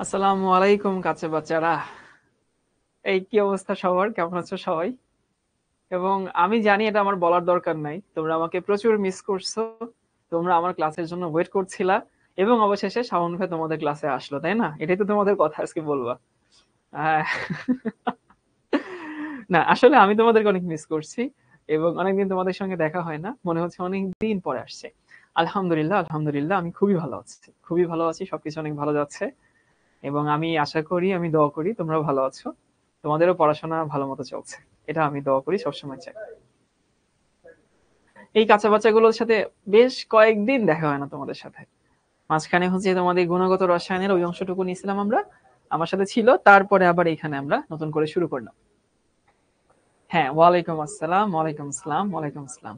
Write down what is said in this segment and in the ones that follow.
আসসালামু আলাইকুম কাছে বাচ্চারা। এই কি অবস্থা সবার? কেমন আছো সবাই? এবং আমি জানি এটা আমার বলার দরকার নাই, তোমরা আমাকে প্রচুর মিস করছো। তোমরা আমার ক্লাসের জন্য ওয়েট করছিলা এবং অবশেষে শাওন ভাই তোমাদের ক্লাসে আসলো, তাই না? এটাই তো তোমাদের কথা আজকে বলবা। আহ, না আসলে আমি তোমাদেরকে অনেক মিস করছি এবং অনেকদিন তোমাদের সঙ্গে দেখা হয় না, মনে হচ্ছে অনেক দিন পরে আসছে। আলহামদুলিল্লাহ আলহামদুলিল্লাহ, আমি খুবই ভালো আছি, খুবই ভালো আছি, সবকিছু অনেক ভালো যাচ্ছে। এবং আমি আশা করি, আমি দোয়া করি তোমরাও ভালো আছো, তোমাদেরও পড়াশোনা ভালো মতো চলছে। এটা আমি দোয়া করি, সবসময় চাই। এই কাঁচা বাচ্চাগুলোর সাথে বেশ কয়েকদিন দেখা হয় না তোমাদের সাথে। মাঝখানে হচ্ছে তোমাদের গুণগত রসায়নের ওই অংশটুকু নিয়েছিলাম আমরা, আমার সাথে ছিল, তারপরে আবার এইখানে আমরা নতুন করে শুরু করলাম। হ্যাঁ, ওয়ালাইকুম আসসালাম, ওয়ালাইকুম আসসালাম, ওয়ালাইকুম আসসালাম।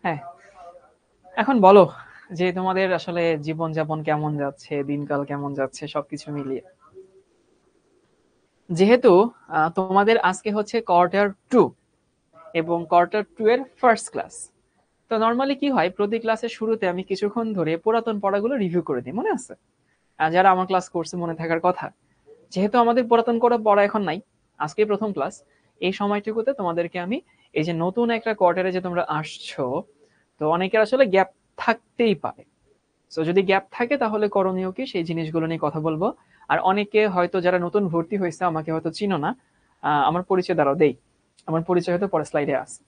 হ্যাঁ, এখন বলো যে তোমাদের আসলে জীবনযাপন কেমন যাচ্ছে, দিনকাল কেমন যাচ্ছে, সবকিছু মিলিয়ে। যেহেতু তোমাদের আজকে হচ্ছে কোয়ার্টার টু এবং কোয়ার্টার টু এর ফার্স্ট ক্লাস, তো নর্মালি কি হয়, প্রতি ক্লাসের শুরুতে আমি কিছুক্ষণ ধরে পুরাতন পড়াগুলো রিভিউ করে দিই, মনে আছে? যারা আমার ক্লাস করছে মনে থাকার কথা। যেহেতু আমাদের পুরাতন করে পড়া এখন নাই, আজকেই প্রথম ক্লাস, এই সময়টুকুতে তোমাদেরকে আমি এই যে নতুন একটা কোয়ার্টারে যে তোমরা আসছো, তো অনেকের আসলে গ্যাপ থাকতেই পারে। তো যদি গ্যাপ থাকে তাহলে করণীয় কি সেই জিনিসগুলো নিয়ে কথা বলবো। আর অনেকে হয়তো যারা নতুন ভর্তি হয়েছে আমাকে হয়তো চিনো না, আমার পরিচয় দ্বারাও দেই। আমার পরিচয় হয়তো পরে স্লাইডে আছে।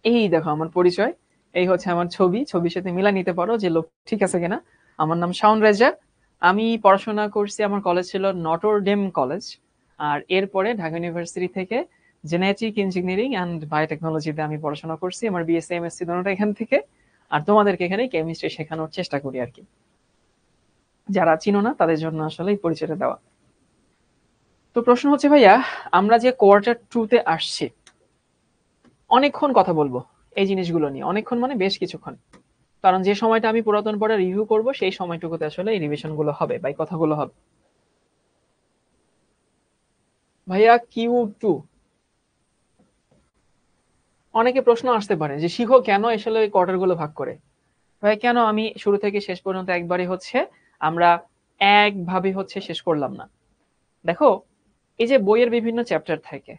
এই দেখো আমার পরিচয়, এই হচ্ছে আমার ছবি, ছবির সাথে মিলা নিতে পারো যে লোক ঠিক আছে কিনা। আমার নাম শাওন রেজা। আমি পড়াশোনা করছি, আমার কলেজ ছিল নটর ডেম কলেজ। আর এরপরে ঢাকা ইউনিভার্সিটি থেকে জেনেটিক ইঞ্জিনিয়ারিং অ্যান্ড বায়োটেকনোলজিতে আমি পড়াশোনা করছি, আমার বিএসসি এমএসসি দুটোটা এখান থেকে। আর তোমাদেরকে এখানে কেমিস্ট্রি শেখানোর চেষ্টা করি আর কি। যারা চিনো না তাদের জন্য আসলে এই পরিচয়টা দেওয়া। তো প্রশ্ন হচ্ছে ভাইয়া, আমরা যে কোয়ার্টার টু তে আসছি, অনেকক্ষণ কথা বলবো এই জিনিসগুলো নিয়ে, অনেকক্ষণ মানে বেশ কিছুক্ষণ। কারণ যে সময়টা আমি পুরাতন পড়া রিভিউ করব সেই সময়টুকুতে আসলে এই রিভিশন গুলো হবে বা এই কথাগুলো হবে। ভাইয়া কিউ টু, অনেকে প্রশ্ন আসতে পারে যে শিখো কেন আসলে ওই কোয়ার্টার গুলো ভাগ করে। ভাইয়া কেন আমি শুরু থেকে শেষ পর্যন্ত একবারই হচ্ছে আমরা একভাবে হচ্ছে শেষ করলাম না? দেখো, এই যে বইয়ের বিভিন্ন চ্যাপ্টার থাকে,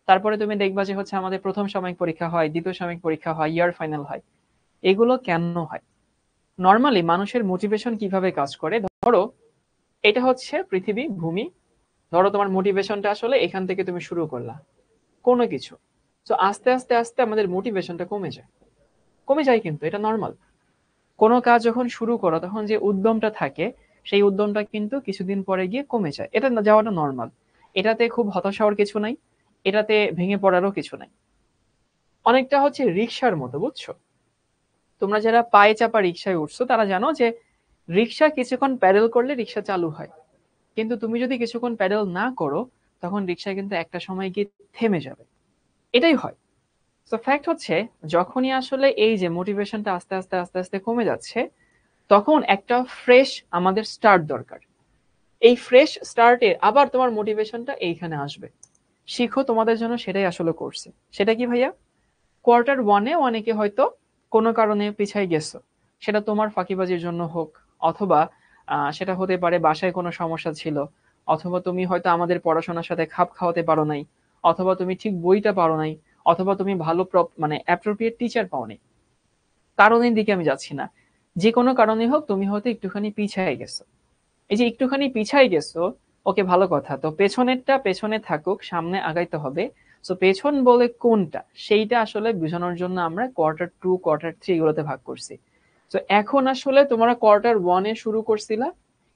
তারপরে তুমি দেখবা যে হচ্ছে আমাদের প্রথম সাময়িক পরীক্ষা হয়, দ্বিতীয় সাময়িক পরীক্ষা হয়, ইয়ার ফাইনাল হয়। এগুলো কেন হয়? নর্মালি মানুষের মোটিভেশন কিভাবে কাজ করে, ধরো এটা হচ্ছে পৃথিবী, ভূমি। ধরো তোমার মোটিভেশনটা আসলে এখান থেকে তুমি শুরু করলা কোনো কিছু, তো আস্তে আস্তে আস্তে আমাদের মোটিভেশনটা কমে যায়। কমে যায়, কিন্তু এটা নর্মাল। কোনো কাজ যখন শুরু করো তখন যে উদ্যমটা থাকে, সেই উদ্যমটা কিন্তু কিছুদিন পরে গিয়ে কমে যায়, এটা যাওয়াটা নর্মাল। এটাতে খুব হতাশ হওয়ার কিছু নাই, এটাতে ভেঙে পড়ারও কিছু নাই। অনেকটা হচ্ছে রিক্সার মতো, বুঝছো? তোমরা যারা পায়ে চাপা রিক্সায় উঠছো তারা জানো যে রিক্সা কিছুক্ষণ প্যাডেল করলে রিক্সা চালু হয়, কিন্তু তুমি যদি কিছুক্ষণ প্যাডেল না করো তখন রিক্সা কিন্তু একটা সময় গিয়ে থেমে যাবে। এটাই হয়। তো ফ্যাক্ট হচ্ছে, যখনই আসলে এই যে মোটিভেশনটা আস্তে আস্তে আস্তে আস্তে কমে যাচ্ছে, তখন একটা ফ্রেশ আমাদের স্টার্ট দরকার। এই ফ্রেশ স্টার্টে আবার তোমার মোটিভেশনটা এইখানে আসবে। শিখো তোমাদের জন্য সেটাই আসলে করছে। সেটা কি ভাইয়া? কোয়ার্টার ওয়ানে অনেকে হয়তো কোনো কারণে পিছাই গেছো, সেটা তোমার ফাঁকিবাজির জন্য হোক, অথবা সেটা হতে পারে বাসায় কোনো সমস্যা ছিল, অথবা তুমি হয়তো আমাদের পড়াশোনার সাথে খাপ খাওয়াতে পারো নাই, অথবা তুমি ঠিক বইটা পারো নাই, অথবা তুমি ভালো মানে অ্যাপ্রোপ্রিয়েট টিচার পাওনি। কারণের দিকে আমি যাচ্ছি না, যে কোনো কারণে হোক তুমি হয়তো একটুখানি পিছায় গেছো। এই যে একটুখানি পিছায় গেছো, ওকে ভালো কথা, তো পেছনেরটা পেছনে থাকুক, সামনে আগাইতে হবে। তো পেছন বলে কোনটা সেইটা আসলে বোঝানোর জন্য আমরা কোয়ার্টার টু কোয়ার্টার থ্রি এগুলোতে ভাগ করছি। তো এখন আসলে তোমরা কোয়ার্টার ওয়ানে শুরু করছিলা,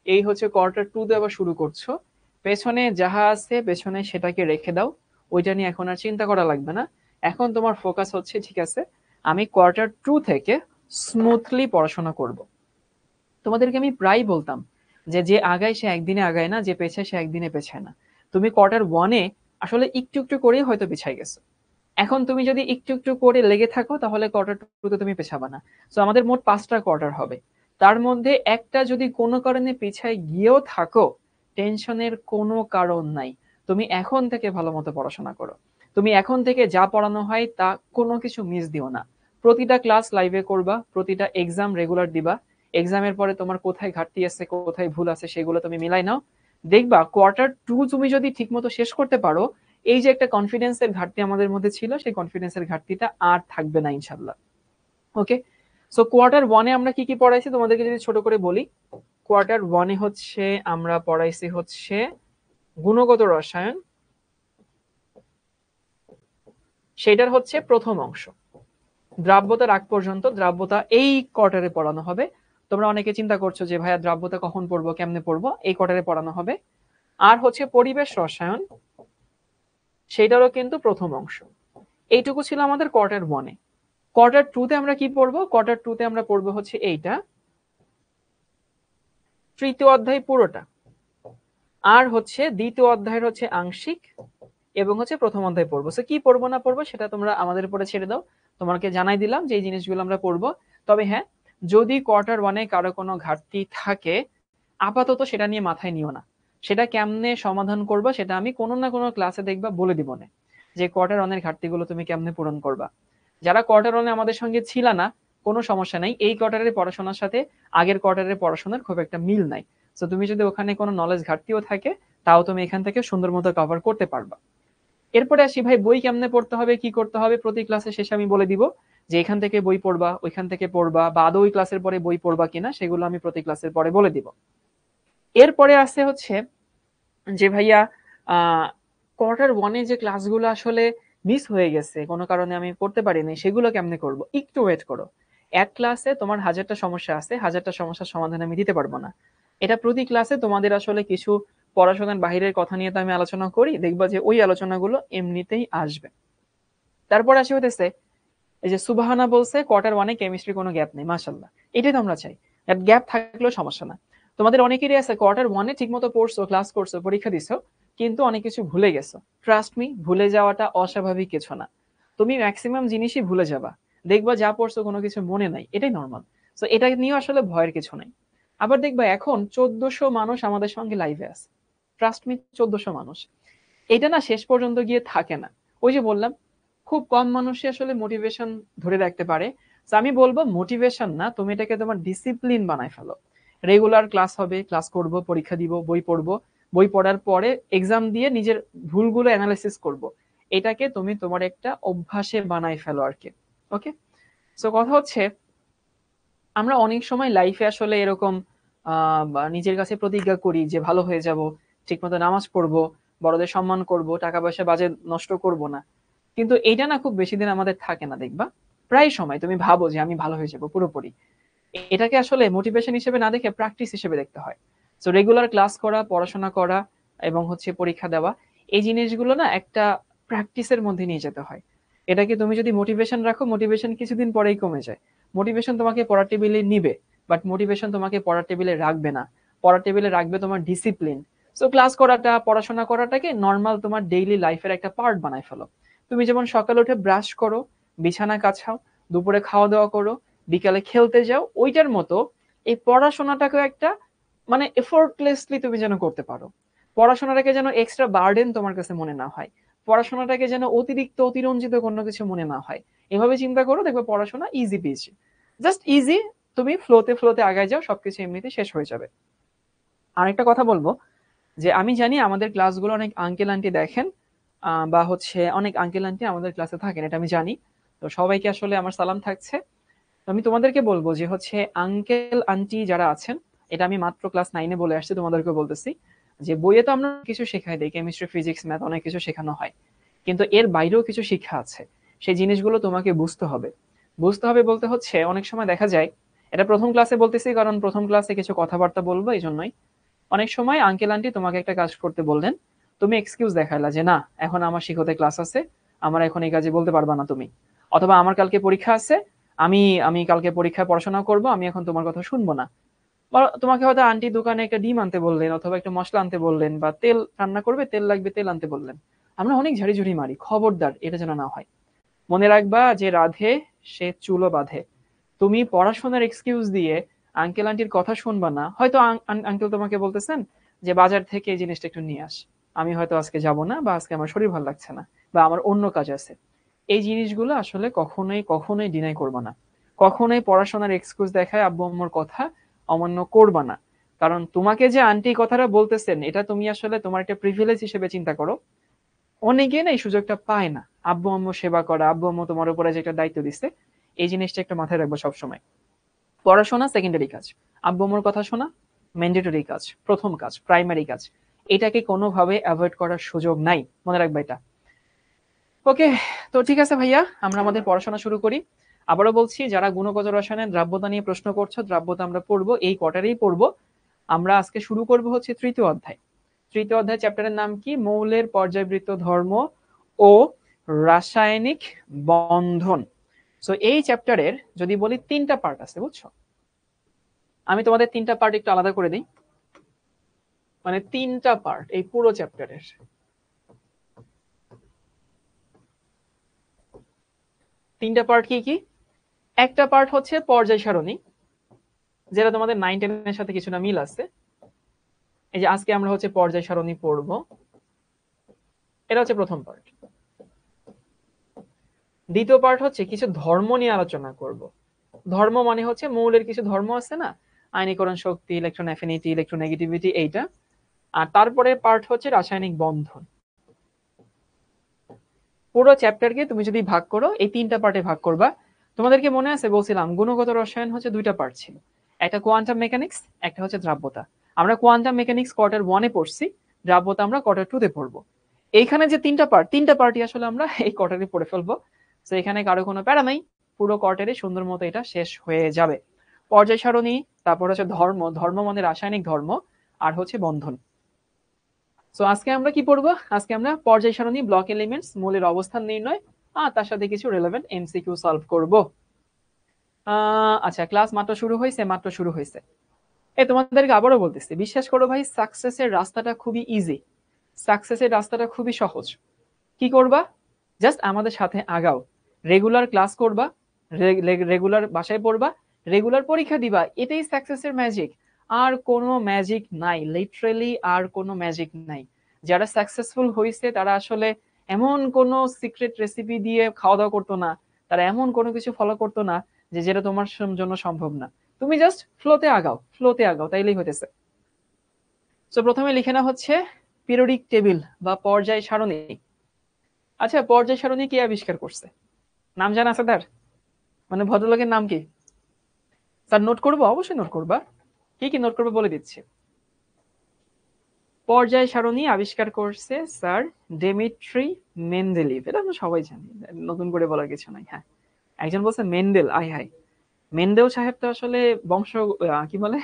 এই হচ্ছে কোয়ার্টার টু তে আবার শুরু করছো। পেছনে যাহা আছে পেছনে সেটাকে রেখে দাও, ওইটা নিয়ে এখন আর চিন্তা করা লাগবে না। এখন তোমার ফোকাস হচ্ছে, ঠিক আছে, আমি কোয়ার্টার টু থেকে স্মুথলি পড়াশোনা করব। তোমাদেরকে আমি প্রায় বলতাম যে যে আগায় সে একদিনে আগায় না, যে পেছায় সে একদিনে পেছায় না। তুমি কোয়ার্টার ওয়ানে আসলে একটু একটু করেই হয়তো পিছাই গেছো, এখন তুমি যদি একটু একটু করে লেগে থাকো তাহলে কোয়ার্টার টুতে তুমি পেছাবা না। তো আমাদের মোট 5টা কোয়ার্টার হবে, তার মধ্যে একটা যদি কোনো কারণে পিছায় গিয়েও থাকো, টেনশনের কোনো কারণ নাই। তুমি এখন থেকে ভালো মতো পড়াশোনা করো। তুমি এখন থেকে যা পড়ানো হয় তা কোনো কিছু মিস দিও না। প্রতিটা ক্লাস লাইভে করবা, প্রতিটা এক্সাম রেগুলার দিবা, এক্সামের পরে তোমার কোথায় ঘাটতি আছে, কোথায় ভুল আছে, সেগুলো তুমি মিলাই নাও। দেখবা Q2 তুমি যদি ঠিকমতো শেষ করতে পারো, এই যে একটা কনফিডেন্সের ঘাটতি আমাদের মধ্যে ছিল, সেই কনফিডেন্সের ঘাটতিটা আর থাকবে না ইনশাল্লাহ। ওকে, সো Q1 আমরা কি কি পড়াইছি তোমাদেরকে যদি ছোট করে বলি। Q1 হচ্ছে আমরা পড়াইছি হচ্ছে গুণগত রসায়ন, সেটার হচ্ছে প্রথম অংশ, দ্রাব্যতার আগ পর্যন্ত। দ্রাব্যতা এই কোয়ার্টারে পড়ানো হবে। তোমরা অনেকে চিন্তা করছো যে ভাইয়া দ্রাব্যতা কখন পড়বো, কেমনে পড়বো, এই কোয়ার্টারে পড়ানো হবে। আর হচ্ছে পরিবেশ রসায়ন, সেটারও কিন্তু প্রথম অংশ। এইটুকু ছিল আমাদের Q1-এ। Q2-তে আমরা কি পড়বো? Q2-তে আমরা পড়বো হচ্ছে এইটা, তৃতীয় অধ্যায় পুরোটা, আর হচ্ছে দ্বিতীয় অধ্যায়ের হচ্ছে আংশিক, এবং হচ্ছে প্রথম অধ্যায় পড়বো। সো কি পড়বো না পড়বো সেটা তোমরা আমাদের উপরে ছেড়ে দাও। তোমাকে জানাই দিলাম যে এই জিনিসগুলো আমরা পড়বো। তবে হ্যাঁ, যদি Q1-এ কারো কোনো ঘাটতি থাকে, আপাতত সেটা নিয়ে মাথায় নিও না। সেটা কেমনে সমাধান করবা সেটা আমি কোনো না কোনো ক্লাসে দেখবা বলে দিব না, যে Q1-এর ঘাটতিগুলো তুমি কেমনে পূরণ করবা। যারা Q1-এ আমাদের সঙ্গে ছিল না, কোনো সমস্যা নাই। এই কোয়ার্টারের পড়াশোনার সাথে আগের কোয়ার্টারের পড়াশোনার খুব একটা মিল নাই। তো তুমি যদি ওখানে কোনো নলেজ ঘাটতিও থাকে, তাও তুমি এখান থেকে সুন্দর মতো কভার করতে পারবা। এরপরে আসি ভাই, বই কেমনে পড়তে হবে, কি করতে হবে, প্রতি ক্লাসে শেষে আমি বলে দিব যে এখান থেকে বই পড়বা, ওইখান থেকে পড়বা, বা আদৌ ওই ক্লাসের পরে বই পড়বা কিনা, সেগুলো আমি প্রতি ক্লাসের পরে বলে দিব। এরপরে আসে হচ্ছে যে ভাইয়া Q1-এ যে ক্লাসগুলো আসলে মিস হয়ে গেছে, কোনো কারণে আমি করতে পারিনি, সেগুলো কেমনে করব। একটু ওয়েট করো। এক ক্লাসে তোমার 1000টা সমস্যা আছে, 1000টা সমস্যার সমাধান আমি দিতে পারবো না। এটা প্রতি ক্লাসে তোমাদের আসলে কিছু পড়াশোনার বাহিরের কথা নিয়ে তো আমি আলোচনা করি, দেখবা যে ওই আলোচনাগুলো এমনিতেই আসবে। তারপর আসে হতেছে এই যে সুবহানা বলছে Q1-এ কেমিস্ট্রি কোনো গ্যাপ নেই, মাশাআল্লাহ, এটাই তো আমরা চাই। গ্যাপ থাকলেও সমস্যা না। তোমাদের অনেকেরই আছে Q1-এ ঠিকমতো পড়ছো, ক্লাস করছো, পরীক্ষা দিছো, কিন্তু অনেক কিছু ভুলে গেছো। ট্রাস্ট মি, ভুলে যাওয়াটা অস্বাভাবিক কিছু না। তুমি ম্যাক্সিমাম জিনিসই ভুলে যাবা, দেখবা যা পড়ছো কোনো কিছু মনে নাই, এটাই নর্মাল। তো এটা নিয়ে আসলে ভয়ের কিছু নাই। আবার দেখবা এখন 1400 মানুষ আমাদের সঙ্গে লাইভে আছে। ট্রাস্ট মি, 1400 মানুষ, এটা না শেষ পর্যন্ত গিয়ে থাকে না। ওই যে বললাম, খুব কম মানুষই আসলে মোটিভেশন ধরে রাখতে পারে। তো আমি বলবো মোটিভেশন না, তুমি এটাকে তোমার ডিসিপ্লিন বানায় ফেলো। রেগুলার ক্লাস হবে, ক্লাস করব, পরীক্ষা দিব, বই পড়বো, বই পড়ার পরে এক্সাম দিয়ে নিজের ভুলগুলো অ্যানালাইসিস করব। এটাকে তুমি তোমার একটা অভ্যাসে বানায় ফেলো আর কি। ওকে, সো কথা হচ্ছে আমরা অনেক সময় লাইফে আসলে এরকম নিজের কাছে প্রতিজ্ঞা করি যে ভালো হয়ে যাব, ঠিকমতো নামাজ পড়বো, বড়দের সম্মান করব, টাকা পয়সা বাজে নষ্ট করব না। কিন্তু এইটা না খুব বেশি দিন আমাদের থাকে না দেখবা। প্রায় সময় তুমি ভাবো যে আমি ভালো হয়ে যাব পুরোপুরি, এটাকে আসলে মোটিভেশন হিসেবে না দেখে প্র্যাকটিস হিসেবে দেখতে হয়। সো রেগুলার ক্লাস করা, পড়াশোনা করা, এবং হচ্ছে পরীক্ষা দেওয়া, এই জিনিসগুলো না একটা প্র্যাকটিসের মধ্যে নিয়ে যেতে হয়। এটাকে তুমি যদি মোটিভেশন রাখো, মোটিভেশন কিছুদিন পরেই কমে যায়। মোটিভেশন তোমাকে পড়ার টেবিলে নিবে, বাট মোটিভেশন তোমাকে পড়ার টেবিলে রাখবে না। পড়ার টেবিলে রাখবে তোমার ডিসিপ্লিন। সো ক্লাস করাটা, পড়াশোনা করাটাকে নর্মাল তোমার ডেইলি লাইফের একটা পার্ট বানায় ফেলো। তুমি যেমন সকালে উঠে ব্রাশ করো, বিছানা কাছাও, দুপুরে খাওয়া দাওয়া করো, বিকালে খেলতে যাও, ওইটার মতো এই পড়াশোনাটাকেও একটা মানে এফোর্টলেসলি তুমি যেন করতে পারো। পড়াশোনাটাকে যেন এক্সট্রা বার্ডেন তোমার কাছে মনে না হয়। পড়াশোনাটাকে যেন অতিরিক্ত, অতিরঞ্জিত কোনো কিছু মনে না হয়। এভাবে চিন্তা করো, দেখবে পড়াশোনা ইজি পেয়েছি, জাস্ট ইজি। তুমি ফ্লোতে ফ্লোতে আগায় যাও, সবকিছু এমনিতে শেষ হয়ে যাবে। আরেকটা কথা বলবো, যে আমি জানি আমাদের ক্লাসগুলো অনেক আঙ্কেল আন্টি দেখেন, বা হচ্ছে অনেক আঙ্কেল আন্টি আমাদের ক্লাসে থাকেন, এটা আমি জানি। তো সবাইকে আসলে আমার সালাম থাকছে। তো আমি তোমাদেরকে বলবো যে হচ্ছে আঙ্কেল আন্টি যারা আছেন, এটা আমি মাত্র ক্লাস 9-এ বলে আসছি, তোমাদেরকে বলতেছি যে বইয়ে তো আমরা কিছু শেখাই দিই, কেমিস্ট্রি, ফিজিক্স, ম্যাথ, অনেক কিছু শেখানো হয়, কিন্তু এর বাইরেও কিছু শিক্ষা আছে। সেই জিনিসগুলো তোমাকে বুঝতে হবে। বুঝতে হবে বলতে হচ্ছে অনেক সময় দেখা যায়, এটা প্রথম ক্লাসে বলতেছি কারণ প্রথম ক্লাসে কিছু কথাবার্তা বলবো এই জন্যই। অনেক সময় আঙ্কেল আন্টি তোমাকে একটা কাজ করতে বললেন, তুমি এক্সকিউজ দেখাইলা যে না, এখন আমার শিখতে ক্লাস আছে, আমার এখন এই কাজে বলতে পারবা না তুমি। অথবা আমার কালকে পরীক্ষা আছে, আমি আমি কালকে পরীক্ষায় পড়াশোনা করব, আমি এখন তোমার কথা শুনবো না। বা তোমাকে হয়তো আন্টি দোকানে একটা ডিম আনতে বললেন, অথবা একটা মশলা আনতে বললেন, বা তেল রান্না করবে, তেল লাগবে, তেল আনতে বললেন। আমরা অনেক ঝাড়িঝুড়ি মারি, খবরদার এটা যেন না হয়। মনে রাখবা যে রাধে সে চুলো বাঁধে। তুমি পড়াশোনার এক্সকিউজ দিয়ে আঙ্কেল আন্টির কথা শুনবা না। হয়তো আঙ্কেল তোমাকে বলতেছেন যে বাজার থেকে এই জিনিসটা একটু নিয়ে আস, আমি হয়তো আজকে যাব না, বা আজকে আমার শরীর ভালো লাগছে না, বা আমার অন্য কাজ আছে। এই জিনিসগুলো আসলে কখনোই কখনোই ডিনাই করবা না। কখনোই পড়াশোনার এক্সকিউজ দেখায় আব্বু আম্মুর কথা অমান্য করবা না। কারণ তোমাকে যে আন্টি কথাটা বলতেছেন, এটা তুমি আসলে তোমার একটা প্রিভিলেজ হিসেবে চিন্তা করো। অনেকে না এই সুযোগটা পায় না, আব্বু আম্মু সেবা করা, আব্বু আম্মু তোমার উপরে যে একটা দায়িত্ব দিচ্ছে, এই জিনিসটা একটা মাথায় রাখবো সবসময়। পড়াশোনা সেকেন্ডারি কাজ, আব্বু আম্মুর কথা শোনা ম্যান্ডেটরি কাজ, প্রথম কাজ, প্রাইমারি কাজ। এটাকে কোনোভাবে অ্যাভয়েড করার সুযোগ নাই, মনে রাখবা এটা। ওকে, তো ঠিক আছে ভাইয়া, আমরা আমাদের পড়াশোনা শুরু করি। আবারও বলছি, যারা গুণগত রসায়নের দ্রাব্যতা নিয়ে প্রশ্ন করছো, দ্রাব্যতা আমরা পড়বো, এই কোয়ার্টারেই পড়বো। আমরা আজকে শুরু করব হচ্ছে তৃতীয় অধ্যায়। তৃতীয় অধ্যায় চ্যাপ্টারের নাম কি? মৌলের পর্যায়বৃত্ত ধর্ম ও রাসায়নিক বন্ধন। সো এই চ্যাপ্টারের যদি বলি 3টা পার্ট আছে, বুঝছো? আমি তোমাদের 3টা পার্ট একটু আলাদা করে দিই। মানে 3টা পার্ট এই পুরো চ্যাপ্টারের। 3টা পার্ট কি কি? একটা পার্ট হচ্ছে পর্যায় সারণী, যেটা তোমাদের 9-10 এর সাথে কিছুটা মিল আছে। এই যে আজকে আমরা হচ্ছে পর্যায় সারণী পড়ব, এটা হচ্ছে প্রথম পার্ট। দ্বিতীয় পার্ট হচ্ছে কিছু ধর্ম নিয়ে আলোচনা করব। ধর্ম মানে হচ্ছে মৌলের কিছু ধর্ম আছে না, আয়নীকরণ শক্তি, ইলেকট্রন অ্যাফিনিটি, ইলেকট্রোনেগেটিভিটি, এইটা। আর তারপরে পার্ট হচ্ছে রাসায়নিক বন্ধন। পুরো চ্যাপ্টারকে তুমি যদি ভাগ করো, এই 3টা পার্টে ভাগ করবা। তোমাদেরকে মনে আছে বলছিলাম গুণগত রসায়ন হচ্ছে 2টা পার্ট ছিল, একটা কোয়ান্টাম মেকানিক্স, একটা হচ্ছে দ্রাব্যতা। আমরা কোয়ান্টাম মেকানিক্স কোয়ার্টার 1-এ পড়ছি, দ্রাব্যতা আমরা কোয়ার্টার 2-তে পড়বো। এইখানে যে 3টা পার্ট, 3টা পার্টই আসলে আমরা এই কোয়ার্টারে পড়ে ফেলবো। তো এখানে কারো কোনো প্যারা নাই, পুরো কোয়ার্টারে সুন্দর মতো এটা শেষ হয়ে যাবে। পর্যায় সারণী, তারপর হচ্ছে ধর্ম, ধর্ম মানে রাসায়নিক ধর্ম, আর হচ্ছে বন্ধন। সো আজকে আমরা কি পড়বো? আজকে আমরা পর্যায় সারণী, ব্লক এলিমেন্টস, মৌলের অবস্থান নির্ণয়, আর তার সাথে কিছু রিলেভেন্ট এমসিকিউ সলভ করব। আচ্ছা, ক্লাস মাত্র শুরু হয়েছে। এই তোমাদেরকে আবারও বলতেছি, বিশ্বাস করো ভাই, সাকসেসের রাস্তাটা খুবই ইজি, সাকসেসের রাস্তাটা খুবই সহজ। কি করবা? জাস্ট আমাদের সাথে আগাও, রেগুলার ক্লাস করবা, রেগুলার বাসায় পড়বা, রেগুলার পরীক্ষা দিবা, এটাই সাকসেসের ম্যাজিক। আর কোনো ম্যাজিক নাই, লিটারেলি আর কোনো ম্যাজিক নাই। যারা সাকসেসফুল হয়েছে তারা আসলে এমন কোনো সিক্রেট রেসিপি দিয়ে খাওয়া দাওয়া করতো না, তারা এমন কোনো কিছু ফলো করতো না যে যেটা তোমার জন্য সম্ভব না। তুমি জাস্ট ফ্লোতে আগাও, তাইলেই হইতেছে। তো প্রথমে লিখে না হচ্ছে পিরিয়ডিক টেবিল বা পর্যায় সারণী। আচ্ছা, পর্যায় সারণী কে আবিষ্কার করছে? নাম জানা আছে তার? মানে ভদ্রলোকের নাম কি? স্যার নোট করবো? অবশ্যই নোট করবা। কি কি নোট করবো বলে দিচ্ছি। পর্যায় সারণী আবিষ্কার করছে স্যার ডেমিট্রি মেন্ডেলিভ। এটা আমরা সবাই জানি, নতুন করে বলার কিছু নাই। হ্যাঁ, একজন বলছে মেন্ডেল, আই হাই, মেন্ডেল সাহেব তো আসলে বংশ কি বলে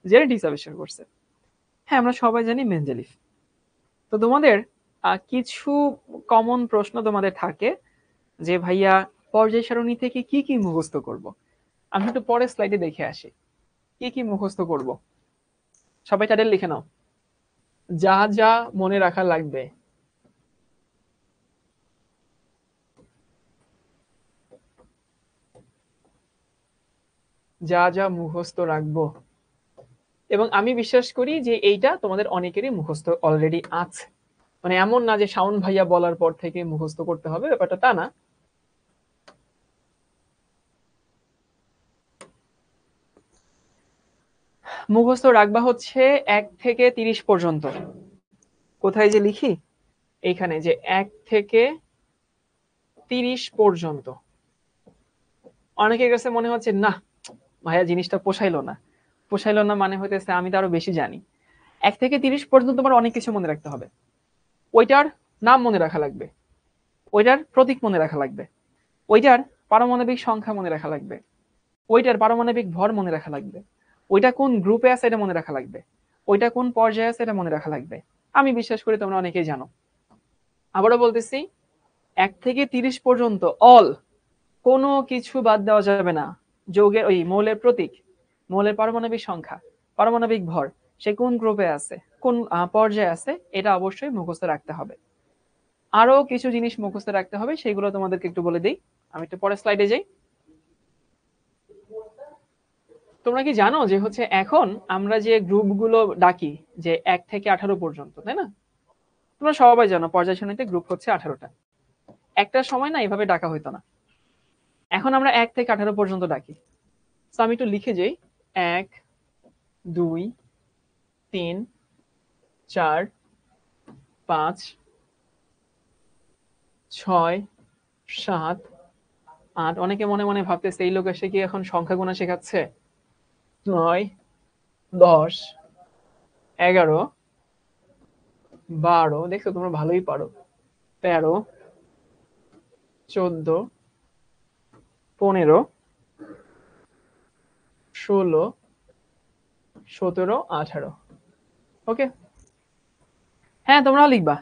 জেনেটিক্স আবিষ্কার করছে। হ্যাঁ, আমরা সবাই জানি মেন্ডেলিভ। তো তোমাদের কিছু কমন প্রশ্ন তোমাদের থাকে যে ভাইয়া পর্যায় সারণী থেকে কি কি মুখস্থ করব। আমি একটু পরের স্লাইডে দেখে আসি কি কি মুখস্থ করব। সবাই টাইটেল লিখে নাও, যা যা মনে রাখা লাগবে। যা যা মুখস্থ রাখবো, এবং আমি বিশ্বাস করি যে এইটা তোমাদের অনেকেরই মুখস্থ অলরেডি আছে। মানে এমন না যে শাওন ভাইয়া বলার পর থেকে মুখস্থ করতে হবে, ব্যাপারটা তা না। মুখস্থ রাখবা হচ্ছে 1 থেকে 30 পর্যন্ত। কোথায় যে লিখি? এইখানে যে 1 থেকে 30 পর্যন্ত। অনেকের কাছে মনে হচ্ছে না ভাইয়া জিনিসটা পোষাইলো না মানে হইতেছে আমি তো আরো বেশি জানি। 1 থেকে 30 পর্যন্ত তোমার অনেক কিছু মনে রাখতে হবে। ওইটার নাম মনে রাখা লাগবে, ওইটার প্রতীক মনে রাখা লাগবে, ওইটার পারমাণবিক সংখ্যা মনে রাখা লাগবে, ওইটার পারমাণবিক ভর মনে রাখা লাগবে, ওইটা কোন গ্রুপে আছে এটা মনে রাখা লাগবে, ওইটা কোন পর্যায়ে আছে এটা মনে রাখা লাগবে। আমি বিশ্বাস করি তোমরা অনেকেই জানো। আবারও বলতেছি, 1 থেকে 30 পর্যন্ত অল, কোনো কিছু বাদ দেওয়া যাবে না। যৌগের ওই মৌলের প্রতীক, মৌলের পারমাণবিক সংখ্যা, পারমাণবিক ভর, সে কোন গ্রুপে আছে, কোন পর্যায়ে আছে, এটা অবশ্যই মুখস্থ রাখতে হবে। আরো কিছু জিনিস মুখস্থ রাখতে হবে, সেগুলো তোমাদেরকে একটু বলে দিই। আমি একটু পরের স্লাইডে যাই। তোমরা কি জানো যে হচ্ছে এখন আমরা যে গ্রুপগুলো ডাকি, যে 1 থেকে 18 পর্যন্ত, তাই না? তোমরা সবাই জানো পর্যায় সারণীতে গ্রুপ হচ্ছে 18টা। একটা সময় না এভাবে ডাকা হইতো না, এখন আমরা 1 থেকে 18 পর্যন্ত ডাকি। তো আমি একটু লিখে যাই, 1 2 3 4 5 6 7 8। অনেকে মনে মনে ভাবতেছে এই লোক এসে কি এখন সংখ্যা গোনা শেখাচ্ছে। 9 10 11 12, দেখছো তোমরা ভালোই পারো। 13 14 15 16 17 18। ওকে, হ্যাঁ তোমরাও লিখবা,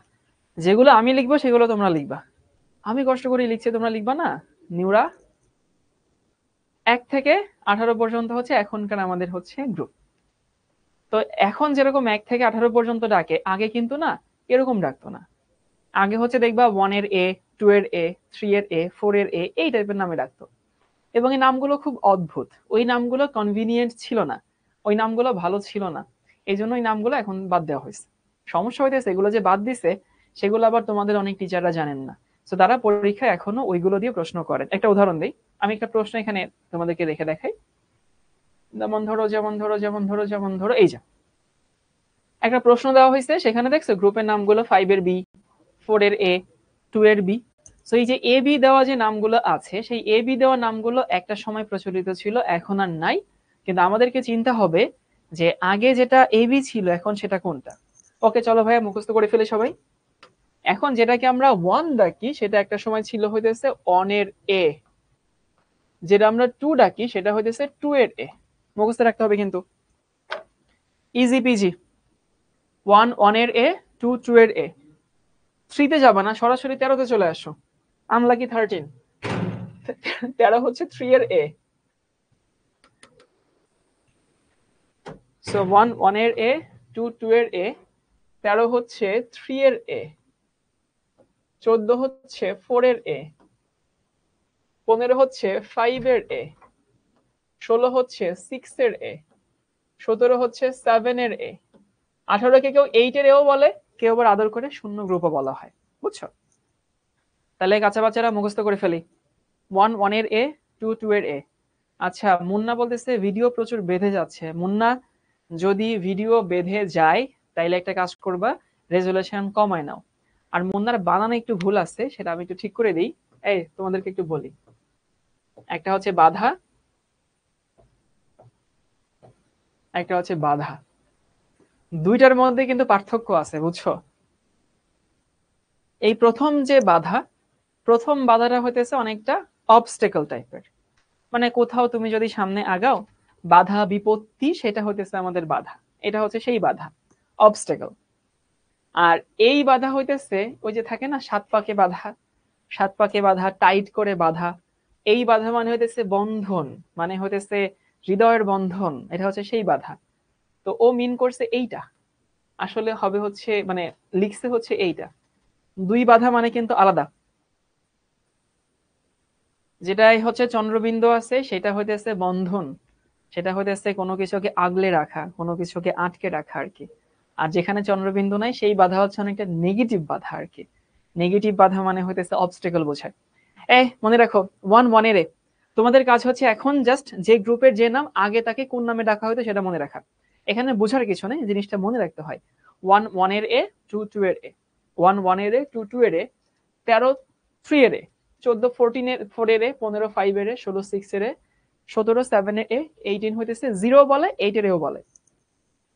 যেগুলো আমি লিখবো সেগুলো তোমরা লিখবা। আমি কষ্ট করে লিখছি, তোমরা লিখবা না। নিউরা 1 থেকে 18 পর্যন্ত হচ্ছে এখনকার আমাদের হচ্ছে গ্রুপ। তো এখন যেরকম 1 থেকে 18 পর্যন্ত ডাকে, আগে কিন্তু না এরকম ডাকতো না। আগে হচ্ছে দেখবা 1 এর এ, 2 এর এ, 3 এর এ, 4 এর এ, এই টাইপের নামে ডাকতো। এবং এই নামগুলো খুব অদ্ভুত, ওই নামগুলো কনভিনিয়েন্ট ছিল না, ওই নামগুলো ভালো ছিল না, এই জন্য ওই নামগুলো এখন বাদ দেওয়া হয়েছে। সমস্যা হইতেছে এগুলো যে বাদ দিছে সেগুলো আবার তোমাদের অনেক টিচাররা জানেন না, তো তারা পরীক্ষায় এখনো ওইগুলো দিয়ে প্রশ্ন করেন। একটা উদাহরণ দিই, আমি একটা প্রশ্ন এখানে তোমাদেরকে রেখে দেখাই। যেমন ধরো যেমন ধরো যেমন ধরো যেমন ধরো এই যে একটা প্রশ্ন দেওয়া হয়েছে, সেখানে দেখছো গ্রুপের নামগুলো 5 এর বি, 4 এর এ, 2 এর বি। তো এই যে এ বি দেওয়া যে নামগুলো আছে, সেই এ বি দেওয়া নামগুলো একটা সময় প্রচলিত ছিল, এখন আর নাই। কিন্তু আমাদেরকে চিন্তা হবে যে আগে যেটা এ বি ছিল এখন সেটা কোনটা। ওকে চলো ভাইয়া মুখস্থ করে ফেলে সবাই। এখন যেটাকে আমরা 1 ডাকি সেটা একটা সময় ছিল হইতেছে 1 এর এ, যেটা আমরা 2 ডাকি সেটা হইতেছে 2 এর এ। মুখস্থ রাখতে হবে কিন্তু, ইজি পিজি। 1 1 এর এ, 2 2 এর এ। 3 তে যাবা না, সরাসরি 13 তে চলে আসো। আনলাকি 13, 13 হচ্ছে 3 এর এ। সো 1 1 এর এ, 2 2 এর এ, 13 হচ্ছে 3 এর এ, 14 হচ্ছে 4 এর এ, 15 হচ্ছে 5 এর এ, 16 হচ্ছে 6 এর এ, 17 হচ্ছে 7 এর এ, 18 কে কেউ 8 এর এও বলে, কেউ আবার আদর করে শূন্য গ্রুপও বলা হয়। বুঝছো? তাহলে কাঁচা বাচ্চারা মুখস্থ করে ফেলি। 1 1 এর এ, 2 2 এর এ। আচ্ছা, মুন্না বলতেছে ভিডিও প্রচুর বেঁধে যাচ্ছে। মুন্না, যদি ভিডিও বেঁধে যায় তাইলে একটা কাজ করবা, রেজুলেশন কমায় নাও। আর মুন্নার বানানে একটু ভুল আছে, সেটা আমি একটু ঠিক করে দিই। এই তোমাদেরকে একটু বলি, একটা হচ্ছে বাধা, একটা হচ্ছে বাধা, দুইটার মধ্যে কিন্তু পার্থক্য আছে, বুঝছো? এই প্রথম যে বাধা, প্রথম বাধাটা হইতেছে অনেকটা অবস্টেকল টাইপের, মানে কোথাও তুমি যদি সামনে আগাও, বাধা বিপত্তি, সেটা হইতেছে আমাদের বাধা, এটা হচ্ছে সেই বাধা, অবস্টেকল। আর এই বাধা হইতেছে ওই যে থাকে না 7 পাকে বাধা, 7 পাকে বাধা, টাইট করে বাধা, এই বাধা মানে হইতেছে বন্ধন, মানে হইতেছে হৃদয়ের বন্ধন, এটা হচ্ছে সেই বাধা। তো ও মিন করছে এইটা, আসলে হবে হচ্ছে মানে লিখছে হচ্ছে এইটা। দুই বাধা মানে কিন্তু আলাদা। যেটাই হচ্ছে চন্দ্রবিন্দু আছে সেটা হইতেছে বন্ধন, সেটা হইতেছে কোনো কিছুকে আগলে রাখা, কোনো কিছুকে আটকে রাখা আর কি। আর যেখানে চন্দ্রবিন্দু নাই সেই বাধা হচ্ছে অনেকটা নেগেটিভ বাধা আর কি। নেগেটিভ বাধা মানে হইতেছে অবস্টেকল বোঝায়। মনে রাখো 1 1 এর এ, তোমাদের কাজ হচ্ছে এখন জাস্ট যে গ্রুপের যে নাম আগে তাকে কোন নামে ডাকা হয়তো সেটা মনে রাখা। এখানে বোঝার কিছু নেই, জিনিসটা মনে রাখতে হয়। 1 1 এর এ, 2 2 এর এ, 1 1 এর এ, 2 2 এর এ, 13 3 এর এ, 14 14 এর 4 এর এ, 15 5 এর এ, 16 6 এর এ, 17 7 এর এ, 18 হইতেছে 0 বলে, 8 এর এও বলে।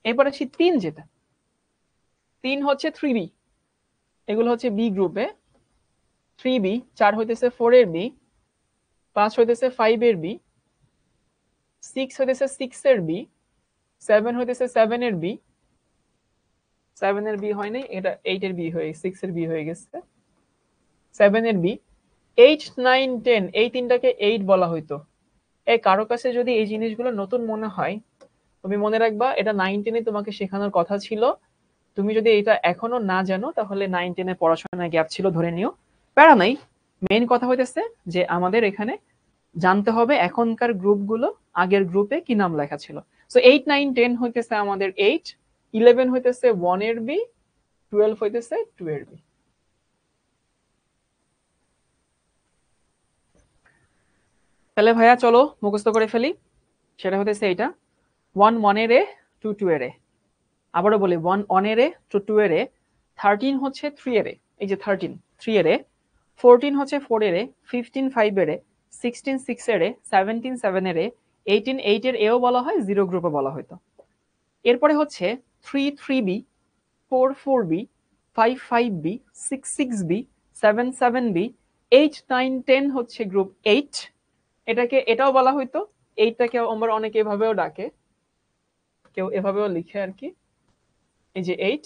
এরপরে আসি 3, যেটা 3 হচ্ছে 3বি, এগুলো হচ্ছে বি গ্রুপে। 3বি, 4 হইতেছে 4 এর বি, 5 হইতেছে 5 এর বি, 6 হইতেছে 6 এর বি, 7 হইতেছে 7 এর বি, 7 এর বি হয় নাই, এটা 8 এর বি হয়ে 6 এর বি হয়ে গেছে, 7 এর বি। 8 9 10, এই তিনটাকে 8 বলা হইতো। কারো কাছে যদি এই জিনিসগুলো নতুন মনে হয়, তুমি মনে রাখবা এটা 9 10 এ তোমাকে শেখানোর কথা ছিল। তুমি যদি এটা এখনো না জানো তাহলে 9 10 এ পড়াশোনায় গ্যাপ ছিল ধরে নিও, প্যারা নাই। মেইন কথা হইতেছে যে আমাদের এখানে জানতে হবে এখনকার গ্রুপগুলো আগের গ্রুপে কি নাম লেখা ছিল। সো 8 9 10 হইতেছে আমাদের 8, 11 হইতেছে 1 এর বি, 12 হইতেছে 2 এর বি। তাহলে ভাইয়া চলো মুখস্থ করে ফেলি। সেটা হইতেছে এইটা, 1 1 এর এ, 2 2 এর এ, আবারও বলি 1 1 এর এ 2 2 এর এ, 13 হচ্ছে 3 এর এ, এই যে 13 3 এর এ, 14 হচ্ছে 4 এর এ, 15 5 এর এ, 16 6 এর এ, 17 7 এর এ, 18 8 এর এও বলা হয়, 0 গ্রুপে বলা হয়তো। এরপরে হচ্ছে 3 3b, 4 4b, 5 5b, 6 6b, 7 7b, 8 9 10 হচ্ছে গ্রুপ 8। এটাও বলা হয়তো, 8টাকে আমরা অনেকে এভাবেও ডাকে, কেউ এভাবেও লিখে আর কি, এই যে 8।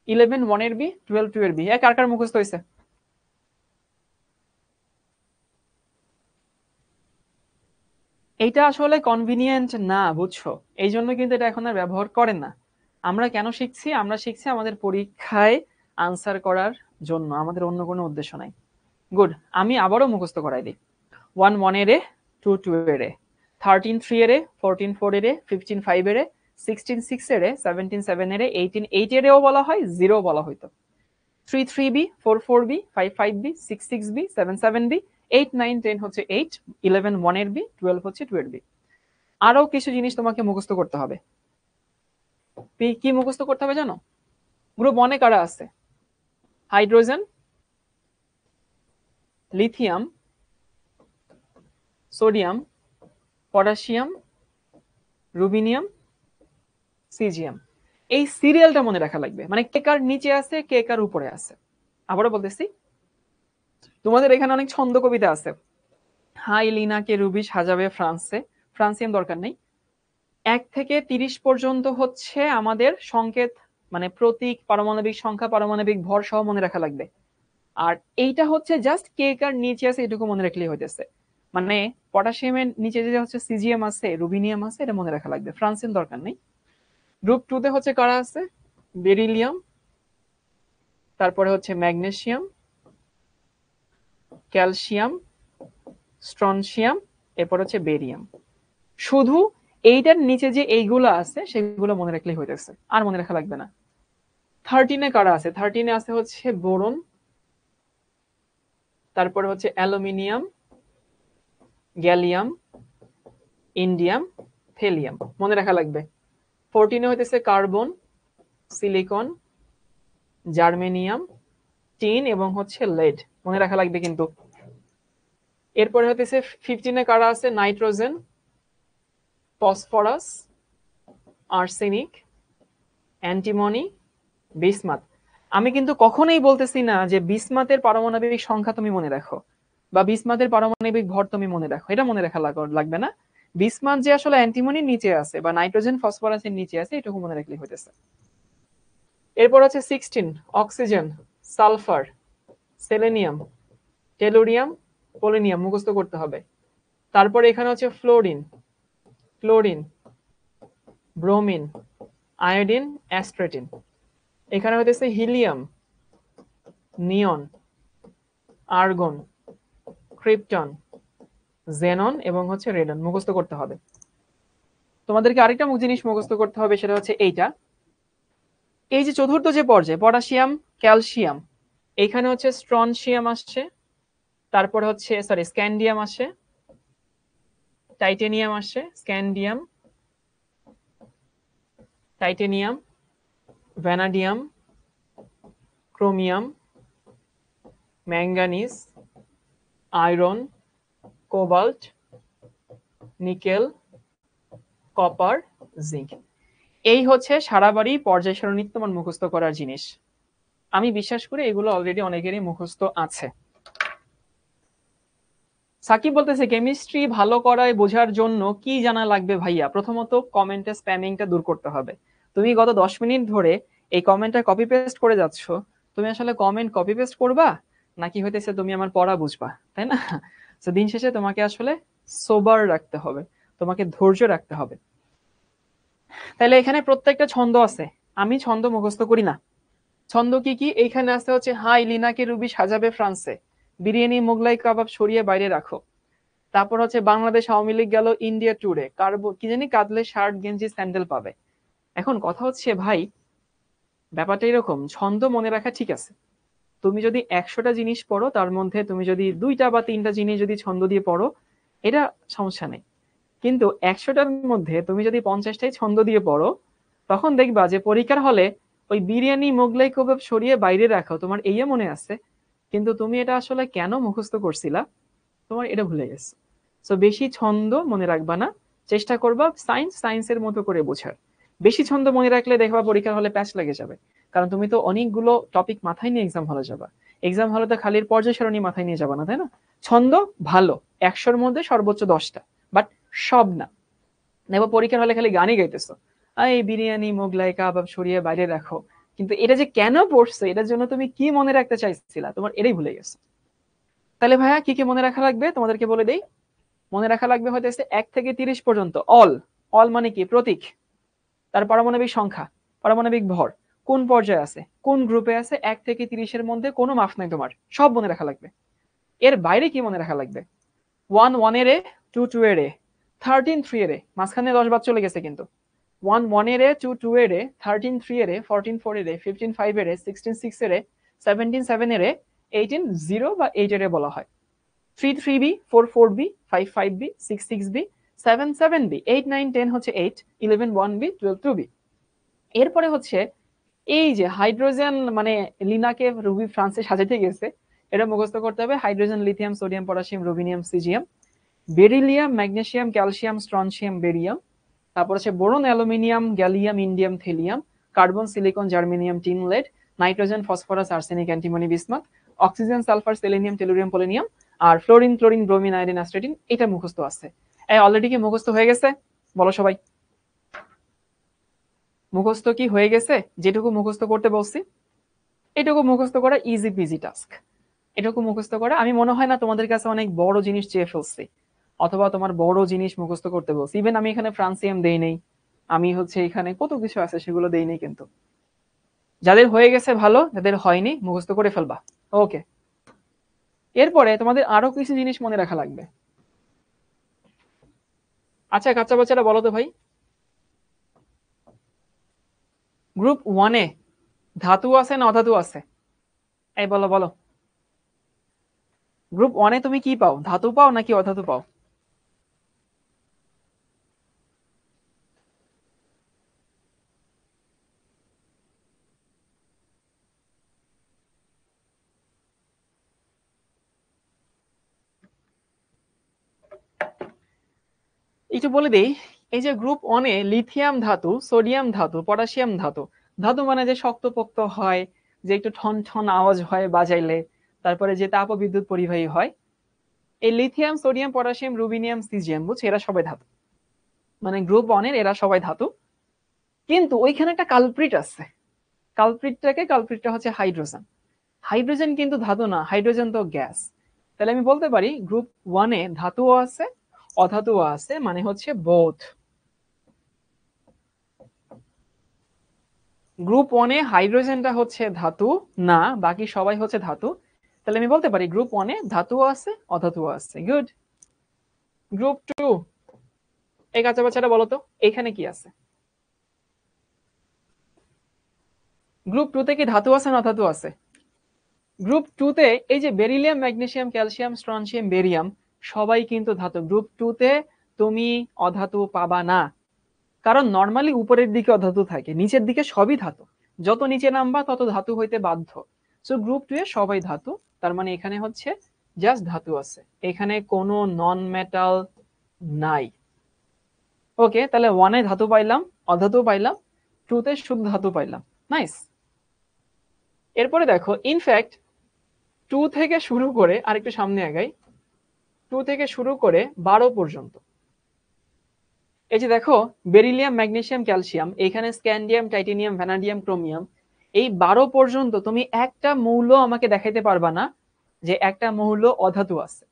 11 1 এর বি, 12 2 এর বি। কার কার মুখস্থ হয়েছে? এইটা আসলে কনভিনিয়েন্ট না, বুঝছো, এই জন্য কিন্তু এটা এখন আর ব্যবহার করেন না। আমরা কেন শিখছি? আমরা শিখছি আমাদের পরীক্ষায় আনসার করার জন্য, আমাদের অন্য কোনো উদ্দেশ্য নাই। গুড, আমি আবারও মুখস্থ করাই দিই। 1 1 এর এ, 2 2 এর এ, 13 3 এর এ, 14 4 এর এ, 15 5 এর এ, 16 6 এর এ, 17 7 এর এ, 18 8 এর এও বলা হয়, 0 বলা হয়তো। 3 3b, 4 4b, 5 5b, 6 6b, 7 7b, 8 9 10 হচ্ছে 8, 11 1 এর বি, 12 হচ্ছে 2 এর বি। আরো কিছু জিনিস তোমাকে মুখস্থ করতে হবে। কি মুখস্থ করতে হবে জানো? গ্রুপ 1 এ কারা আছে? Hydrogen, lithium, sodium, potassium, rubidium, caesium. এই সিরিয়ালটা মনে রাখা লাগবে, মানে কে কার নিচে আছে, কে কার উপরে আছে। আবারও বলতেছি, তোমাদের এখানে অনেক ছন্দ কবিতা আছে, হাই লিনাকে রুবি সাজাবে ফ্রান্সে, ফ্রান্সিয়ান দরকার নেই। 1 থেকে 30 পর্যন্ত হচ্ছে আমাদের সংকেত, মানে প্রতীক, পারমাণবিক সংখ্যা, পারমাণবিক ভর সহ মনে রাখা লাগবে। আর এইটা হচ্ছে জাস্ট কে কার নিচে আছে এটুকু মনে রাখলেই হইতেছে। মানে পটাশিয়ামের নিচে যে হচ্ছে সিজিএম আছে, রুবিনিয়াম আছে, এটা মনে রাখা লাগবে, ফ্রান্সিয়ান দরকার নেই। গ্রুপ 2 তে হচ্ছে কারা আছে? বেরিলিয়াম, তারপরে হচ্ছে ম্যাগনেসিয়াম, ক্যালসিয়াম, স্ট্রনসিয়াম, এরপর হচ্ছে বেরিয়াম। শুধু এইটার নিচে যে এইগুলো আছে সেগুলো মনে রাখলেই হইতেছে, আর মনে রাখা লাগবে না। 13 এ কারা আছে? 13 এ আছে হচ্ছে বোরন, তারপরে হচ্ছে অ্যালুমিনিয়াম, গ্যালিয়াম, ইন্ডিয়াম, থেলিয়াম, মনে রাখা লাগবে। 14 এ হইতেছে কার্বন, সিলিকন, জার্মেনিয়াম, টিন এবং হচ্ছে লেড, মনে রাখা লাগবে কিন্তু। এরপরে হইতেছে 15 এ কারা আছে? Nitrogen, phosphorus, arsenic, antimony, bismuth. আমি কিন্তু কখনোই বলতেছি না যে বিসমাথের পারমাণবিক সংখ্যা তুমি মনে রাখো বা বিসমাথের পারমাণবিক ভর তুমি মনে রাখো, এটা মনে রাখা লাগবে না। বিসমাথ যে আসলে অ্যান্টিমনির নিচে আছে বা নাইট্রোজেন ফসফরাসের নিচে আছে এটুকু মনে রাখলে হইতেছে। এরপর হচ্ছে 16 অক্সিজেন, সালফার, সেলেনিয়াম, টেলুরিয়াম, পোলিনিয়াম, মুখস্থ করতে হবে। তারপরে এখানে হচ্ছে ফ্লোরিন, ক্লোরিন, ব্রোমিন, আয়োডিন, অ্যাস্ট্রেটিন। এখানে হইতেছে হিলিয়াম, নিয়ন, আর্গন, ক্রিপ্টন, জেনন এবং হচ্ছে রেডন, মুখস্থ করতে হবে। তোমাদেরকে আরেকটা জিনিস মুখস্থ করতে হবে, সেটা হচ্ছে এইটা, এই যে চতুর্থ যে পর্যায়ে পটাশিয়াম, ক্যালসিয়াম, এখানে হচ্ছে স্ট্রনসিয়াম আসছে, তারপরে হচ্ছে স্ক্যান্ডিয়াম আসে, টাইটেনিয়াম আসে, scandium, titanium, vanadium, chromium, manganese, iron, cobalt, nickel, copper, zinc. এই হচ্ছে সারা বাড়ি পর্যায় সারণী তোমার মুখস্থ করার জিনিস। আমি বিশ্বাস করি এগুলো অলরেডি অনেকেরই মুখস্থ আছে। সাকিব বলতেছে কেমিস্ট্রি ভালো করায় বোঝার জন্য কি জানা লাগবে ভাইয়া? প্রথমত কমেন্টে স্প্যামিংটা দূর করতে হবে। তুমি গত 10 মিনিট ধরে এই কমেন্টটা কপি পেস্ট করে যাচ্ছ, তুমি আসলে কমেন্ট কপি পেস্ট করবা নাকি হইতেছে তুমি আমার পড়া বুঝবা, তাই না? তো দিন শেষে তোমাকে আসলে সোবার রাখতে হবে, তোমাকে ধৈর্য রাখতে হবে। তাহলে এখানে প্রত্যেকটা ছন্দ আছে, আমি ছন্দ মুখস্থ করি না। ছন্দ কি কি? এইখানে আছে হচ্ছে হাই লিনাকে রুবি সাজাবে ফ্রান্সে, বিরিয়ানি মোগলাই কাবাব সরিয়ে বাইরে রাখো। তারপর হচ্ছে বাংলাদেশ আওয়ামী লীগ গেল ইন্ডিয়া ট্যুরে, কি জানি কাঁদলে শার্ট গেঞ্জি স্যান্ডেল পাবে। এখন কথা হচ্ছে ভাই, ব্যাপারটা এরকম, ছন্দ মনে রাখা ঠিক আছে, তুমি যদি 100টা জিনিস পড়ো তার মধ্যে তুমি যদি 2টা বা 3টা জিনিস যদি ছন্দ দিয়ে পড়ো, এটা সমস্যা নেই। কিন্তু 100টার মধ্যে তুমি যদি 50টাই ছন্দ দিয়ে পড়ো, তখন দেখবা যে পরীক্ষার হলে ওই বিরিয়ানি মোগলাই কাবাব সরিয়ে বাইরে রাখো, তোমার এই মনে আছে, কিন্তু তুমি এটা আসলে কেন মুখস্থ করছিলা তোমার এটা ভুলে গেছে। সো বেশি ছন্দ মনে রাখবা না, চেষ্টা করবা সায়েন্সের মতো করে বোঝার। বেশি ছন্দ মনে রাখলে দেখবা পরীক্ষার হলে প্যাচ লেগে যাবে, কারণ তুমি তো অনেকগুলো টপিক মাথায় নিয়ে এক্সাম হলে যাবা। এক্সাম হলে তো খালির পর্যায় সারণী মাথায় নিয়ে যাবা না, তাই না? ছন্দ ভালো, 100-র মধ্যে সর্বোচ্চ 10টা, বাট সব না। দেখো পরীক্ষার হলে খালি গানই গাইতেছো, এই বিরিয়ানি মোগলাই কাবাব সরিয়ে বাইরে রাখো, কিন্তু এটা যে কেন পড়ছো, এটার জন্য তুমি কি মনে রাখতে চাইছিলা, তোমার এটাই ভুলে গেছো। তাহলে ভাইয়া কি কি মনে রাখা লাগবে তোমাদেরকে বলে দেই। মনে রাখা লাগবে হইতেছে 1 থেকে 30 পর্যন্ত অল। অল মানে কি? প্রতীক, তার পারমাণবিক সংখ্যা, পারমাণবিক ভর, কোন পর্যায়ে আছে, কোন গ্রুপে আছে, 1 থেকে 30-এর মধ্যে কোনো মাফ নাই তোমার, সব মনে রাখা লাগবে। এর বাইরে কি মনে রাখা লাগবে? 1 1 এর এ, 2 2 এর এ, 13 3 এর এ, মাঝখানে 10 বাদ চলে গেছে কিন্তু। 1 1 এর এ, 2 2 এর এ, 13 3 এর এ, 14 4 এর এ, 15 5 এর এ, 16 6 এর এ, 17 7 এর এ, 18 0 বা 8 এর এ বলা হয়। 3 3b, 4 4b, 5 5b, 6 6b, 7 7b, 8 9 10 হচ্ছে 8, 11 1b, 12 2b। এরপরে হচ্ছে এই যে হাইড্রোজেন, মানে লিনাকে রুবি ফ্রান্সে সাজাতে গেছে, এটা মুখস্থ করতে হবে। Hydrogen, lithium, sodium, potassium, rubidium, caesium, beryllium, magnesium, calcium, strontium, barium. তারপর হচ্ছে boron, aluminium, gallium, indium, thallium, carbon, silicon, germanium, tin, lead, nitrogen, phosphorus, arsenic, antimony, bismuth, oxygen, sulphur, selenium, tellurium, polonium, আর fluorine, chlorine, bromine, iodine, astatine. এটা মুখস্থ আছে। Already কি মুখস্থ হয়ে গেছে? বলো সবাই, মুখস্থ কি হয়ে গেছে? যেটুকু মুখস্থ করতে বলছি এটুকু মুখস্থ করা ইজি পিজি টাস্ক। এটুকু মুখস্থ করা, আমি মনে হয় না তোমাদের কাছে অনেক বড় জিনিস চেয়ে ফেলছি, অথবা তোমার বড় জিনিস মুখস্থ করতে বলছি। ইভেন আমি এখানে ফ্রান্সিয়াম দেই নেই, আমি হচ্ছে এখানে কত কিছু আছে সেগুলো দেই নেই, কিন্তু যাদের হয়ে গেছে ভালো, যাদের হয়নি মুখস্থ করে ফেলবা। ওকে, এরপরে তোমাদের আরো কিছু জিনিস মনে রাখা লাগবে। আচ্ছা কাচ্চা বাচ্চারা বলো তো ভাই, গ্রুপ 1-এ ধাতু আছে না অধাতু আছে? এই বলো বলো, গ্রুপ 1-এ তুমি কি পাও, ধাতু পাও নাকি অধাতু পাও? একটু বলে দেই, এই যে গ্রুপ 1-এ লিথিয়াম ধাতু, সোডিয়াম ধাতু, পটাশিয়াম ধাতু, ধাতু মানে যে শক্তপোক্ত হয়, যে একটু ঠন ঠন আওয়াজ হয় বাজাইলে, তারপরে যে তাপ বিদ্যুৎ পরিবাহী হয়, এই lithium, sodium, potassium, rubidium, caesium, বুঝছো, এরা সবাই ধাতু। মানে গ্রুপ 1-এর এরা সবাই ধাতু, কিন্তু ওইখানে একটা কালপ্রিট আছে। কালপ্রিটটা হচ্ছে হাইড্রোজেন। হাইড্রোজেন কিন্তু ধাতু না, হাইড্রোজেন তো গ্যাস। তাহলে আমি বলতে পারি গ্রুপ 1-এ ধাতুও আছে অধাতুও আছে, মানে হচ্ছে বোথ। গ্রুপ 1-এ হাইড্রোজেনটা হচ্ছে ধাতু না, বাকি সবাই হচ্ছে ধাতু। তাহলে আমি বলতে পারি গ্রুপ 1-এ ধাতুও আছে অধাতুও আছে। গুড। গ্রুপ 2, এই কাঁচা বাচ্চাটা বলো তো এখানে কি আছে? গ্রুপ 2-তে কি ধাতু আছে না অধাতু আছে? গ্রুপ 2-তে এই যে beryllium, magnesium, calcium, strontium, barium, সবাই কিন্তু ধাতু। গ্রুপ 2-তে তুমি অধাতু পাবা না, কারণ নর্মালি উপরের দিকে অধাতু থাকে, নিচের দিকে সবই ধাতু। যত নিচে নামবা তত ধাতু হইতে বাধ্য। সো গ্রুপ 2-এ সবাই ধাতু, তার মানে এখানে হচ্ছে জাস্ট ধাতু আছে, এখানে কোনো নন মেটাল নাই। ওকে, তাহলে 1-এ ধাতু পাইলাম, অধাতু পাইলাম, 2-তে শুধু ধাতু পাইলাম। নাইস। এরপরে দেখো, ইনফ্যাক্ট 2 থেকে শুরু করে আরেকটু সামনে আগাই, 2 থেকে শুরু করে 12 পর্যন্ত, এই যে দেখো, বেরিলিয়াম, ম্যাগনেসিয়াম, ক্যালসিয়াম, এখানে স্ক্যান্ডিয়াম, টাইটেনিয়াম, ভ্যানাডিয়াম, ক্রোমিয়াম, এই 12 পর্যন্ত তুমি একটা মৌল আমাকে দেখাইতে পারবা না যে একটা মৌল অধাতু আছে।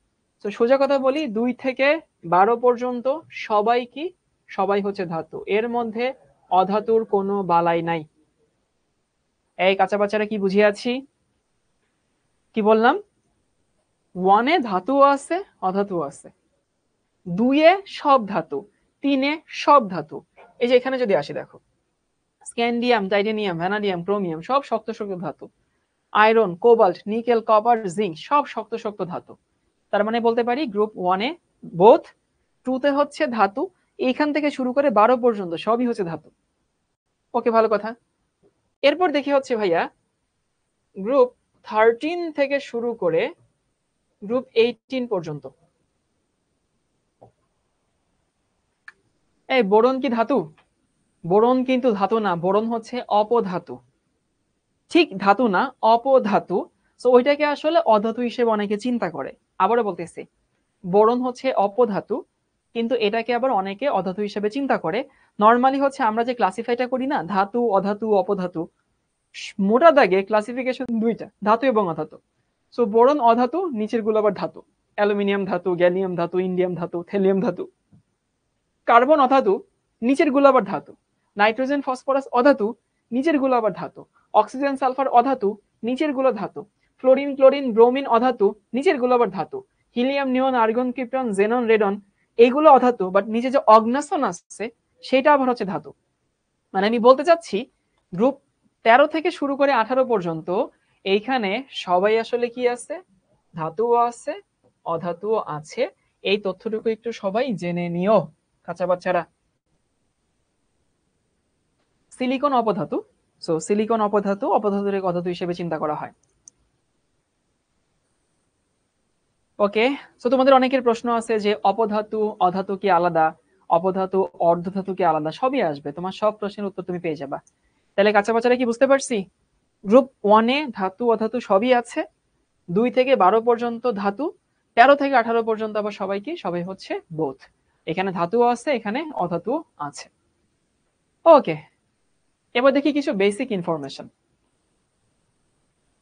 তো সোজা কথা বলি, 2 থেকে 12 পর্যন্ত সবাই কি, সবাই হচ্ছে ধাতু, এর মধ্যে অধাতুর কোনো বালাই নাই। এই কাঁচা বাচ্চারা কি বুঝিয়ে আছি? কি বললাম? 1-এ ধাতু আছে অধাতু আছে, 2-এ সব ধাতু, 3-এ সব ধাতু। এই যে এখানে যদি আসি দেখো, স্ক্যান্ডিয়াম, টাইটেনিয়াম, ভ্যানাডিয়াম, ক্রোমিয়াম সব শক্ত শক্ত ধাতু, iron, cobalt, nickel, copper, zinc সব শক্ত শক্ত ধাতু। তার মানে বলতে পারি গ্রুপ 1-এ বোথ, 2-তে হচ্ছে ধাতু, এইখান থেকে শুরু করে 12 পর্যন্ত সবই হচ্ছে ধাতু। ওকে, ভালো কথা। এরপর দেখি হচ্ছে ভাইয়া গ্রুপ 13 থেকে শুরু করে গ্রুপ 18 পর্যন্ত। এই বোরন কি ধাতু? বোরন কিন্তু ধাতু না, বোরন হচ্ছে অপধাতু। ঠিক ধাতু না, অপধাতু। তো ওইটাকে আসলে অধাতু হিসেবে অনেকে চিন্তা করে। আবারও বলতেছি, বোরন হচ্ছে অপধাতু, কিন্তু এটাকে আবার অনেকে অধাতু হিসেবে চিন্তা করে। নর্মালি হচ্ছে আমরা যে ক্লাসিফাইটা করি না, ধাতু, অধাতু, অপধাতু, মোটা দাগে ক্লাসিফিকেশন দুইটা, ধাতু এবং অধাতু। সো বোরন অধাতু, নিচের গুলো আবার ধাতু। অ্যালুমিনিয়াম ধাতু, গ্যালিয়াম ধাতু, ইন্ডিয়াম ধাতু, থ্যালিয়াম ধাতু। কার্বন অধাতু, নিচের গুলো আবার ধাতু। নাইট্রোজেন ফসফরাস অধাতু, নিচের গুলো আবার ধাতু। অক্সিজেন সালফার অধাতু, নিচের গুলো ধাতু। ফ্লোরিন ক্লোরিন ব্রোমিন অধাতু, নিচের গুলো আবার ধাতু। হিলিয়াম নিয়ন আর্গন ক্রিপ্টন জেনন রেডন এইগুলো অধাতু, বাট নিচে যে অগ্নাসন আসছে সেটা আবার হচ্ছে ধাতু। মানে আমি বলতে চাচ্ছি গ্রুপ 13 থেকে শুরু করে 18 পর্যন্ত এইখানে সবাই আসলে কি আছে, ধাতুও আছে, অধাতুও আছে। এই তথ্যটুকু একটু সবাই জেনে নিও কাঁচা বাচ্চারা। সিলিকন অপধাতু। সো সিলিকন অপধাতু, অপধাতুর অধাতু হিসেবে চিন্তা করা হয়। ওকে, সো তোমাদের অনেকের প্রশ্ন আছে যে অপধাতু অধাতু কি আলাদা, অপধাতু অর্ধধাতু কি আলাদা? সবই আসবে, তোমার সব প্রশ্নের উত্তর তুমি পেয়ে যাবা। তাহলে কাঁচা বাচ্চারা কি বুঝতে পারছি? গ্রুপ 1-এ ধাতু অধাতু সবই আছে। 2 থেকে 12 পর্যন্ত ধাতু, 13 থেকে 18 পর্যন্ত আবার সবাই কি, সবাই হচ্ছে বোথ। এখানে ধাতুও আছে, এখানে অধাতুও আছে। ওকে, এবার দেখি কিছু বেসিক ইনফরমেশন।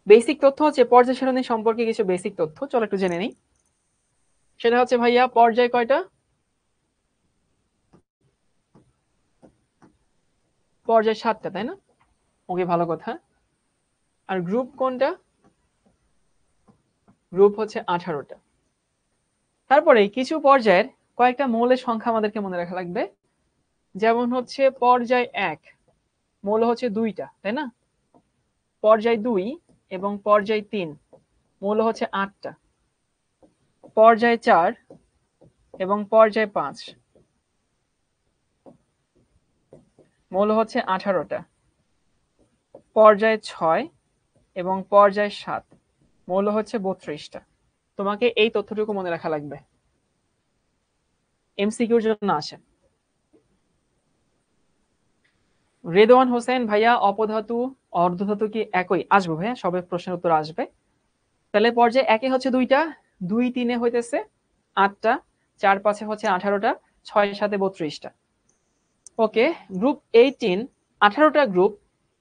বেসিক তথ্য হচ্ছে পর্যায় সারণী সম্পর্কে কিছু বেসিক তথ্য, চলো একটু জেনে নিই। সেটা হচ্ছে ভাইয়া পর্যায় কয়টা? পর্যায় 7টা, তাই না? ওকে, ভালো কথা। আর গ্রুপ কোনটা? গ্রুপ হচ্ছে 18টা। তারপরে কিছু পর্যায়ের কয়েকটা মৌলের সংখ্যা আমাদেরকে মনে রাখা লাগবে। যেমন হচ্ছে পর্যায় 1 মৌল হচ্ছে 2টা, তাই না? পর্যায় 2 এবং পর্যায় 3 মৌল হচ্ছে 8টা। পর্যায় 4 এবং পর্যায় 5 মৌল হচ্ছে 18টা। পর্যায় 6 এবং পর্যায় 7 মৌল হচ্ছে 32টা। তোমাকে এই তথ্যটুকু মনে রাখা লাগবে, এমসিকিউর জন্য আসে। রেদওয়ান হোসেন ভাইয়া অপধাতু অর্ধধাতু কি একই? আসবো ভাইয়া, সবে প্রশ্নের উত্তর আসবে। তাহলে পর্যায়ে 1-এ হচ্ছে 2টা, 2-3-এ হইতেছে 8টা, 4-5-এ হচ্ছে 18টা, 6-7-এ 32টা। ওকে, গ্রুপ 18 18টা গ্রুপ।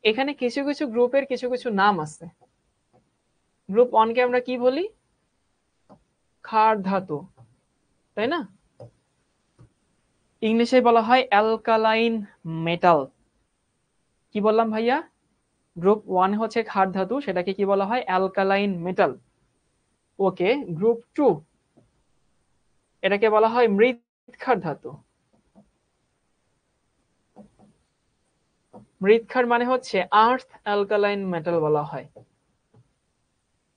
এখানে কিছু কিছু গ্রুপের কিছু কিছু নাম আছে। গ্রুপ 1-কে আমরা কি বলি? ক্ষার ধাতু, তাই না? ইংলিশে বলা হয় অ্যালকালাইন মেটাল। কি বললাম ভাইয়া? গ্রুপ 1 হচ্ছে ক্ষার ধাতু, সেটাকে কি বলা হয়? Alkaline metal. ওকে, গ্রুপ 2 এটাকে বলা হয় মৃৎক্ষার ধাতু। মৃৎক্ষার মানে হচ্ছে আর্থ অ্যালকালাইন মেটাল বলা হয়।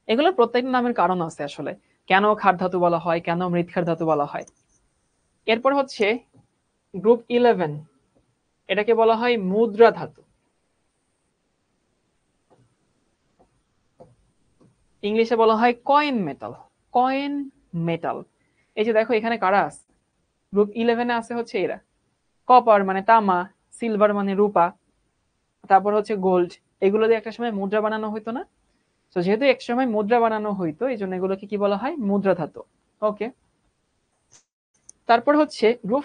এগুলো প্রত্যেকটা নামের কারণ আছে আসলে, কেন ক্ষার ধাতু বলা হয়, কেন মৃৎক্ষার ধাতু বলা হয়। এরপর হচ্ছে গ্রুপ 11, এটাকে বলা হয় মুদ্রা ধাতু। ইংলিশে বলা হয় কয়েন মেটাল। Coin metal. এই যে দেখো এখানে কারা আছে, গ্রুপ 11-এ আছে হচ্ছে এরা। কপার মানে তামা, সিলভার মানে রূপা, তারপর হচ্ছে গোল্ড। এগুলো দিয়ে একটা সময় মুদ্রা বানানো হইতো না? তো যেহেতু এক সময় মুদ্রা বানানো হইতো, এই জন্য এগুলোকে কি বলা হয়? মুদ্রা ধাতু। ওকে, তারপর হচ্ছে গ্রুপ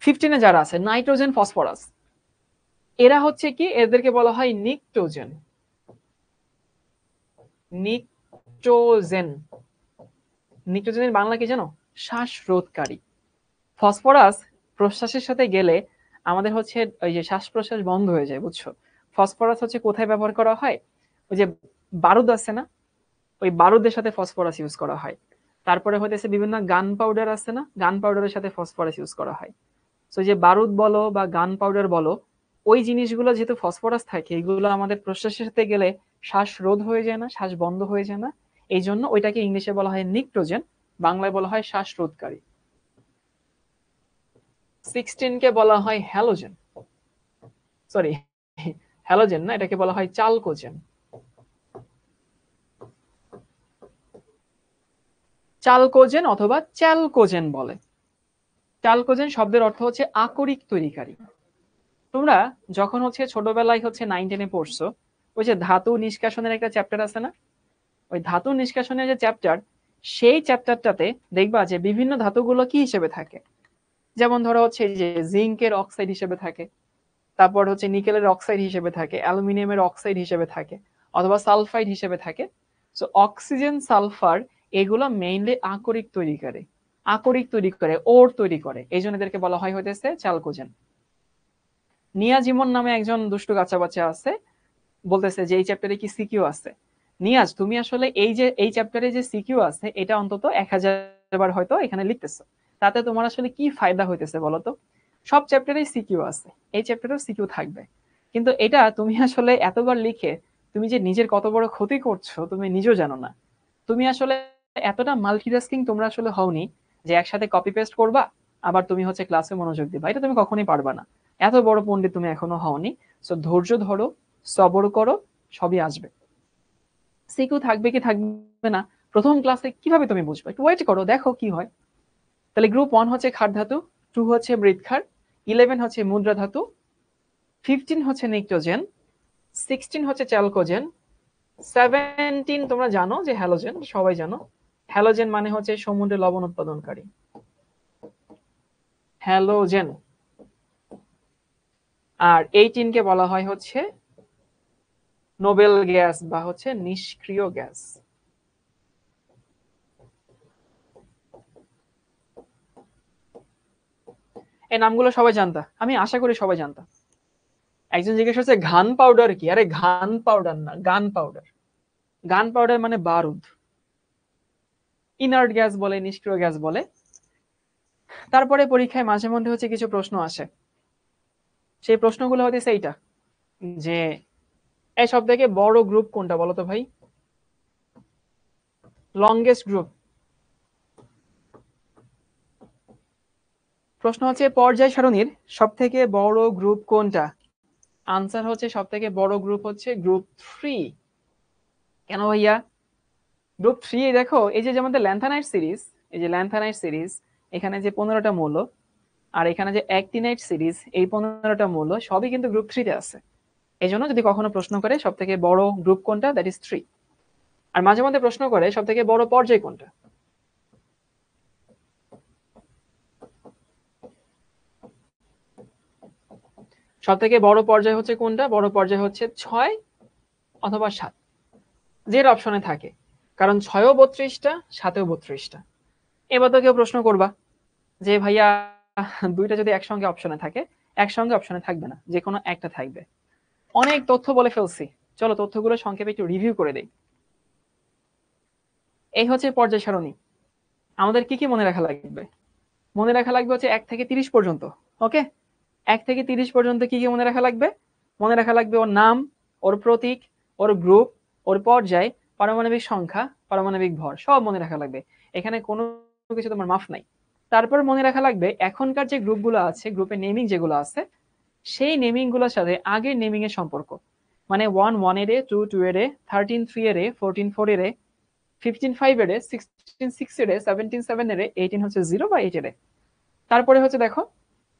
15 যারা আছে নাইট্রোজেন ফসফরাস, এরা হচ্ছে কি, এদেরকে বলা হয় নিকটোজেন। নিকটোজেন, নিকটোজেনের বাংলা কি জানো? শ্বাসরোধকারী। ফসফরাস প্রশ্বাসের সাথে গেলে আমাদের হচ্ছে ওই যে শ্বাস প্রশ্বাস বন্ধ হয়ে যায়, বুঝছো? ফসফরাস হচ্ছে কোথায় ব্যবহার করা হয়? ওই যে বারুদ আছে না, ওই বারুদের সাথে ফসফরাস ইউজ করা হয়। তারপরে হইতেছে বিভিন্ন গান পাউডার আছে না, গান পাউডারের সাথে ফসফরাস ইউজ করা হয়। তো যে বারুদ বলো বা গান পাউডার বলো, ওই জিনিসগুলো যেহেতু ফসফরাস থাকে, এগুলো আমাদের প্রশ্বাসের সাথে গেলে শ্বাস রোধ হয়ে যায় না, শ্বাস বন্ধ হয়ে যায় না। এই জন্য ওইটাকে ইংলিশে বলা হয় নিকটোজেন, বাংলায় বলা হয় শ্বাসরোধকারী। 16 কে বলা হয় হ্যালোজেন, সরি হ্যালোজেন না, এটাকে বলা হয় চালকোজেন। চালকোজেন অথবা চ্যালকোজেন বলে। চালকোজেন শব্দের অর্থ হচ্ছে আকরিক তৈরিকারী। তোমরা যখন হচ্ছে ছোটবেলায় হচ্ছে 9-10-এ পড়ছো, ওই যে ধাতু নিষ্কাশনের একটা চ্যাপ্টার আছে না, ওই ধাতু নিষ্কাশনের যে চ্যাপ্টার, সেই চ্যাপ্টারটাতে দেখবা যে বিভিন্ন ধাতুগুলো কি হিসেবে থাকে। যেমন ধরো হচ্ছে যে জিঙ্কের অক্সাইড হিসেবে থাকে, তারপর হচ্ছে নিকেলের অক্সাইড হিসেবে থাকে, অ্যালুমিনিয়ামের অক্সাইড হিসেবে থাকে, অথবা সালফাইড হিসেবে থাকে। সো অক্সিজেন, সালফার, এগুলো মেইনলি আকরিক তৈরি করে, আকরিক তৈরি করে, ওর তৈরি করে, এই জন্য এদেরকে বলা হয় হইতেছে চালকোজেন। নিয়াজিমন নামে একজন দুষ্টু বাচ্চা আছে, বলতেছে যে এই চ্যাপ্টারে কি সিকিউ আছে। নিয়াজ, তুমি আসলে এই যে এই চ্যাপ্টারে যে সিকিউ আছে এটা অন্তত 1000 বার হয়তো এখানে লিখতেছো, তাতে তোমার আসলে কি ফায়দা হইতেছে বলো তো? সব চ্যাপ্টারে সিকিউ আছে, এই চ্যাপ্টারেও সিকিউ থাকবে, কিন্তু এটা তুমি আসলে এতবার লিখে তুমি যে নিজের কত বড় ক্ষতি করছো তুমি নিজেও জানো না। তুমি আসলে এতটা মাল্টিটাস্কিং তোমরা আসলে হওনি যে একসাথে কপি পেস্ট করবা আবার তুমি হচ্ছে ক্লাসে মনোযোগ দিবা, এটা তুমি কখনোই পারবা না। এত বড় পণ্ডিত তুমি এখনো হওনি। সো ধৈর্য ধরো, সবর করো, সবই আসবে। সিকিউ থাকবে কি থাকবে না প্রথম ক্লাসে কিভাবে তুমি বুঝবে? একটু ওয়েট করো, দেখো কি হয়। তাহলে গ্রুপ 1 হচ্ছে খার ধাতু, 2 হচ্ছে মৃৎক্ষার, 11 হচ্ছে মুদ্রা ধাতু, 15 হচ্ছে নিক্টোজেন, 16 হচ্ছে চ্যালকোজেন, 17 তোমরা জানো যে হ্যালোজেন, সবাই জানো। হ্যালোজেন মানে হচ্ছে সমুদ্রে লবণ উৎপাদনকারী, হ্যালোজেন। আর 18 কে বলা হয় হচ্ছে নোবেল গ্যাস বা হচ্ছে নিষ্ক্রিয় গ্যাস। এই নামগুলো সবাই জানতা, আমি আশা করি সবাই জানতা। একজন জিজ্ঞেস করছে ঘান পাউডার কি? আরে ঘান পাউডার না, গান পাউডার। গান পাউডার মানে বারুদ। ইনার্ট গ্যাস বলে, নিষ্ক্রিয় গ্যাস বলে। তারপরে পরীক্ষায় মাঝে মধ্যে হচ্ছে কিছু প্রশ্ন আসে, সেই প্রশ্নগুলো হচ্ছে এইটা যে এই সব থেকে বড় গ্রুপ কোনটা বলো তো ভাই? Longest group. প্রশ্ন হচ্ছে পর্যায় সারণীর সব থেকে বড় গ্রুপ কোনটা? আনসার হচ্ছে সব থেকে বড় গ্রুপ হচ্ছে গ্রুপ 3। কেন ভাইয়া? গ্রুপ 3 দেখো, এই যে আমাদের ল্যান্থানাইট সিরিজ, এই যে ল্যান্থানাইট সিরিজ, এখানে যে 15টা মৌল, আর এখানে যে অ্যাক্টিনাইট সিরিজ, এই 15টা মৌল সবই কিন্তু গ্রুপ 3 তে আছে। এই জন্য যদি কখনো প্রশ্ন করে সব থেকে বড় গ্রুপ কোনটা, দ্যাট ইজ 3। আর মাঝে মধ্যে প্রশ্ন করে সব থেকে বড় পর্যায় কোনটা। সব থেকে বড় পর্যায় হচ্ছে কোনটা? বড় পর্যায় হচ্ছে 6 অথবা 7, যে অপশনে থাকে। কারণ 6ও 32টা, 7ও 32টা। এবার তো কেউ প্রশ্ন করবা যে ভাইয়া দুইটা যদি একসঙ্গে অপশনে থাকে, একসঙ্গে অপশনে থাকবে না, যে কোনো একটা থাকবে। অনেক তথ্য বলে ফেলছি, চলো তথ্যগুলো সংক্ষেপে একটু রিভিউ করে দেই। এই হচ্ছে পর্যায় সারণী। আমাদের কি কি মনে রাখা লাগবে? মনে রাখা লাগবে হচ্ছে 1 থেকে 30 পর্যন্ত। ওকে, 1 থেকে 30 পর্যন্ত কি কি মনে রাখা লাগবে? মনে রাখা লাগবে ওর নাম, ওর প্রতীক, ওর গ্রুপ, ওর পর্যায়, পারমাণবিক সংখ্যা, পারমাণবিক ভর, সব মনে রাখা লাগবে। এখানে কোনো কিছু তোমার মাফ নাই। তারপর মনে রাখা লাগবে এখনকার যে গ্রুপগুলো আছে, গ্রুপের নেমিং যেগুলো আছে, সেই নেমিং গুলোর সাথে আগের নেমিং এর সম্পর্ক। মানে 1 1 এর, 2 2 এর, 13 3 এর, 14 4 এর, 15 5 এর, 16 6 এর, 17 7 এর, 18 হচ্ছে 0 বা 8 এর। তারপরে হচ্ছে দেখো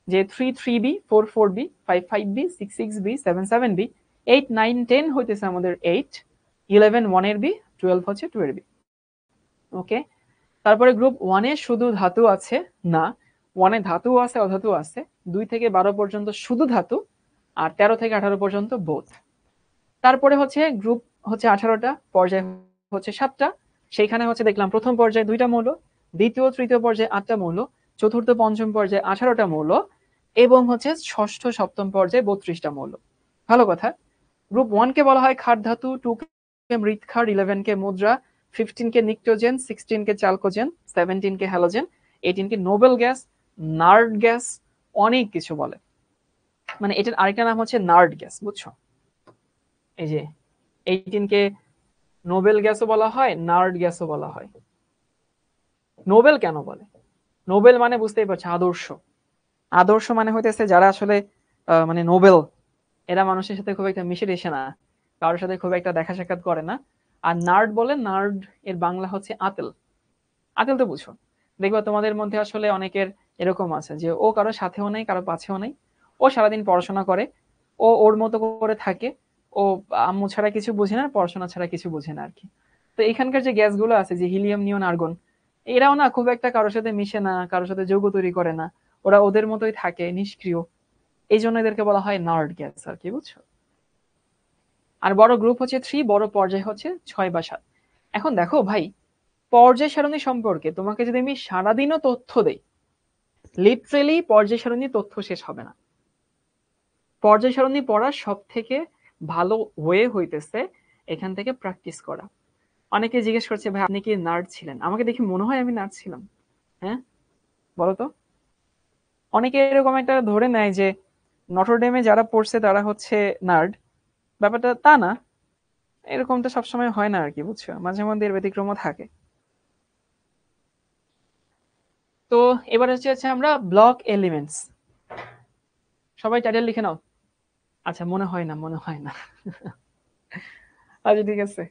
যে 3 3b, 4 4b, 5 5b, 6 6b, 7 7b, 8 9 10 হইতেছে আমাদের 8, 11 1 এর বি, 12 হচ্ছে 2 এর বি। ওকে, তারপরে গ্রুপ 1 এ শুধু ধাতু আছে না, 1 এ ধাতু আছে, অধাতু আছে। 2 থেকে 12 পর্যন্ত শুধু ধাতু, আর 13 থেকে 18 পর্যন্ত বোথ। তারপরে হচ্ছে গ্রুপ হচ্ছে 18টা, পর্যায় হচ্ছে 7টা। সেইখানে হচ্ছে দেখলাম প্রথম পর্যায়ে 2টা মৌল, দ্বিতীয় তৃতীয় পর্যায়ে 8টা মৌল, চতুর্থ পঞ্চম পর্যায়ে 18টা মৌল, এবং হচ্ছে ষষ্ঠ সপ্তম পর্যায়ে 32টা মৌল। ভালো কথা। গ্রুপ 1 কে বলা হয় ক্ষার ধাতু, 2 কে মৃৎক্ষার, 11 কে মুদ্রা, 15 কে নিক্টোজেন, 16 কে চালকোজেন, 17 কে হ্যালোজেন, 18 কে নোবেল গ্যাস, নার্ড গ্যাস, অনেক কিছু বলে। মানে এটার আরেকটা নাম হচ্ছে নার্ড গ্যাস, বুঝছো? এই যে 18 কে নোবেল গ্যাসও বলা হয়, নার্ড গ্যাসও বলা হয়। নোবেল কেন বলে? নোবেল মানে বুঝতেই পারছো, আদর্শ। আদর্শ মানে হইতেছে যারা আসলে মানে নোবেল, এরা মানুষের সাথে খুব একটা মিশে টিশে না, কারোর সাথে খুব একটা দেখা সাক্ষাৎ করে না। আর নার্ড বলে, নার্ড এর বাংলা হচ্ছে আতেল। আতেল তো বুঝো, দেখবা তোমাদের মধ্যে আসলে অনেকের এরকম আছে যে ও কারো সাথেও নেই, কারো পাছেও নেই, ও সারাদিন পড়াশোনা করে, ও ওর মতো করে থাকে, ও আম্মু ছাড়া কিছু বোঝে না, পড়াশোনা ছাড়া কিছু বোঝে না আর কি। তো এখানকার যে গ্যাসগুলো আছে, যে হিলিয়াম, নিয়ন, আর্গন, এরাও না খুব একটা কারোর সাথে মিশে না, কারোর সাথে যৌগ তৈরি করে না, ওরা ওদের মতোই থাকে, নিষ্ক্রিয়। এই জন্য এদেরকে বলা হয় নার্ড গ্যাস আর কি, বুঝছো? আর বড় গ্রুপ হচ্ছে 3, বড় পর্যায় হচ্ছে 6 বা 7। এখন দেখো ভাই, পর্যায় সারণী সম্পর্কে তোমাকে যদি আমি সারাদিনও তথ্য দেই, লিটারেলি পর্যায় সারণী তথ্য শেষ হবে না। পর্যায় সারণী পড়ার সব থেকে ভালো ওয়ে হইতেছে এখান থেকে প্র্যাকটিস করা। অনেকে জিজ্ঞেস করছে, ভাই আপনি কি নার্ড ছিলেন? আমাকে দেখে মনে হয় আমি নার্ড ছিলাম? হ্যাঁ, বলো তো। অনেকে এরকম একটা ধরে নেয় যে নটরডেমে যারা পড়ছে তারা হচ্ছে নার্ড। ব্যাপারটা তা না, এরকমটা সবসময় হয় না আর কি, বুঝছো? মাঝে মধ্যে এর ব্যতিক্রমও থাকে। তো এবার হচ্ছে আমরা ব্লক এলিমেন্টস। সবাই টাইটেল লিখে নাও। আচ্ছা, মনে হয় না, মনে হয় না। আচ্ছা ঠিক আছে।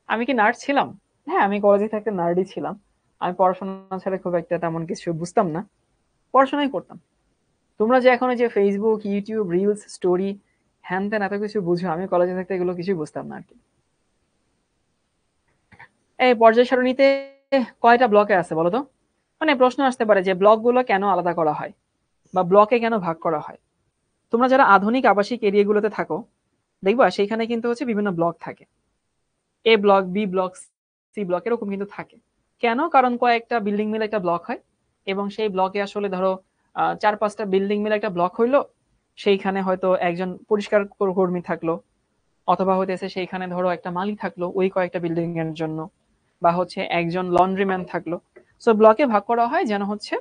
আমি কি নার্ড ছিলাম? হ্যাঁ, আমি কলেজে থাকতে নার্ডই ছিলাম। আমি পড়াশোনা ছাড়া খুব একটা তেমন কিছু বুঝতাম না, পড়াশোনাই করতাম। তোমরা যে এখন যে ফেসবুক, ইউটিউব, রিলস, স্টোরি, হ্যান ত্যান এত কিছু বুঝো, আমি কলেজে থাকতে এগুলো কিছুই বুঝতাম না আর কি। এই পর্যায় সারণীতে কয়টা ব্লকে আছে বলো তো? মানে প্রশ্ন আসতে পারে যে ব্লকগুলো কেন আলাদা করা হয় বা ব্লকে কেন ভাগ করা হয়। তোমরা যারা আধুনিক আবাসিক এরিয়াগুলোতে থাকো, দেখবা সেইখানে কিন্তু হচ্ছে বিভিন্ন ব্লক থাকে। A block, B block, C block, এরকম কিন্তু থাকে। কেন? কারণ কয়েকটা বিল্ডিং মিলে একটা ব্লক হয়, এবং সেই ব্লকে আসলে ধরো 4-5টা বিল্ডিং মিলে একটা ব্লক হইলো, সেইখানে হয়তো একজন পরিষ্কার কর্মী থাকলো, অথবা হইতেছে সেইখানে ধরো একটা মালি থাকলো ওই কয়েকটা বিল্ডিং এর জন্য, বা হচ্ছে একজন লন্ড্রিম্যান থাকলো। সো ব্লকে ভাগ করা হয় যেন হচ্ছে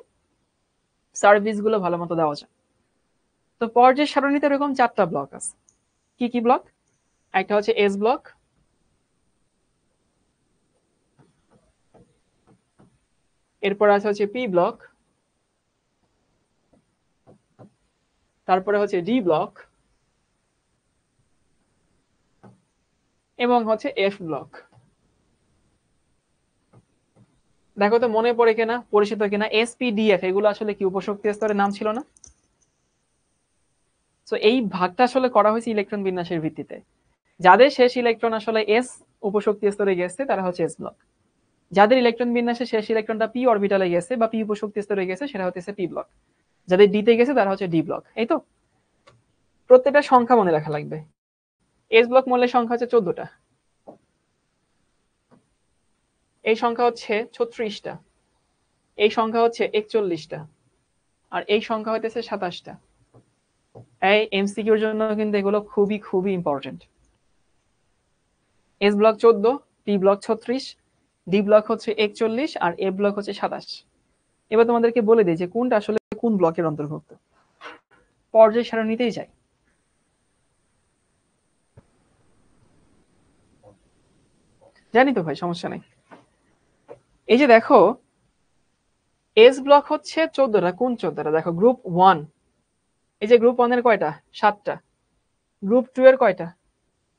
সার্ভিস গুলো ভালো মতো দেওয়া যায়। তো পর্যায় সারণীতে এরকম 4টা ব্লক আছে। কি কি ব্লক? একটা হচ্ছে এস ব্লক, এরপর আছে হচ্ছে পি ব্লক, তারপরে হচ্ছে ডি ব্লক, এবং হচ্ছে এফ ব্লক। দেখো তো মনে পড়ে কিনা, পরিচিত কিনা? এসপিডিএফ, এগুলো আসলে কি উপশক্তি স্তরের নাম ছিল না? তো এই ভাগটা আসলে করা হয়েছে ইলেকট্রন বিন্যাসের ভিত্তিতে। যাদের শেষ ইলেকট্রন আসলে এস উপশক্তি স্তরে গেছে তারা হচ্ছে এস ব্লক। যাদের ইলেকট্রন বিন্যাসে শেষ ইলেকট্রনটা পি অরবিটালে গেছে বা পি উপশক্তি স্তরে গেছে সেটা হচ্ছে পি ব্লক। যাদের ডিতে গেছে তারা হচ্ছে ডি ব্লক। এই তো, প্রত্যেকটা সংখ্যা মনে রাখা লাগবে। এস ব্লক মূলের সংখ্যা হচ্ছে 14টা, এই সংখ্যা হচ্ছে 36টা, এই সংখ্যা হচ্ছে 41টা, আর এই সংখ্যা হইতেছে 27টা। এই এমসিকিউর জন্য কিন্তু এগুলো খুবই খুবই important. S block 14, P block 36, D block হচ্ছে 41, আর এ ব্লক হচ্ছে 27। এবার তোমাদেরকে বলে দিই যে কোনটা আসলে কোন ব্লকের অন্তর্ভুক্ত। পর্যায় সারণীতেই যায়। জানি তো ভাই, সমস্যা নেই। এই যে দেখো, এস ব্লক হচ্ছে 14টা। কোন 14টা? দেখো, গ্রুপ 1, এই যে গ্রুপ 1 এর কয়টা? 7টা। গ্রুপ 2 এর কয়টা?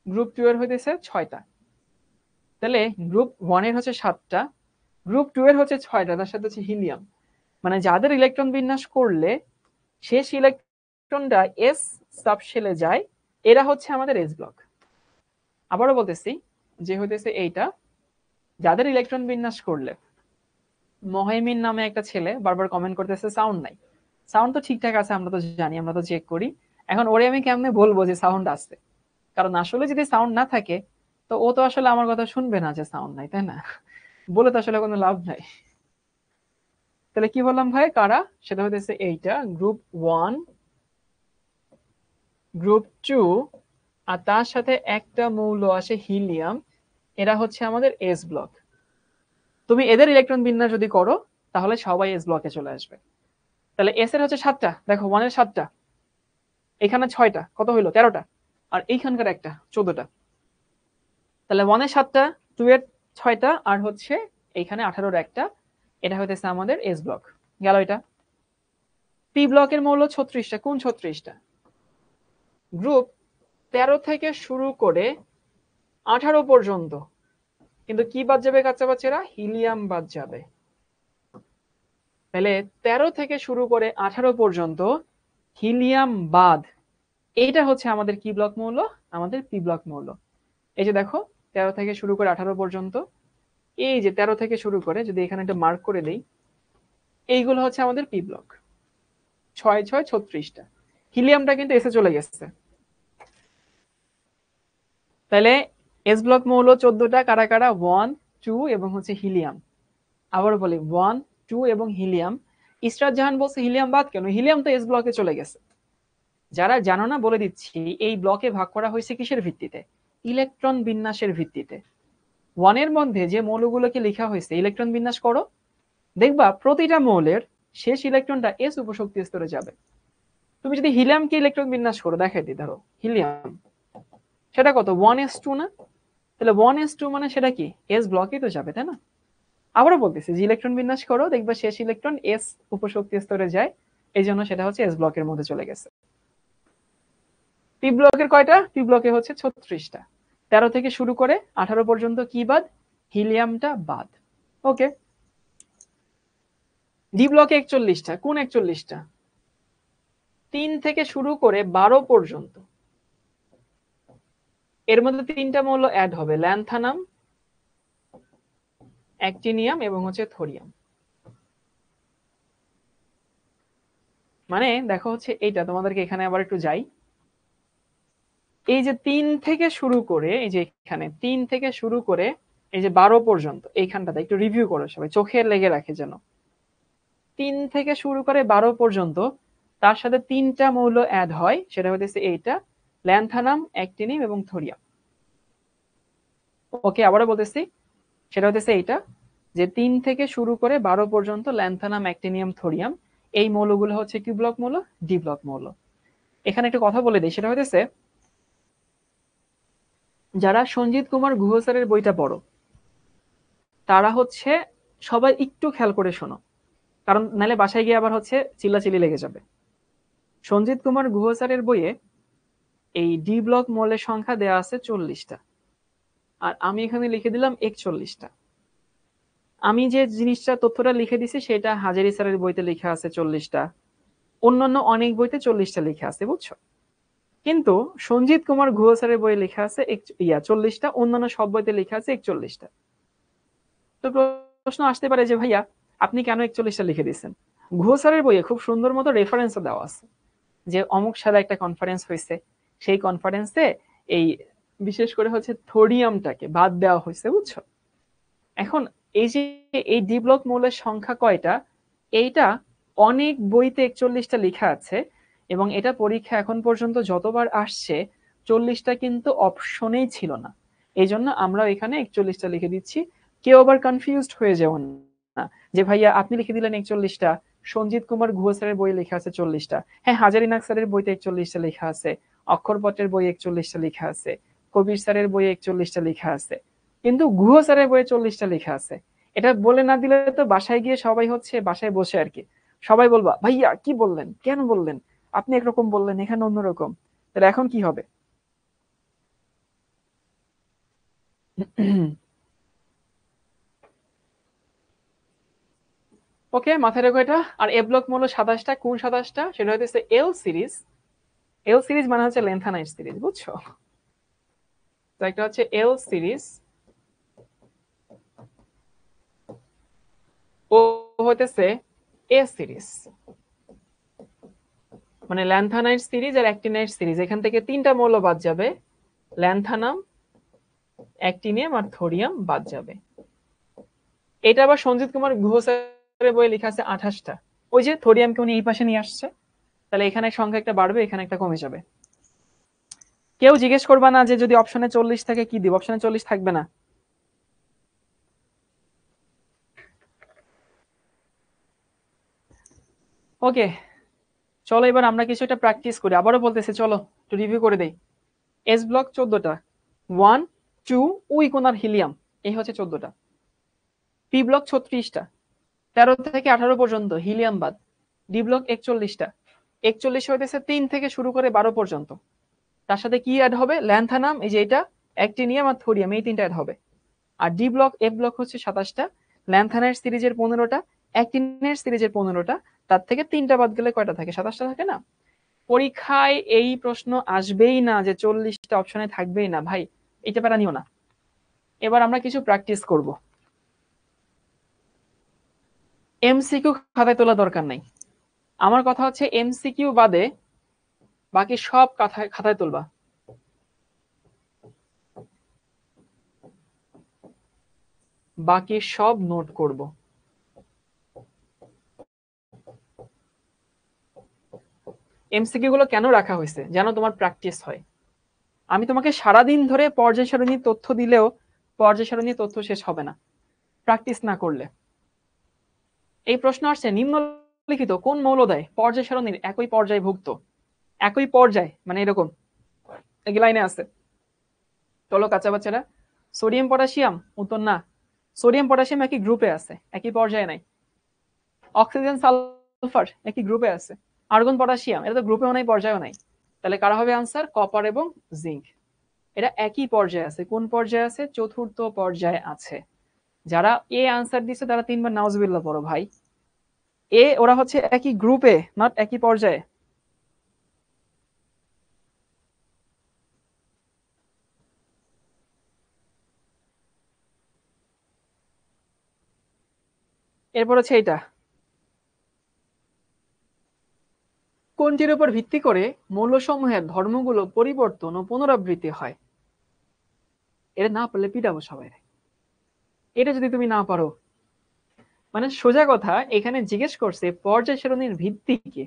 গ্রুপ 2 এর হইতেছে 6টা। তাহলে গ্রুপ 1 এর হচ্ছে 7টা, গ্রুপ 2 এর হচ্ছে 6টা, তার সাথে হচ্ছে হিলিয়াম। মানে যাদের ইলেকট্রন বিন্যাস করলে শেষ ইলেকট্রনটা এস সাবশেলে যায়, এরা হচ্ছে আমাদের এস ব্লক। আবারও বলতেছি যে হইতেছে এইটা, যাদের ইলেকট্রন বিন্যাস করলে, মহিমিন নামে একটা ছেলে বারবার কমেন্ট করতেছে সাউন্ড নাই। সাউন্ড তো ঠিকঠাক আছে, আমরা তো জানি, আমরা তো চেক করি। এখন ওরে আমি কেমনে বলবো যে সাউন্ড আসছে? কারণ আসলে যদি সাউন্ড না থাকে, তো ও তো আসলে আমার কথা শুনবে না যে সাউন্ড নাই, তাই না? বলে তো আসলে কোনো লাভ নাই। তাহলে কি বললাম ভাই, কারা? সেটা হইতেছে এইটা, গ্রুপ 1, গ্রুপ 2, আর তার সাথে একটা মৌল আসে হিলিয়াম, এরা হচ্ছে আমাদের এস ব্লক। তুমি এদের ইলেকট্রন বিন্যাস যদি করো তাহলে সবাই এস ব্লকে চলে আসবে। তাহলে এস এর হচ্ছে 7টা, দেখো 1 এর 7টা, এখানে 6টা, কত হইলো? 13টা, আর এইখানকার একটা 14টা। তাহলে 1 এর 7টা, 2 এর 6টা, আর হচ্ছে এইখানে 18-র একটা, এটা হইতেছে আমাদের এস ব্লক। গেল এটা। পি ব্লকের মৌল 36টা। কোন 36টা? গ্রুপ 13 থেকে শুরু করে 18 পর্যন্ত, কিন্তু কি বাদ যাবে বাচ্চা বাচ্চারা? হিলিয়াম বাদ যাবে। তাহলে 13 থেকে শুরু করে 18 পর্যন্ত হিলিয়াম বাদ, এইটা হচ্ছে আমাদের কি ব্লক মৌল? আমাদের পি ব্লক মৌল। এই যে দেখো 13 থেকে শুরু করে 18 পর্যন্ত, এই যে 13 থেকে শুরু করে যদি এখানে একটা মার্ক করে দেই, এইগুলো হচ্ছে আমাদের পি ব্লক। 6 6 36টা। হিলিয়ামটা কিন্তু এসে চলে গেছে। তাহলে এস ব্লক মৌল 14টা। কারা কারা? 1 2 এবং হচ্ছে হিলিয়াম। আবারও বলি 1 2 এবং হিলিয়াম। ইসরাত জাহান বলছে হিলিয়াম বাদ কেন? হিলিয়াম তো এস ব্লকে চলে গেছে। যারা জানো না বলে দিচ্ছি, এই ব্লকে ভাগ করা হয়েছে কিসের ভিত্তিতে? ইলেকট্রন বিন্যাসের ভিত্তিতে। 1 এর মধ্যে যে মৌলগুলোকে লেখা হয়েছে ইলেকট্রন বিন্যাস করো, দেখবা প্রতিটা মৌলের শেষ ইলেকট্রনটা এস উপশক্তি স্তরে যাবে। তুমি যদি হিলিয়ামকে ইলেকট্রন বিন্যাস করো, দেখাই দিই, ধরো হিলিয়াম, সেটা কত? 1s2 না? তাহলে 1s2 মানে সেটা কি? এস ব্লকেই তো যাবে, তাই না? আবারও বলতেছি যে ইলেকট্রন বিন্যাস করো, দেখবা শেষ ইলেকট্রন এস উপশক্তি স্তরে যায়, এই জন্য সেটা হচ্ছে এস ব্লকের মধ্যে চলে গেছে। পি ব্লকের কয়টা? পি ব্লকে হচ্ছে 36টা। 13 থেকে শুরু করে 18 পর্যন্ত কি বাদ? হিলিয়ামটা বাদ। ওকে। ডি ব্লকে 41টা। কোন 41টা? 3 থেকে শুরু করে 12 পর্যন্ত। এর মধ্যে 3টা মৌল অ্যাড হবে, ল্যান্থানাম, অ্যাক্টিনিয়াম এবং হচ্ছে থোরিয়াম। মানে দেখো হচ্ছে এইটা, তোমাদেরকে এখানে আবার একটু যাই। এই যে 3 থেকে শুরু করে, এই যে এখানে 3 থেকে শুরু করে এই যে 12 পর্যন্ত, এইখানটাতে একটু রিভিউ করো সবাই, চোখে লেগে রাখে যেন। 3 থেকে শুরু করে 12 পর্যন্ত, তার সাথে 3টা মৌল অ্যাড হয়, সেটা হচ্ছে এইটা, ল্যান্থানাম, অ্যাক্টিনিয়াম এবং থোরিয়াম। ওকে, আবারও বলতেছি, সেটা হচ্ছে এইটা, যে 3 থেকে শুরু করে 12 পর্যন্ত ল্যান্থানাম, অ্যাক্টিনিয়াম, থোরিয়াম, এই মৌলগুলো হচ্ছে কি ব্লক মৌল? ডি ব্লক মৌল। এখানে একটা কথা বলে দিই, সেটা হচ্ছে যারা সঞ্জিত কুমার গুহ স্যারের বইটা পড়ো, তারা হচ্ছে সবাই একটু খেয়াল করে শোনো, কারণ নাহলে বাসায় গিয়ে আবার হচ্ছে চিল্লাচিল্লি লেগে যাবে। সঞ্জিত কুমার গুহ স্যারের বইয়ে এই ডি ব্লক মৌলের সংখ্যা দেয়া আছে 40টা, আর আমি এখানে লিখে দিলাম 41টা। আমি যে জিনিসটা তথ্যটা লিখে দিছি সেটা হাজারি স্যারের বইতে লেখা আছে 40টা, অন্যান্য অনেক বইতে 40টা লেখা আছে, বুঝছো? কিন্তু সঞ্জিত কুমার গুহ স্যারের বইয়ে লেখা আছে 40টা, অন্যান্য সব বইতে লেখা আছে 41টা। তো প্রশ্ন আসতে পারে যে ভাইয়া আপনি কেন 41টা লিখে দিচ্ছেন? গুহ স্যারের বইয়ে খুব সুন্দর মতো রেফারেন্সও দেওয়া আছে, যে অমুক সালে একটা কনফারেন্স হয়েছে, সেই কনফারেন্সে এই বিশেষ করে হচ্ছে থোরিয়ামটাকে বাদ দেওয়া হয়েছে, বুঝছো? এখন এই যে এই ডি ব্লক মৌলের সংখ্যা কয়টা, এইটা অনেক বইতে 41টা লেখা আছে, এবং এটা পরীক্ষা এখন পর্যন্ত যতবার আসছে 40টা কিন্তু অপশনেই ছিল না। এই জন্য আমরা এখানে 41টা লিখে দিচ্ছি। কেউ আবার কনফিউজড হয়ে যাও না যে ভাইয়া আপনি লিখে দিলেন 41টা, সঞ্জিত কুমার গুহ স্যারের বই লেখা আছে 40টা। হ্যাঁ, হাজারিনাগ স্যারের বইতে 41টা লেখা আছে, অক্ষরপত্রের বই 41টা লেখা আছে, কবির স্যারের বই 41টা লেখা আছে, কিন্তু গুহ স্যারের বইয়ে 40টা লেখা আছে। এটা বলে না দিলে তো বাসায় গিয়ে সবাই হচ্ছে, বাসায় বসে আর কি, সবাই বলবা ভাইয়া কি বললেন, কেন বললেন, আপনি একরকম বললেন, এখানে অন্যরকম। তাহলে এখন কি হবে? ওকে, মাথায় রেখো এটা। আর এ ব্লক মূল 27টা। কোন 27টা? সেটা হচ্ছে এল সিরিজ। এল সিরিজ মানে হচ্ছে লেন্থানাইট সিরিজ, বুঝছো? তো একটা হচ্ছে এল সিরিজ, ও হইতেছে এ সিরিজ, মানে ল্যান্থানাইট সিরিজ আর অ্যাক্টিনাইট সিরিজ। এখান থেকে 3টা মৌল বাদ যাবে, ল্যান্থানাম, অ্যাক্টিনিয়াম আর থোরিয়াম বাদ যাবে। এটা আবার সঞ্জিত কুমার গুহ স্যারের বইয়ে লেখা আছে 28টা। ওই যে থোরিয়ামকে উনি এই পাশে নিয়ে আসছে, তাহলে এখানে সংখ্যা একটা বাড়বে, এখানে একটা কমে যাবে। কেউ জিজ্ঞেস করবা না যে যদি অপশনে 40 থাকে কি দিব, অপশনে 40 থাকবে না। ওকে, চলো এবার আমরা কিছু একটা প্র্যাকটিস করি। আবারও বলতেছি, চলো একটু রিভিউ করে দেই। এস ব্লক 14টা, 1 2 ওই কোনার হিলিয়াম, এই হচ্ছে 14টা। পি ব্লক 36টা, 13 থেকে 18 পর্যন্ত হিলিয়াম বাদ। D block 41টা। 41 হইতেছে 3 থেকে শুরু করে 12 পর্যন্ত। তার সাথে কি অ্যাড হবে? ল্যান্থানাম, এই যে এটা, অ্যাক্টিনিয়াম আর থোরিয়াম, এই তিনটা অ্যাড হবে। আর ডি ব্লক এফ ব্লক হচ্ছে 27টা, ল্যান্থানের সিরিজের 15টা, অ্যাক্টিনের সিরিজের 15টা, তার থেকে 3টা বাদ গেলে কয়টা থাকে? 27টা থাকে না? পরীক্ষায় এই প্রশ্ন আসবেই না যে 40টা অপশনে থাকবেই না ভাই, এটা প্যারা নিও না। এবার আমরা কিছু প্র্যাকটিস করব। এমসিকিউ খাতায় তোলা দরকার নাই। আমার কথা হচ্ছে এমসিকিউ বাদে বাকি সব খাতায় তুলবা। বাকি সব নোট করব। এমসিকিউ গুলো কেন রাখা হয়েছে? যেন তোমার প্র্যাকটিস হয়। আমি তোমাকে সারাদিন ধরে পর্যায় সারণীর তথ্য দিলেও পর্যায় সারণীর তথ্য শেষ হবে না প্র্যাকটিস না করলে। এই প্রশ্ন আসছে, নিম্নলিখিত কোন মৌলদ্বয় পর্যায় সারণীর একই পর্যায়ভুক্ত? একই পর্যায় মানে এরকম এই লাইনে আছে। চলো কাঁচা বাচ্চারা, সোডিয়াম পটাশিয়াম, উত্তর না। সোডিয়াম পটাশিয়াম একই গ্রুপে আছে, একই পর্যায়ে নাই। অক্সিজেন সালফার একই গ্রুপে আছে। আর্গন পটাশিয়াম এটা তো গ্রুপেও নাই, পর্যায়েও নাই। তাহলে কারা হবে আনসার? কপার এবং জিঙ্ক। এটা একই পর্যায়ে আছে। কোন পর্যায়ে আছে? চতুর্থ পর্যায়ে আছে। যারা এ আনসার দিচ্ছে তারা 3 বার নাউজুবিল্লাহ পড়ো ভাই। এ ওরা হচ্ছে একই গ্রুপে, নট একই পর্যায়ে। এরপর হচ্ছে এটা, কোনটির উপর ভিত্তি করে মৌলসমূহের ধর্মগুলো পরিবর্তন ও পুনরাবৃত্তি হয়? এটা না পারলে পিটাবো সবাই। এটা যদি তুমি না পারো, মানে সোজা কথা, এখানে জিজ্ঞেস করছে পর্যায় সারণীর ভিত্তি কি।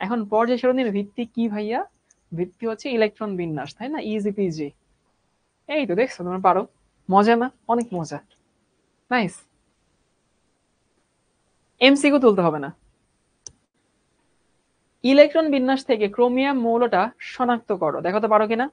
এখন পর্যায় সারণীর ভিত্তি কি ভাইয়া? ভিত্তি হচ্ছে ইলেকট্রন বিন্যাস, তাই না? Easy PG. এই তো দেখছো, তোমরা পারো। মজা না? অনেক মজা। নাইস। এমসিকিউ তুলতে হবে না। ইলেকট্রন বিন্যাস থেকে ক্রোমিয়াম মৌলটা শনাক্ত করো, দেখো তো পারো কিনা।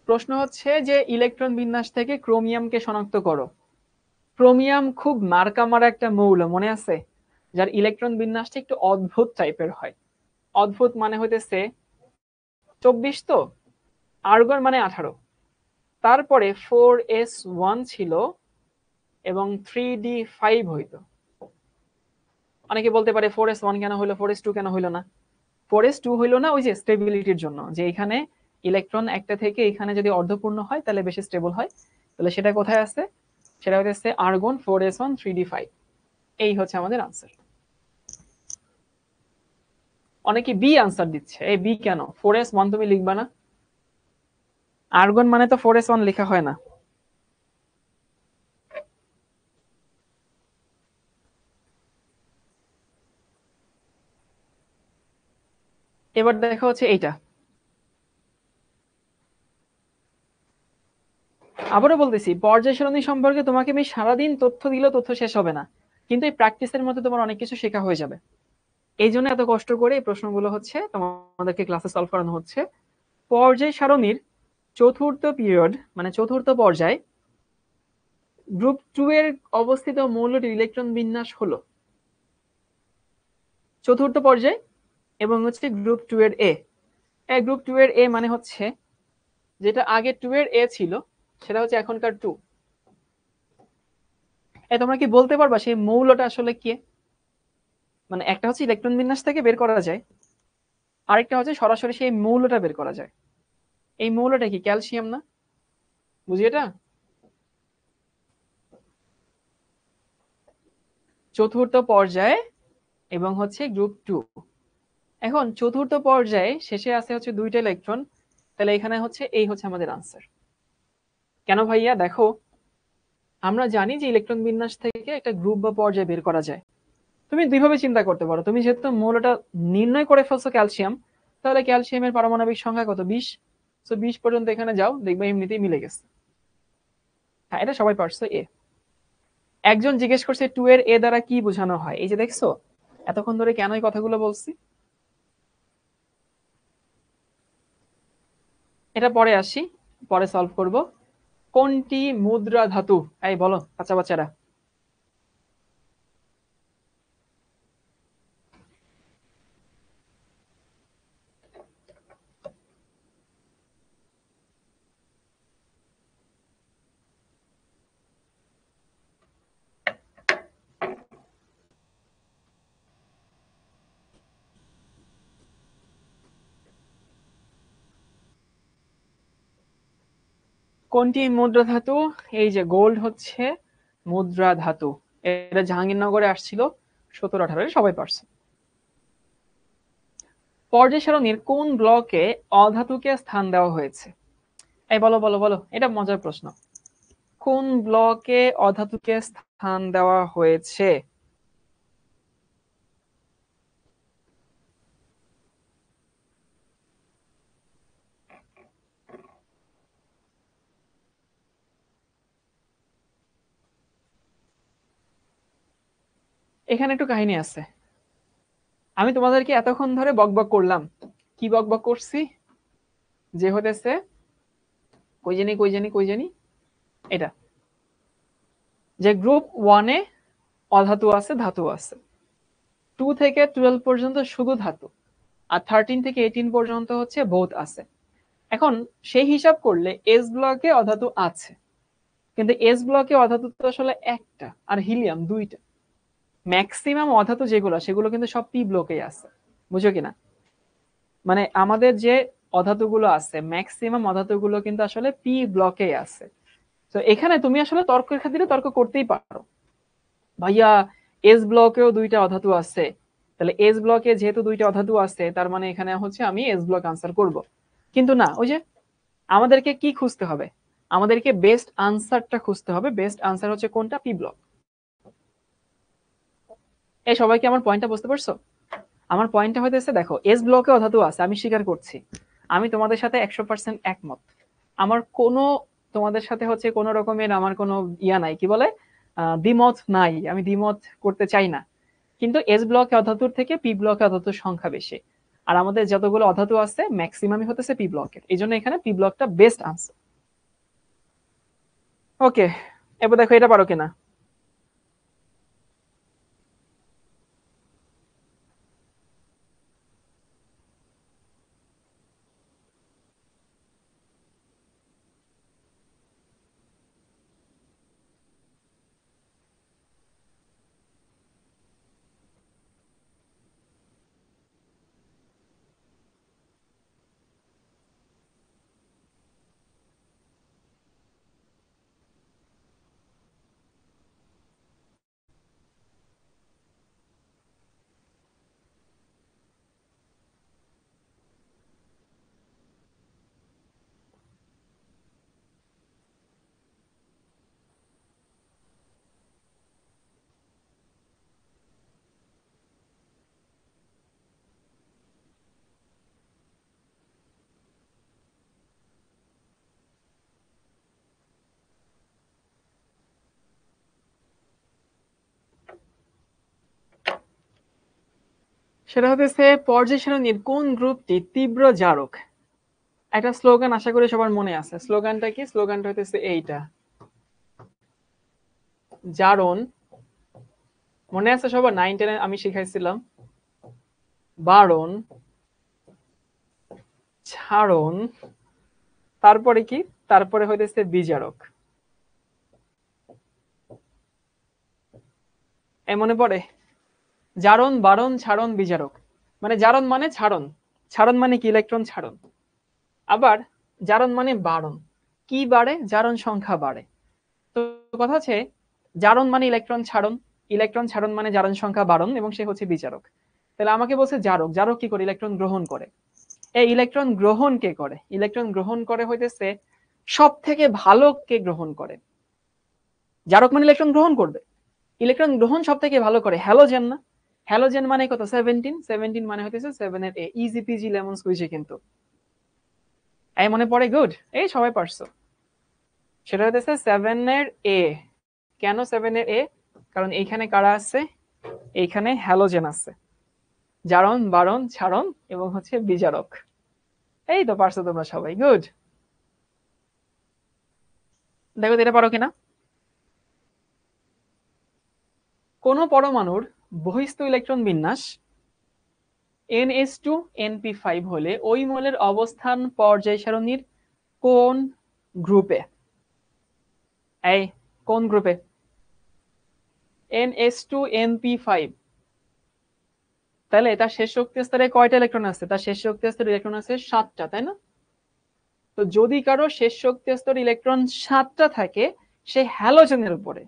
প্রশ্ন হচ্ছে যে ইলেকট্রন বিন্যাস থেকে ক্রোমিয়ামকে শনাক্ত করো। ক্রোমিয়াম খুব মার্কা মারা একটা মৌল, মনে আছে? যার ইলেকট্রন বিন্যাসটা একটু অদ্ভুত টাইপের হয়। অদ্ভুত মানে হইতেছে 24 তো, আর্গন মানে 18, তারপরে 4s1 ছিল এবং 3d5 হইতো। অনেকে বলতে পারে 4s1 কেন হইলো, 4s2 কেন হইলো না? 4s2 হইলো না ওই যে স্টেবিলিটির জন্য, যে এখানে ইলেকট্রন একটা থেকে এখানে যদি অর্ধপূর্ণ হয় তাহলে বেশি স্টেবল হয়। তাহলে সেটা কোথায় আছে? সেটা হচ্ছে আর্গন 4s1 3d5। এই হচ্ছে আমাদের আনসার। অনেকে বি আনসার দিচ্ছে। এই বি কেন? 4s1 তুমি লিখবা না? আর্গন মানে তো 4s1 লেখা হয় না। এবার দেখা হচ্ছে এইটা। আবারও বলতেছি, পর্যায় সারণী সম্পর্কে তোমাকে আমি সারাদিন তথ্য দিলেও তথ্য শেষ হবে না, কিন্তু এই প্র্যাকটিসের মধ্যে তোমার অনেক কিছু শেখা হয়ে যাবে। এই জন্য এত কষ্ট করে এই প্রশ্নগুলো হচ্ছে তোমাদেরকে ক্লাসে সলভ করানো হচ্ছে। পর্যায় সারণীর চতুর্থ পিরিয়ড মানে চতুর্থ পর্যায়, গ্রুপ 2 এর অবস্থিত মৌলটির ইলেকট্রন বিন্যাস হলো চতুর্থ পর্যায় এবং হচ্ছে গ্রুপ 2 এর এ। গ্রুপ 2 এর এ মানে হচ্ছে যেটা আগে 2 এর এ ছিল সেটা হচ্ছে এখনকার 2। তোমরা কি বলতে পারবা সেই মৌলটা আসলে কি? মানে একটা হচ্ছে ইলেকট্রন বিন্যাস থেকে বের করা যায়, আরেকটা হচ্ছে সরাসরি সেই মৌলটা বের করা যায়। এই মৌলটা কি? ক্যালসিয়াম না? বুঝি এটা? চতুর্থ পর্যায়ে এবং হচ্ছে গ্রুপ 2। এখন চতুর্থ পর্যায়ে শেষে আছে হচ্ছে 2টা ইলেকট্রন, তাহলে এখানে হচ্ছে এই হচ্ছে আমাদের আনসার। কেন ভাইয়া? দেখো, আমরা জানি যে ইলেকট্রন বিন্যাস থেকে একটা গ্রুপ বা পর্যায় বের করা যায়। তুমি দুইভাবে চিন্তা করতে পারো। তুমি যেহেতু মৌলটা নির্ণয় করে ফেলছো ক্যালসিয়াম, তাহলে ক্যালসিয়ামের পারমাণবিক সংখ্যা কত? 20। তো 20 পর্যন্ত এখানে যাও, দেখবে এমনিতেই মিলে গেছে। হ্যাঁ, এটা সবাই পারছো। এ একজন জিজ্ঞেস করছে 2 এর এ দ্বারা কি বোঝানো হয়। এই যে দেখছো, এতক্ষণ ধরে কেন এই কথাগুলো বলছি? এটা পরে আসি, পরে সলভ করব। কোনটি মুদ্রা ধাতু? এই বলো বাচ্চা বাচ্চারা। কোনটি মুদ্রা ধাতু? এই যে গোল্ড হচ্ছে মুদ্রা ধাতু। এটা জাহাঙ্গীরনগরে আসছিল 17-18, সবাই পারছে। পর্যায় সারণীর কোন ব্লকে অধাতুকে স্থান দেওয়া হয়েছে? এই বলো বলো বলো, এটা মজার প্রশ্ন। কোন ব্লকে অধাতুকে স্থান দেওয়া হয়েছে? এখানে একটু কাহিনী আছে। আমি তোমাদেরকে এতক্ষণ ধরে বকবক করলাম। কি বকবক করছি? যে হতেছে কই জানি কই জানি কই জানি এটা, যে গ্রুপ 1-এ অধাতু আছে, ধাতু আছে। 2 থেকে 12 পর্যন্ত শুধু ধাতু, আর 13 থেকে 18 পর্যন্ত হচ্ছে বোথ আছে। এখন সেই হিসাব করলে এস ব্লকে অধাতু আছে, কিন্তু এস ব্লকে অধাতু তো আসলে একটা, আর হিলিয়াম দুইটা। ম্যাক্সিমাম অধাতু যেগুলো, সেগুলো কিন্তু সব পি ব্লকেই আছে। বুঝো কিনা? মানে আমাদের যে অধাতুগুলো আছে, ম্যাক্সিমাম অধাতুগুলো কিন্তু আসলে পি ব্লকেই আছে। তো এখানে তুমি আসলে তর্কের খাতিরে তর্ক করতেই পারো, ভাইয়া এস ব্লকেও দুইটা অধাতু আছে, তাহলে এস ব্লকে যেহেতু দুইটা অধাতু আছে, তার মানে এখানে হচ্ছে আমি এস ব্লক আনসার করব। কিন্তু না, ওই যে আমাদেরকে কি খুঁজতে হবে? আমাদেরকে বেস্ট আনসারটা খুঁজতে হবে। বেস্ট আনসার হচ্ছে কোনটা? P block. এই সবাইকে আমার পয়েন্টটা বুঝতে পারছো? আমার পয়েন্টটা হইতেছে, দেখো এস ব্লকে অধাতু আছে, আমি স্বীকার করছি, আমি তোমাদের সাথে 100% একমত। আমার কোনো তোমাদের সাথে হচ্ছে কোনো রকমের আমার কোনো ইয়া নাই, কি বলে, দ্বিমত নাই, আমি দ্বিমত করতে চাই না। কিন্তু এস ব্লকে অধাতুর থেকে পি ব্লকে অধাতুর সংখ্যা বেশি, আর আমাদের যতগুলো অধাতু আছে ম্যাক্সিমামই হতেছে পি ব্লকের, এই জন্য এখানে পি ব্লকটা বেস্ট আনসার। ওকে, এবার দেখো এটা পারো কিনা। সেটা হতেছে পর্যায় সারণীর কোন গ্রুপটি তীব্র জারক? একটা স্লোগান আশা করি সবার মনে আছে। স্লোগানটা কি? স্লোগানটা হতেছে এইটা, জারণ। মনে আছে সবার? 9-10 আমি শিখাইছিলাম, বারণ, ছাড়ন, তারপরে কি? তারপরে হইতেছে বিজারক। এ মনে পড়ে? জারণ, বারণ, ছাড়ন, বিজারক। মানে জারণ মানে ছাড়ন, ছাড়ন মানে কি? ইলেকট্রন ছাড়ন। আবার জারণ মানে বারণ, কি বাড়ে? জারণ সংখ্যা বাড়ে। তো কথা হচ্ছে জারণ মানে ইলেকট্রন ছাড়ন, ইলেকট্রন ছাড়ন মানে জারণ সংখ্যা বাড়ন, এবং সে হচ্ছে বিজারক। তাহলে আমাকে বলছে জারক, জারক কি করে? ইলেকট্রন গ্রহণ করে। এই ইলেকট্রন গ্রহণ কে করে? ইলেকট্রন গ্রহণ করে হইতেছে সব থেকে ভালো কে গ্রহণ করে? জারক মানে ইলেকট্রন গ্রহণ করবে, ইলেকট্রন গ্রহণ সব থেকে ভালো করে হ্যালোজেন না? হ্যালোজেন মানে কত? 17। 17 মানে হইতেছে 7-এর এ। ইজি পিজি লেমন স্কুইজি কিন্তু। এই মনে পড়ে? গুড, এই সবাই পারছো। সেটা হইতেছে 7-এর এ। কেন 7-এর এ? কারণ এইখানে কারা আছে? এইখানে হ্যালোজেন আছে, জারণ, বারণ, ছাড়ন এবং হচ্ছে বিজারক। এই তো পারছো তোমরা সবাই, গুড। দেখো তো এটা পারো কিনা। কোন পরমাণুর বহিস্থ ইলেকট্রন বিন্যাস NH2 NP5 হলে ওই মৌলের অবস্থান পর্যায় সারণীর কোন গ্রুপে? এই কোন গ্রুপে? NH2 NP5, তাহলে তার শেষ শক্তি স্তরে কয়টা ইলেকট্রন আছে? তার শেষ শক্তি স্তরে ইলেকট্রন আছে 7টা, তাই না? তো যদি কারো শেষ শক্তি স্তরে ইলেকট্রন 7টা থাকে, সে হ্যালোজেনের উপরে,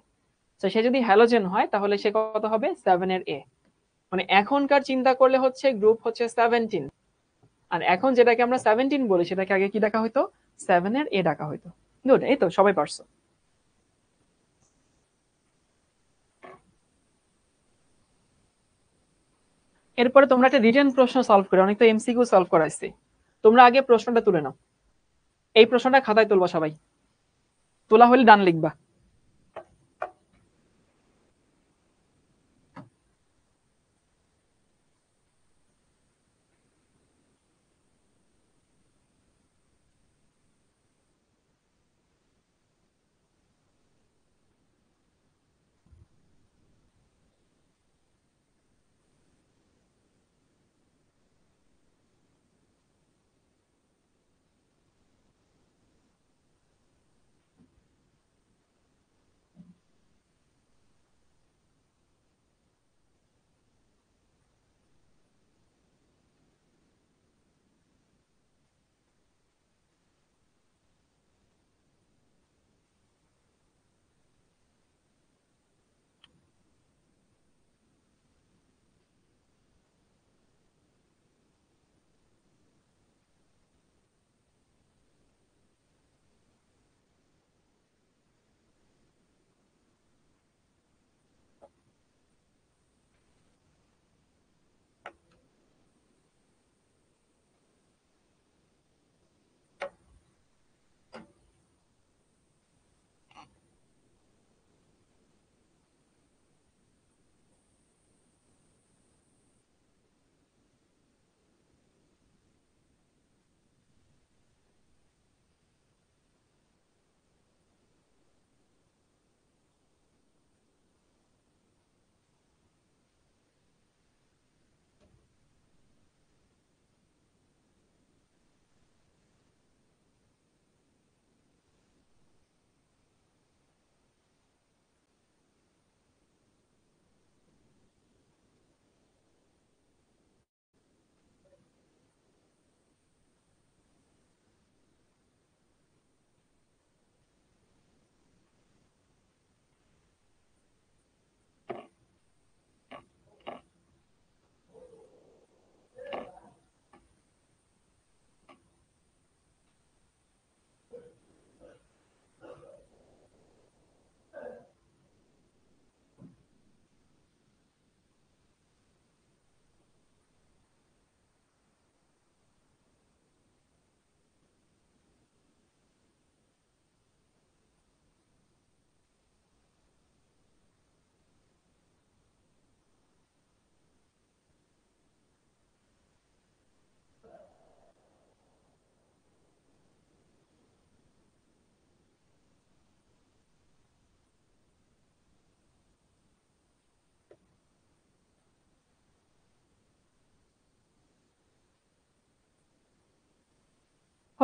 তো সে যদি হ্যালোজেন হয় তাহলে সে কত হবে? 7 এর A। মানে এখনকার চিন্তা করলে হচ্ছে গ্রুপ হচ্ছে 17, আর এখন যেটাকে আমরা 17 বলি সেটাকে আগে কি ডাকা হইতো? 7 এর A ডাকা হইতো। গুড, এই তো সবাই পারছো। এরপরে তোমরা একটা রিটেন প্রশ্ন সলভ করে, অনেক তো এমসিকিউ সলভ করাইছি, তোমরা আগে প্রশ্নটা তুলে নাও। এই প্রশ্নটা খাতায় তুলবা সবাই, তোলা হলে ডান লিখবা।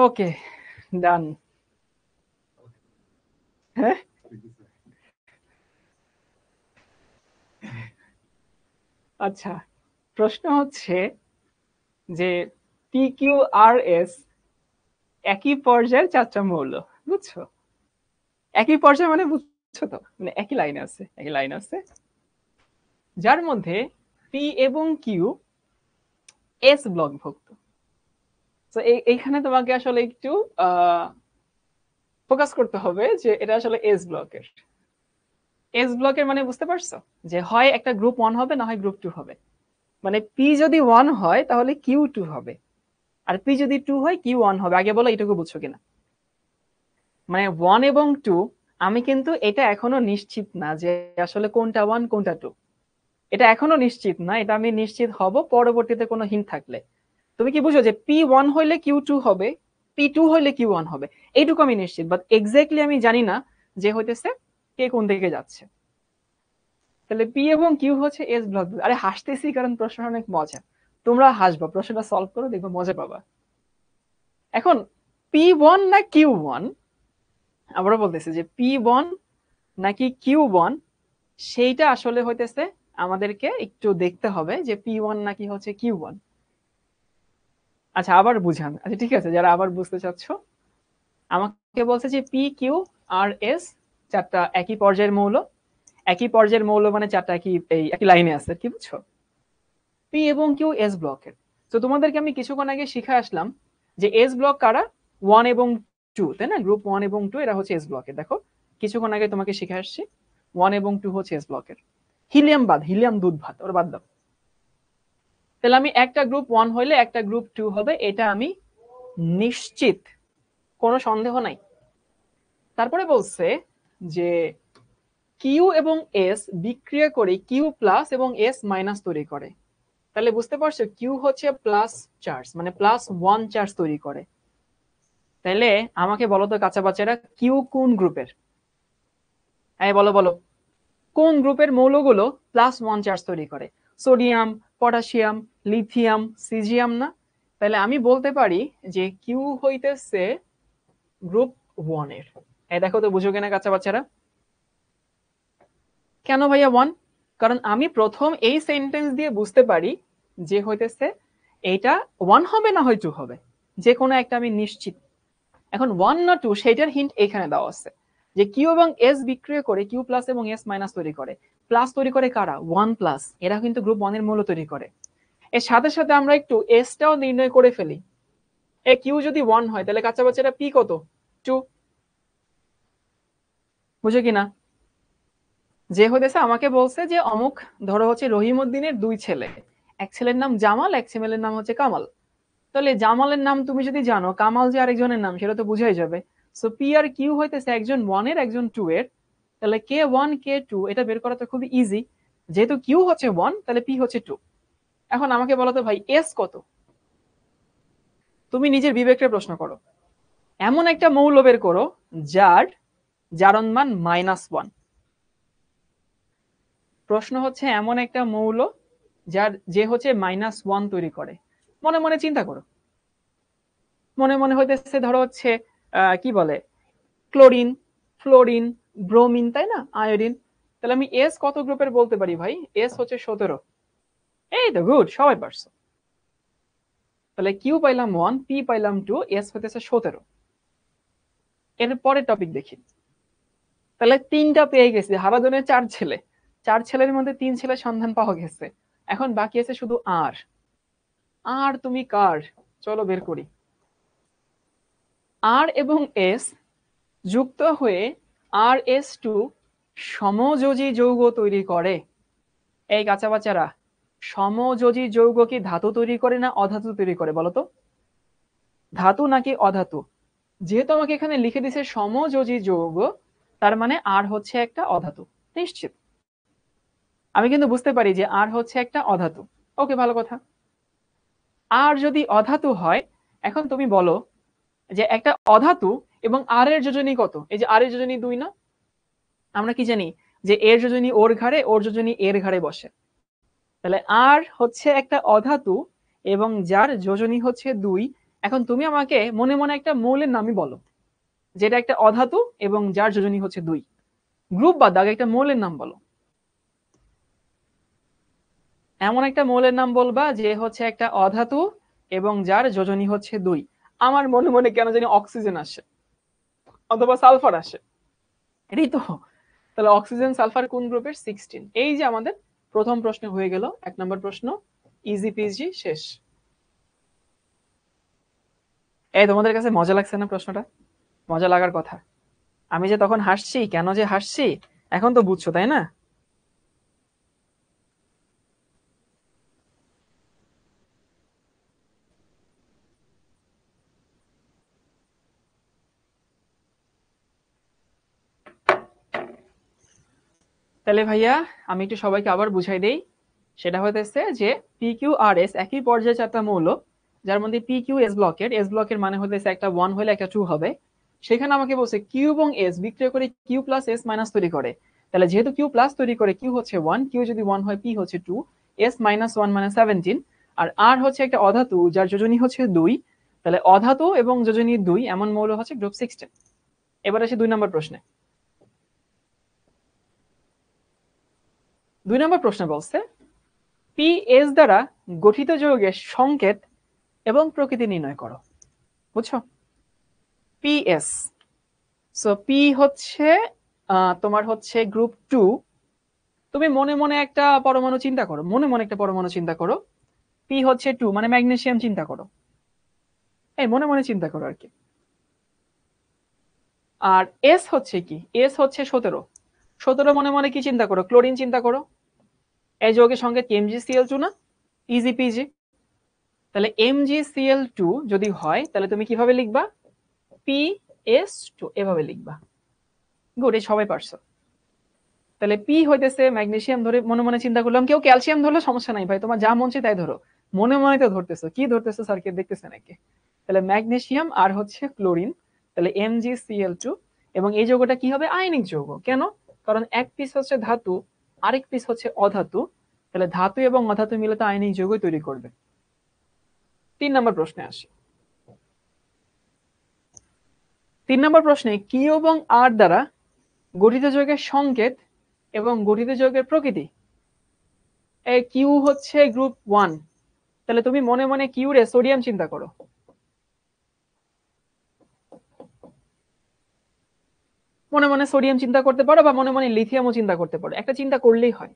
ওকে, ডান। হ্যাঁ, আচ্ছা, প্রশ্ন হচ্ছে যে পি কিউ আর এস একই পর্যায়ের চারটা মৌল, বুঝছো? একই পর্যায়ে মানে বুঝছো তো, মানে একই লাইনে আছে, একই লাইন আছে, যার মধ্যে পি এবং কিউ এস ব্লকভুক্ত। তো এইখানে তোমাকে আসলে একটু ফোকাস করতে হবে যে এটা আসলে এস ব্লকের। এস ব্লকের মানে বুঝতে পারছো, যে হয় একটা গ্রুপ 1 হবে, না হয় গ্রুপ 2 হবে। মানে পি যদি 1 হয় তাহলে কিউ 2 হবে, আর পি যদি 2 হয় কিউ 1 হবে। আগে বলো এটুকু বুঝছো কিনা। মানে 1 এবং 2, আমি কিন্তু এটা এখনো নিশ্চিত না যে আসলে কোনটা 1 কোনটা 2, এটা এখনো নিশ্চিত না, এটা আমি নিশ্চিত হব পরবর্তীতে কোনো হিন্ট থাকলে। তুমি কি বুঝো যে পি 1 হইলে কিউ 2 হবে, পি 2 হইলে কিউ 1 হবে, এইটুকু আমি নিশ্চিত, বাট এক্স্যাক্টলি আমি জানি না যে হইতেছে কে কোন দিকে যাচ্ছে। তাহলে পি এবং কিউ হচ্ছে এস ব্লক। আরে হাসতেছি কারণ প্রশ্নটা অনেক মজা, তোমরা হাসবা, প্রশ্নটা সলভ করো, দেখবো মজা পাবা। এখন পি ওয়ান না কিউ ওয়ান, আবারও বলতেছে যে পি ওয়ান নাকি কিউ ওয়ান, সেইটা আসলে হইতেছে আমাদেরকে একটু দেখতে হবে যে পি ওয়ান নাকি হচ্ছে কিউ ওয়ান। আচ্ছা আবার বুঝান। আচ্ছা ঠিক আছে, যারা আবার বুঝতে চাচ্ছ, আমাকে বলছে যে পি কিউ আর এস চারটা একই পর্যায়ের মৌল। একই পর্যায়ের মৌল মানে চারটা একই লাইনে আছে, কি বুঝছো? পি এবং কিউ এস ব্লকের। তো তোমাদেরকে আমি কিছুক্ষণ আগে শিখে আসলাম যে এস ব্লক কারা, ওয়ান এবং টু, তাই না? গ্রুপ ওয়ান এবং টু এরা হচ্ছে এস ব্লকের। দেখো কিছুক্ষণ আগে তোমাকে শিখে আসছি ওয়ান এবং টু হচ্ছে এস ব্লকের। হিলিয়াম বাদ, হিলিয়াম দুধ ভাত, ওর বাদ দাও। তাহলে আমি একটা গ্রুপ ওয়ান হইলে একটা গ্রুপ টু হবে, এটা আমি নিশ্চিত, কোনো সন্দেহ নাই। তারপরে বলছে যে কিউ এবং এস বিক্রিয়া করে কিউ প্লাস এবং এস মাইনাস তৈরি করে। তাহলে বুঝতে পারছো কিউ হচ্ছে প্লাস চার্জ, মানে প্লাস ওয়ান চার্জ তৈরি করে। তাহলে আমাকে বলো তো কাঁচা বাচ্চারা, কিউ কোন গ্রুপের? হ্যাঁ বলো বলো, কোন গ্রুপের মৌলগুলো প্লাস ওয়ান চার্জ তৈরি করে? সোডিয়াম, পটাশিয়াম, লিথিয়াম, সিজিয়াম না? তাহলে আমি বলতে পারি যে কিউ হইতেছে গ্রুপ ওয়ান এর। এই দেখো তো বুঝো কিনা কাঁচা বাচ্চারা। কেন ভাইয়া ওয়ান? কারণ আমি প্রথম এই সেন্টেন্স দিয়ে বুঝতে পারি যে হইতেছে এইটা ওয়ান হবে না হয় টু হবে, যে কোনো একটা আমি নিশ্চিত। এখন ওয়ান না টু সেইটার হিন্ট এখানে দেওয়া আছে যে কিউ এবং এস বিক্রিয়া করে কিউ প্লাস এবং এস মাইনাস তৈরি করে। প্লাস তৈরি করে কারা? ওয়ান প্লাস, এরা কিন্তু গ্রুপ ওয়ান এর মৌল তৈরি করে। এর সাথে সাথে আমরা একটু এসটাও নির্ণয় করে ফেলি। এ কিউ যদি ওয়ান হয় তাহলে কাঁচা বাচ্চারা পি কত? টু। বুঝো কিনা? যে হইতেছে আমাকে বলছে যে অমুক, ধরো হচ্ছে রহিমউদ্দিনের দুই ছেলে, এক ছেলের নাম জামাল, এক ছেলের নাম হচ্ছে কামাল। তাহলে জামালের নাম তুমি যদি জানো, কামাল যে আরেকজনের নাম সেটা তো বুঝাই যাবে। সো পি আর কিউ হইতেছে একজন ওয়ান এর একজন টু এর। তাহলে কে ওয়ান কে টু এটা বের করা তো খুবই ইজি। যেহেতু কিউ হচ্ছে ওয়ান তাহলে পি হচ্ছে টু। এখন আমাকে বলো তো ভাই এস কত? তুমি নিজের বিবেককে প্রশ্ন করো। এমন একটা মৌল বের করো যার জারণ মান মাইনাস ওয়ান। প্রশ্ন হচ্ছে এমন একটা মৌল যার যে হচ্ছে মাইনাস ওয়ান তৈরি করে। মনে মনে চিন্তা করো। মনে মনে হইতেছে ধরো হচ্ছে কি বলে, ক্লোরিন, ফ্লোরিন, ব্রোমিন, তাই না, আয়োডিন। তাহলে আমি এস কত গ্রুপের বলতে পারি ভাই? এস হচ্ছে 17। এই তো গুড, সবাই পারছো। তাহলে কিউ পাইলাম ওয়ান, পি পাইলাম টু, এস হইতেছে 17। এর পরের টপিক দেখি। তাহলে তিনটা পেয়ে গেছি, হারাধনের চার ছেলে, চার ছেলের মধ্যে তিন ছেলের সন্ধান পাওয়া গেছে। এখন বাকি আছে শুধু আর। আর তুমি কার? চলো বের করি। আর এবং এস যুক্ত হয়ে আর এস টু সমযোজী যৌগ তৈরি করে। এই কাঁচা বাচ্চারা, সমযোজী যৌগ কি ধাতু তৈরি করে না অধাতু তৈরি করে বলতো? ধাতু নাকি অধাতু? যেহেতু আমাকে এখানে লিখে দিছে সমযোজী যৌগ, তার মানে আর হচ্ছে একটা অধাতু নিশ্চিত। আমি কিন্তু বুঝতে পারি যে আর হচ্ছে একটা অধাতু। ওকে, ভালো কথা। আর যদি অধাতু হয়, এখন তুমি বলো যে একটা অধাতু এবং আর এর যোজনী কত? এই যে আর এর যোজনী 2 না? আমরা কি জানি যে এর যোজনী ওর ঘাড়ে, ওর যোজনী এর ঘাড়ে বসে। তাহলে আর হচ্ছে একটা অধাতু এবং যার যোজনী হচ্ছে 2। এখন তুমি আমাকে মনে মনে একটা মৌলের নামই বলো যেটা একটা অধাতু এবং যার যোজনী হচ্ছে 2। গ্রুপ বাদ দাও, একটা মৌলের নাম বলো। এমন একটা মৌলের নাম বলবা যে হচ্ছে একটা অধাতু এবং যার যোজনী হচ্ছে 2। আমার মনে মনে কেন জানি অক্সিজেন আসে অথবা সালফার আসে, এটাই তো। তাহলে অক্সিজেন সালফার কোন গ্রুপের? 16। এই যে আমাদের প্রথম প্রশ্ন হয়ে গেল, 1 নম্বর প্রশ্ন ইজি পিজি শেষ। এই তোমাদের কাছে মজা লাগছে না প্রশ্নটা? মজা লাগার কথা। আমি যে তখন হাসছি, কেন যে হাসছি এখন তো বুঝছো, তাই না? তাহলে ভাইয়া আমি একটু সবাইকে আবার বুঝাই দেই। সেটা হইতেছে যে পি কিউ আর এস একই পর্যায়ে চারটা মৌল, যার মধ্যে পি কিউ এস ব্লকের। এস ব্লকের মানে হইতেছে একটা ওয়ান হলে একটা টু হবে। সেখানে আমাকে বলছে কিউ এবং এস বিক্রিয়া করে কিউ প্লাস এস মাইনাস তৈরি করে। তাহলে যেহেতু কিউ প্লাস তৈরি করে, কিউ হচ্ছে 1, কিউ যদি 1 হয় পি হচ্ছে 2, এস মাইনাস 1 মানে 17, আর আর হচ্ছে একটা অধাতু যার যোজনী হচ্ছে 2। তাহলে অধাতু এবং যোজনী 2 এমন মৌল হচ্ছে গ্রুপ 16। এবার আসি 2 নম্বর প্রশ্নে। 2 নম্বর প্রশ্ন বলছে পি এস দ্বারা গঠিত যৌগের সংকেত এবং প্রকৃতি নির্ণয় করো। বুঝছো? পি এস, সো পি হচ্ছে তোমার হচ্ছে গ্রুপ 2। তুমি মনে মনে একটা পরমাণু চিন্তা করো, মনে মনে একটা পরমাণু চিন্তা করো। পি হচ্ছে 2 মানে ম্যাগনেসিয়াম চিন্তা করো, এই মনে মনে চিন্তা করো আর কি। আর এস হচ্ছে কি, এস হচ্ছে 17। 17 মনে মনে কি চিন্তা করো, ক্লোরিন চিন্তা করো। এই যৌগের সঙ্গে MgCl2 না, ইজি পিজি। তাহলে MgCl2 যদি হয় তাহলে তুমি কিভাবে লিখবা, PS2 এভাবে লিখবা। গুড, এই সবাই পারছো। তাহলে পি হইতেছে ম্যাগনেসিয়াম ধরে মনে মনে চিন্তা করলাম, কেউ ক্যালসিয়াম ধরলে সমস্যা নাই ভাই, তোমার যা মন চায় তাই ধরো, মনে মনে তো ধরতেছো, কি ধরতেছো স্যারকে দেখতেছে নাকি। তাহলে ম্যাগনেসিয়াম আর হচ্ছে ক্লোরিন, তাহলে MgCl2। এবং এই যৌগটা কি হবে, আয়নিক যৌগ। কেন? কারণ এক পিস হচ্ছে ধাতু, আরেক পিস হচ্ছে অধাতু, তাহলে ধাতু এবং অধাতু মিলে তো আয়নিক যৌগ তৈরি করবে। 3 নম্বর প্রশ্নে আসি। 3 নম্বর প্রশ্নে কিউ এবং আর দ্বারা গঠিত যৌগের সংকেত এবং গঠিত যৌগের প্রকৃতি। এই কিউ হচ্ছে গ্রুপ 1, তাহলে তুমি মনে মনে কিউ রে সোডিয়াম চিন্তা করো। মনে মনে সোডিয়াম চিন্তা করতে পারো বা মনে মনে লিথিয়ামও চিন্তা করতে পারো, একটা চিন্তা করলেই হয়।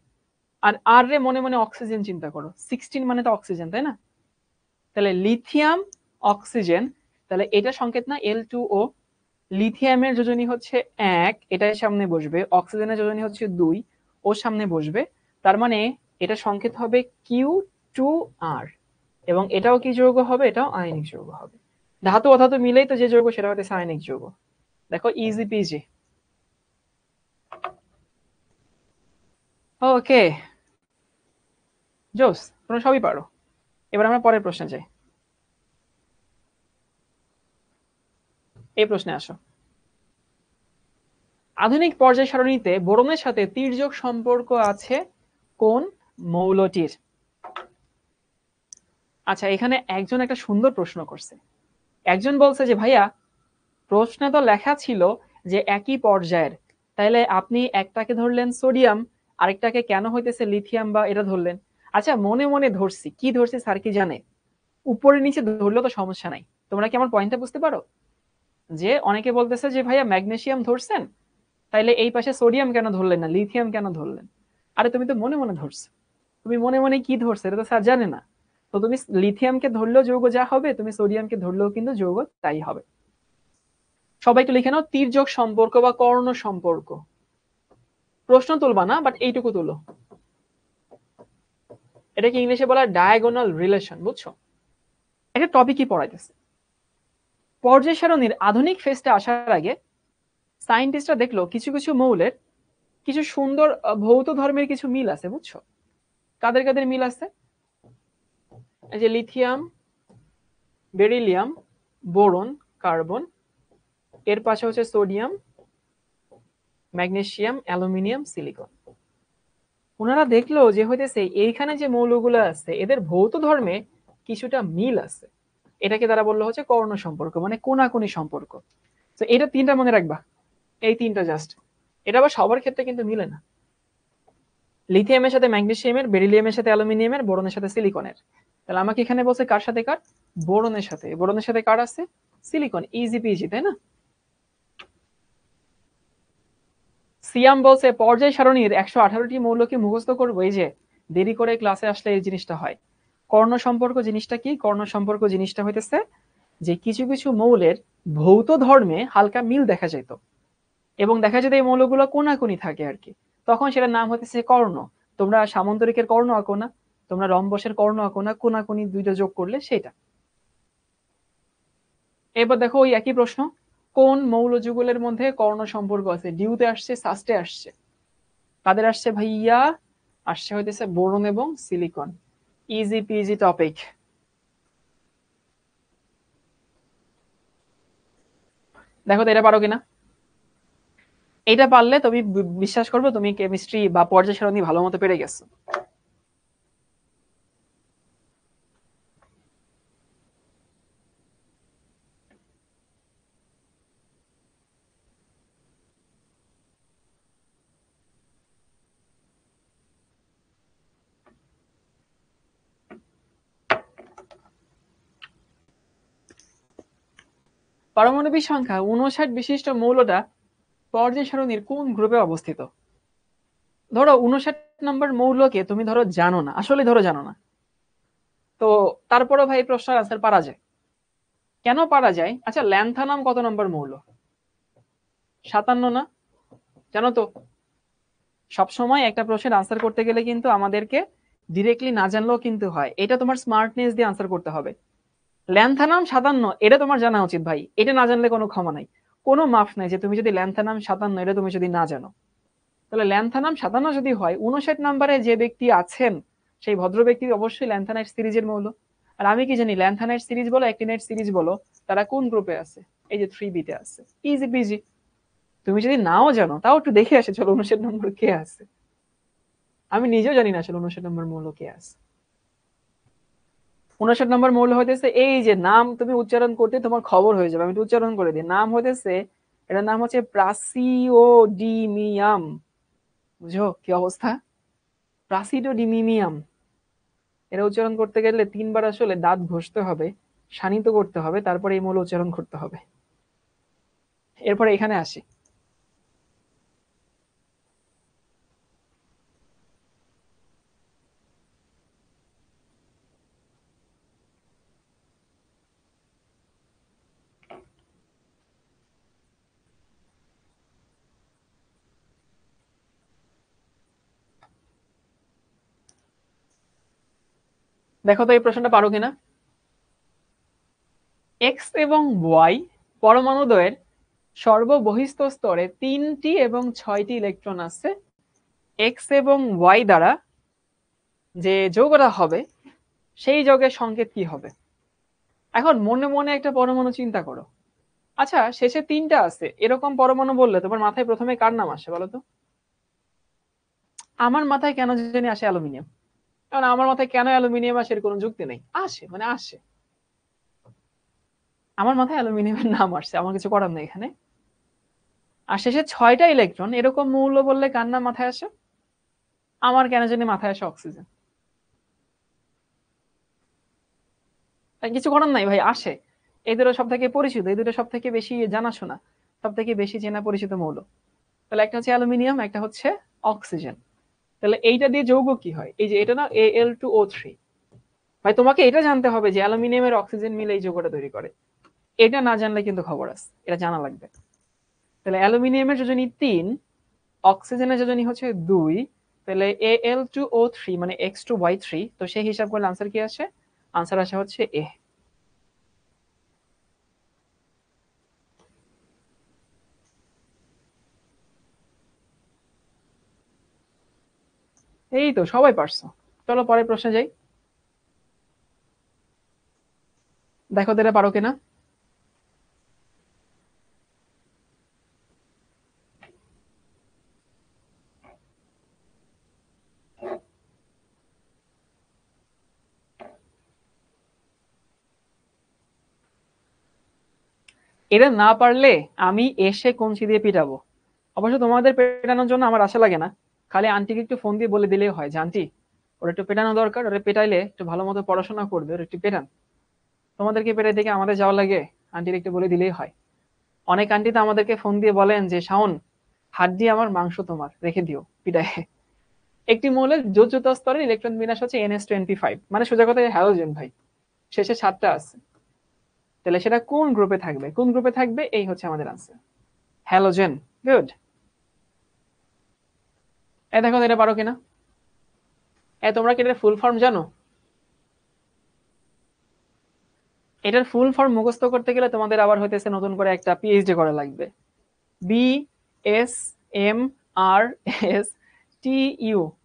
আর আর রে মনে মনে অক্সিজেন চিন্তা করো, 16 মানে তো অক্সিজেন, তাই না? তাহলে লিথিয়াম অক্সিজেন, তাহলে এটা সংকেত না L2O। লিথিয়ামের যোজনী হচ্ছে 1, এটার সামনে বসবে। অক্সিজেনের যোজনী হচ্ছে 2, ওর সামনে বসবে। তার মানে এটা সংকেত হবে Q2R। এবং এটাও কি যৌগ হবে, এটাও আয়নিক যৌগ হবে। ধাতু অধাতু মিলেই তো যে যৌগ সেটা হচ্ছে আয়নিক যৌগ। দেখো ইজি পিজি। ওকে, জোস, তোমরা সবই পারো। এবার আমরা পরের প্রশ্নে যাই। এই প্রশ্নে আসো। আধুনিক পর্যায় সারণীতে বোরনের সাথে তির্যক সম্পর্ক আছে কোন মৌলটির? আচ্ছা, এখানে একজন একটা সুন্দর প্রশ্ন করছে। একজন বলছে যে ভাইয়া প্রশ্নে তো লেখা ছিল যে একই পর্যায়ের, তাইলে আপনি একটাকে ধরলেন সোডিয়াম, আরেকটাকে কেন হইতেছে লিথিয়াম বা এটা ধরলেন? আচ্ছা, মনে মনে ধরছি, কি ধরছি স্যার কি জানে? উপরে নিচে ধরলেও তো সমস্যা নাই। তোমরা কি আমার পয়েন্টটা বুঝতে পারো? যে অনেকে বলতেছে যে ভাইয়া ম্যাগনেসিয়াম ধরছেন, তাইলে এই পাশে সোডিয়াম কেন ধরলেন না, লিথিয়াম কেন ধরলেন? আরে তুমি তো মনে মনে ধরছো, তুমি মনে মনে কি ধরছো এটা তো স্যার জানে না। তো তুমি লিথিয়ামকে ধরলেও যৌগ যা হবে, তুমি সোডিয়ামকে ধরলেও কিন্তু যৌগ তাই হবে। সবাই একটু লিখে নাও, তির্যক সম্পর্ক বা কর্ণ সম্পর্ক। প্রশ্ন তুলবা না, বাট এইটুকু তুলো। এটাকে ইংলিশে বলা ডায়াগোনাল রিলেশন, বুঝছো? একটা টপিকই পড়াইতেছে। পর্যায় সারণীর আধুনিক ফেজটা আসার আগে সায়েন্টিস্টরা দেখলো কিছু কিছু মৌলের কিছু সুন্দর ভৌত ধর্মের কিছু মিল আছে, বুঝছো? কাদের কাদের মিল আছে? এই যে লিথিয়াম, বেরিলিয়াম, বোরন, কার্বন, এর পাশে হচ্ছে সোডিয়াম, ম্যাগনেসিয়াম, অ্যালুমিনিয়াম, সিলিকন। ওনারা দেখলো যে হইতেছে এইখানে যে মৌলগুলো আছে এদের ভৌত ধর্মে কিছুটা মিল আছে। এটাকে তারা বললো হচ্ছে কর্ণ সম্পর্ক, মানে কোনাকুনি সম্পর্ক। তো এটা 3টা মনে রাখবা, এই 3টা জাস্ট। এটা আবার সবার ক্ষেত্রে কিন্তু মিলে না। লিথিয়ামের সাথে ম্যাগনেসিয়ামের, বেরিলিয়ামের সাথে অ্যালুমিনিয়ামের, বোরনের সাথে সিলিকনের। তাহলে আমাকে এখানে বলছে কার সাথে কার, বোরনের সাথে। বোরনের সাথে কার আছে, সিলিকন। ইজি পিজি, তাই না? সিয়াম বলছে পর্যায় সারণীর 118টি মৌলকে মুখস্থ করবো। এই যে দেরি করে ক্লাসে আসলে এই জিনিসটা হয়। কর্ণ সম্পর্ক জিনিসটা কি? কর্ণ সম্পর্ক জিনিসটা হইতেছে যে কিছু কিছু মৌলের ভৌত ধর্মে হালকা মিল দেখা যেত, এবং দেখা যেত এই মৌলগুলো কোনাকুনি থাকে আর কি, তখন সেটার নাম হইতেছে কর্ণ। তোমরা সামন্তরিকের কর্ণ আঁকো না, তোমরা রম্বসের কর্ণ আঁকো না, কোনাকুনি দুইটা যোগ করলে সেটা। এবার দেখো ওই একই প্রশ্ন, কোন মৌল যুগলের মধ্যে কর্ণ সম্পর্ক আছে? ডিউতে আসছে, সাস্টে আসছে, কাদের আসছে ভাইয়া? আসছে হইতেছে বোরন এবং সিলিকন। Easy PG topic. দেখো তো এটা পারো কিনা। এটা পারলে তুমি বিশ্বাস করবে তুমি কেমিস্ট্রি বা পর্যায় সারণী ভালো মতো পেরে গেছো। পারমাণবিক সংখ্যা 59 বিশিষ্ট মৌলটা পর্যায় সারণীর কোন গ্রুপে অবস্থিত? ধরো 59 নম্বর মৌলকে তুমি ধরো জানো না, আসলে ধরো জানো না, তো তারপরে ভাই প্রশ্নের আনসার পারা যায়। কেন পারা যায়? আচ্ছা, ল্যান্থানাম কত নম্বর মৌল? 57 না? জানো তো, সবসময় একটা প্রশ্নের আনসার করতে গেলে কিন্তু আমাদেরকে ডিরেক্টলি না জানলেও কিন্তু হয়, এটা তোমার স্মার্টনেস দিয়ে আনসার করতে হবে। ল্যান্থানাম 57, এটা তোমার জানা উচিত ভাই, এটা না জানলে কোনো ক্ষমা নাই, কোনো মাফ নাই যে তুমি যদি ল্যান্থানাম 57 এটা তুমি যদি না জানো। তাহলে ল্যান্থানাম 57 যদি হয়, 59 নম্বরে যে ব্যক্তি আছেন সেই ভদ্র ব্যক্তি অবশ্যই ল্যান্থানাইট সিরিজের মৌল। আর আমি কি জানি, ল্যান্থানাইট সিরিজ বলো অ্যাক্টিনাইট সিরিজ বলো, তারা কোন গ্রুপে আছে? এই যে 3B-তে আছে। Easy PG. তুমি যদি নাও জানো তাও একটু দেখে আসে, চলো 59 নম্বর কে আছে। আমি নিজেও জানি না আসলে 59 নম্বর মৌল কে আছে। 59 নম্বর মৌল হইতেছে, এই যে নাম তুমি উচ্চারণ করতে তোমার খবর হয়ে যাবে, আমি একটু উচ্চারণ করে দিই। নাম হইতেছে, এটার নাম হচ্ছে প্রাসিওডিমিয়াম। বুঝো কি অবস্থা? প্রাসিডোডিমিয়াম। এটা উচ্চারণ করতে গেলে 3 বার আসলে দাঁত ঘষতে হবে, শানিত করতে হবে, তারপরে এই মৌল উচ্চারণ করতে হবে। এরপরে এখানে আসি। দেখো তো এই প্রশ্নটা পারো কিনা। এক্স এবং ওয়াই পরমাণুদ্বয়ের সর্ববহিস্থ স্তরে 3টি এবং 6টি ইলেকট্রন আছে। এক্স এবং ওয়াই দ্বারা যে যৌগটা হবে সেই যৌগের সংকেত কি হবে? এখন মনে মনে একটা পরমাণু চিন্তা করো। আচ্ছা, শেষে 3টা আছে এরকম পরমাণু বললে তোমার মাথায় প্রথমে কার নাম আসে বলো তো? আমার মাথায় কেন জানি আসে অ্যালুমিনিয়াম। কারণ আমার মাথায় কেন অ্যালুমিনিয়াম আসে এর কোনো যুক্তি নেই, আসে মানে আসে। আমার মাথায় অ্যালুমিনিয়ামের নাম আসছে, আমার কিছু করার নেই এখানে। আর শেষে 6টা ইলেকট্রন এরকম মৌল বললে কার নাম মাথায় আসে? আমার কেন জানি মাথায় আসে অক্সিজেন। কিছু করার নাই ভাই, আসে। এই দুটো সব থেকে পরিচিত, এই দুটো সব থেকে বেশি জানাশোনা, সব থেকে বেশি চেনা পরিচিত মৌল। তাহলে একটা হচ্ছে অ্যালুমিনিয়াম, একটা হচ্ছে অক্সিজেন। তাহলে এইটা দিয়ে যৌগ কি হয়? এই যে এটা না, Al2O3। ভাই তোমাকে এটা জানতে হবে যে অ্যালুমিনিয়ামের অক্সিজেন মিলে এই যৌগটা তৈরি করে। এটা না জানলে কিন্তু খবর আছে, এটা জানা লাগবে। তাহলে অ্যালুমিনিয়ামের যোজনী 3, অক্সিজেনের যোজনী হচ্ছে 2। তাহলে Al2O3 মানে X2Y3, তো সেই হিসাব করলে আনসার কি আসে? আনসার আসে হচ্ছে এ। এই তো সবাই পারছো। চলো পরের প্রশ্নে যাই। দেখো তো এটা পারো কিনা। এটা না পারলে আমি এসে কঞ্চি দিয়ে পিটাবো। অবশ্য তোমাদের পেটানোর জন্য আমার আশা লাগে না, খালি আন্টিকে একটু ফোন দিয়ে বলে দিলেই হয় যে আন্টি ওরা একটু পেটানো দরকার, ওরা পেটাইলে একটু ভালো মতো পড়াশোনা করবে, ওরা একটু পেটান। তোমাদেরকে পেটাই থেকে আমাদের যাওয়া লাগে, আন্টির একটু বলে দিলেই হয়। অনেক আন্টি তো আমাদেরকে ফোন দিয়ে বলেন যে শাওন, হাড্ডি আমার মাংস তোমার, রেখে দিও পিটায়। একটি মৌলের যোজ্যতা স্তরে ইলেকট্রন বিন্যাস হচ্ছে NS25, মানে সোজা কথা হ্যালোজেন ভাই, শেষে 7টা আছে। তাহলে সেটা কোন গ্রুপে থাকবে? কোন গ্রুপে থাকবে এই হচ্ছে আমাদের আনসার, হ্যালোজেন। গুড। এ দেখো এটা পারো কিনা। তোমরা কি এটার ফুল ফর্ম জানো? এটার ফুল ফর্ম মুখস্থ করতে গেলে তোমাদের আবার হইতেছে নতুন করে একটা পিএইচডি করা লাগবে। BSMRSTU,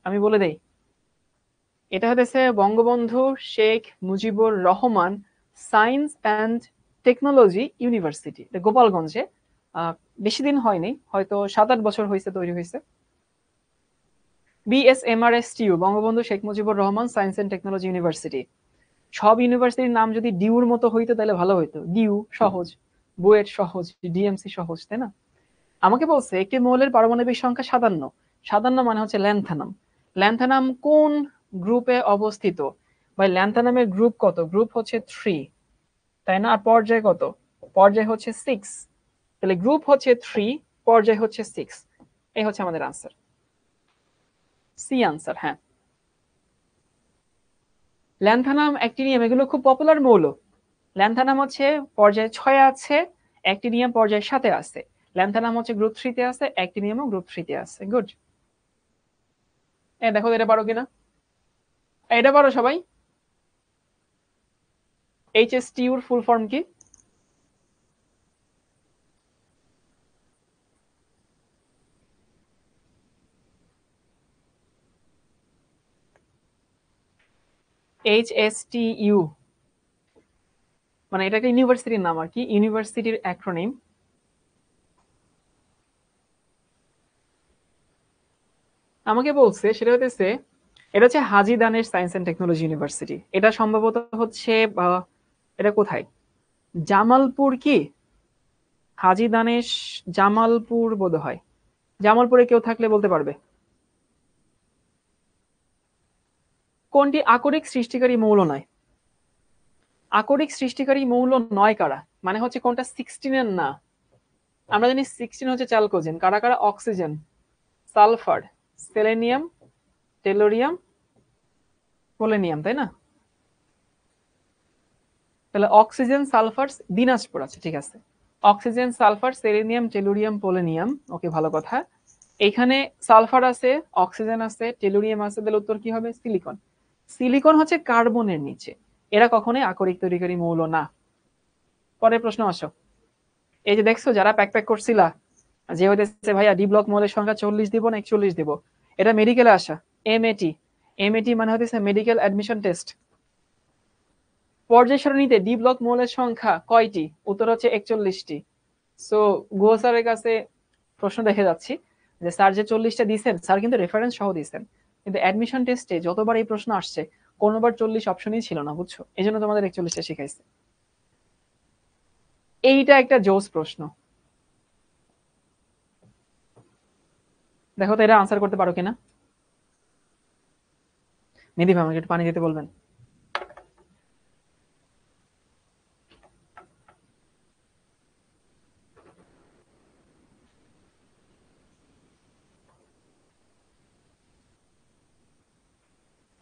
আমি বলে দেই। এটা হতেছে Bangabandhu Sheikh Mujibur Rahman science and technology university, গোপালগঞ্জে। বেশি দিন হয়নি, হয়তো 7-8 বছর হয়েছে তৈরি হয়েছে। BSMRSTU, Bangabandhu Sheikh Mujibur Rahman Science and Technology University. সব ইউনিভার্সিটির নাম যদি ডিউর মতো হইতো তাহলে ভালো হইতো। ডিউ সহজ, বুয়েট সহজ, ডিএমসি সহজ, তাই না? আমাকে বলছে একটি মৌলের পারমাণবিক সংখ্যা 57। 57 মানে হচ্ছে ল্যান্থানাম। ল্যান্থানাম কোন গ্রুপে অবস্থিত? ভাই ল্যান্থানামের গ্রুপ কত? গ্রুপ হচ্ছে 3, তাই না? আর পর্যায় কত? পর্যায় হচ্ছে 6। তাহলে গ্রুপ হচ্ছে 3, পর্যায় হচ্ছে 6। এই হচ্ছে আমাদের আনসার, সি আনসার। হ্যাঁ, ল্যান্থানাম, অ্যাক্টিনিয়াম এগুলো খুব পপুলার মৌল। ল্যান্থানাম হচ্ছে পর্যায় 6 আছে, অ্যাক্টিনিয়াম পর্যায় 7 আছে। ল্যান্থানাম হচ্ছে গ্রুপ 3 তে আছে, অ্যাক্টিনিয়ামও গ্রুপ 3 তে আছে। গুড। দেখো এটা পারো কিনা, এটা পারো সবাই? এইচএসটিইউর ফুল ফর্ম কি? এইচএসটিইউ মানে এটা একটা ইউনিভার্সিটির নাম আর কি, ইউনিভার্সিটির অ্যাক্রোনিম। আমাকে বলছে সেটা হচ্ছে, এটা হচ্ছে Haji Danesh Science and Technology University. এটা সম্ভবত হচ্ছে এটা কোথায়, জামালপুর কি? হাজী দানেশ জামালপুর বোধ হয়। জামালপুরে কেউ থাকলে বলতে পারবে কোনটি আকরিক সৃষ্টিকারী মৌল নয়? আকরিক সৃষ্টিকারী মৌল নয় কারা, মানে হচ্ছে কোনটা 16 না? আমরা জানি 16 হচ্ছে চ্যালকোজেন। কারা কারা? Oxygen, sulphur, selenium, tellurium, polonium, তাই না? তাহলে অক্সিজেন, সালফার, দিনাজপুর আছে, ঠিক আছে। Oxygen, sulphur, selenium, tellurium, polonium. Okay, ভালো কথা। এখানে সালফার আছে, অক্সিজেন আছে, টেলুরিয়াম আছে, তাহলে উত্তর কি হবে? সিলিকন। সিলিকন হচ্ছে কার্বনের নিচে, এরা কখনোই আকরিক তৈরিকারী মৌল না। পরের প্রশ্ন আসো। এই যে দেখছো যারা প্যাক প্যাক করছিলা, যে হইতেছে ভাইয়া ডি ব্লক মৌলের সংখ্যা 40 দিব না 41 দিব, এটা মেডিকেলে আসা। এমএটি, এমএটি মানে হচ্ছে মেডিকেল অ্যাডমিশন টেস্ট। পর্যায় সারণীতে ডি ব্লক মৌলের সংখ্যা কয়টি? উত্তর হচ্ছে 41টি। সো গুহ স্যারের কাছে প্রশ্ন দেখে যাচ্ছি যে স্যার যে 40টা দিয়েছেন, স্যার কিন্তু রেফারেন্স সহ দিয়েছেন, কিন্তু অ্যাডমিশন টেস্টে যতবার এই প্রশ্ন আসছে কোনোবার 40 অপশনই ছিল না, বুঝছো? এই জন্য তোমাদের 41টা শিখাইছে। এইটা একটা জোস প্রশ্ন। দেখো তো এটা আনসার করতে পারো কিনা। নিধি ভাই আমাকে একটু পানি দিতে বলবেন।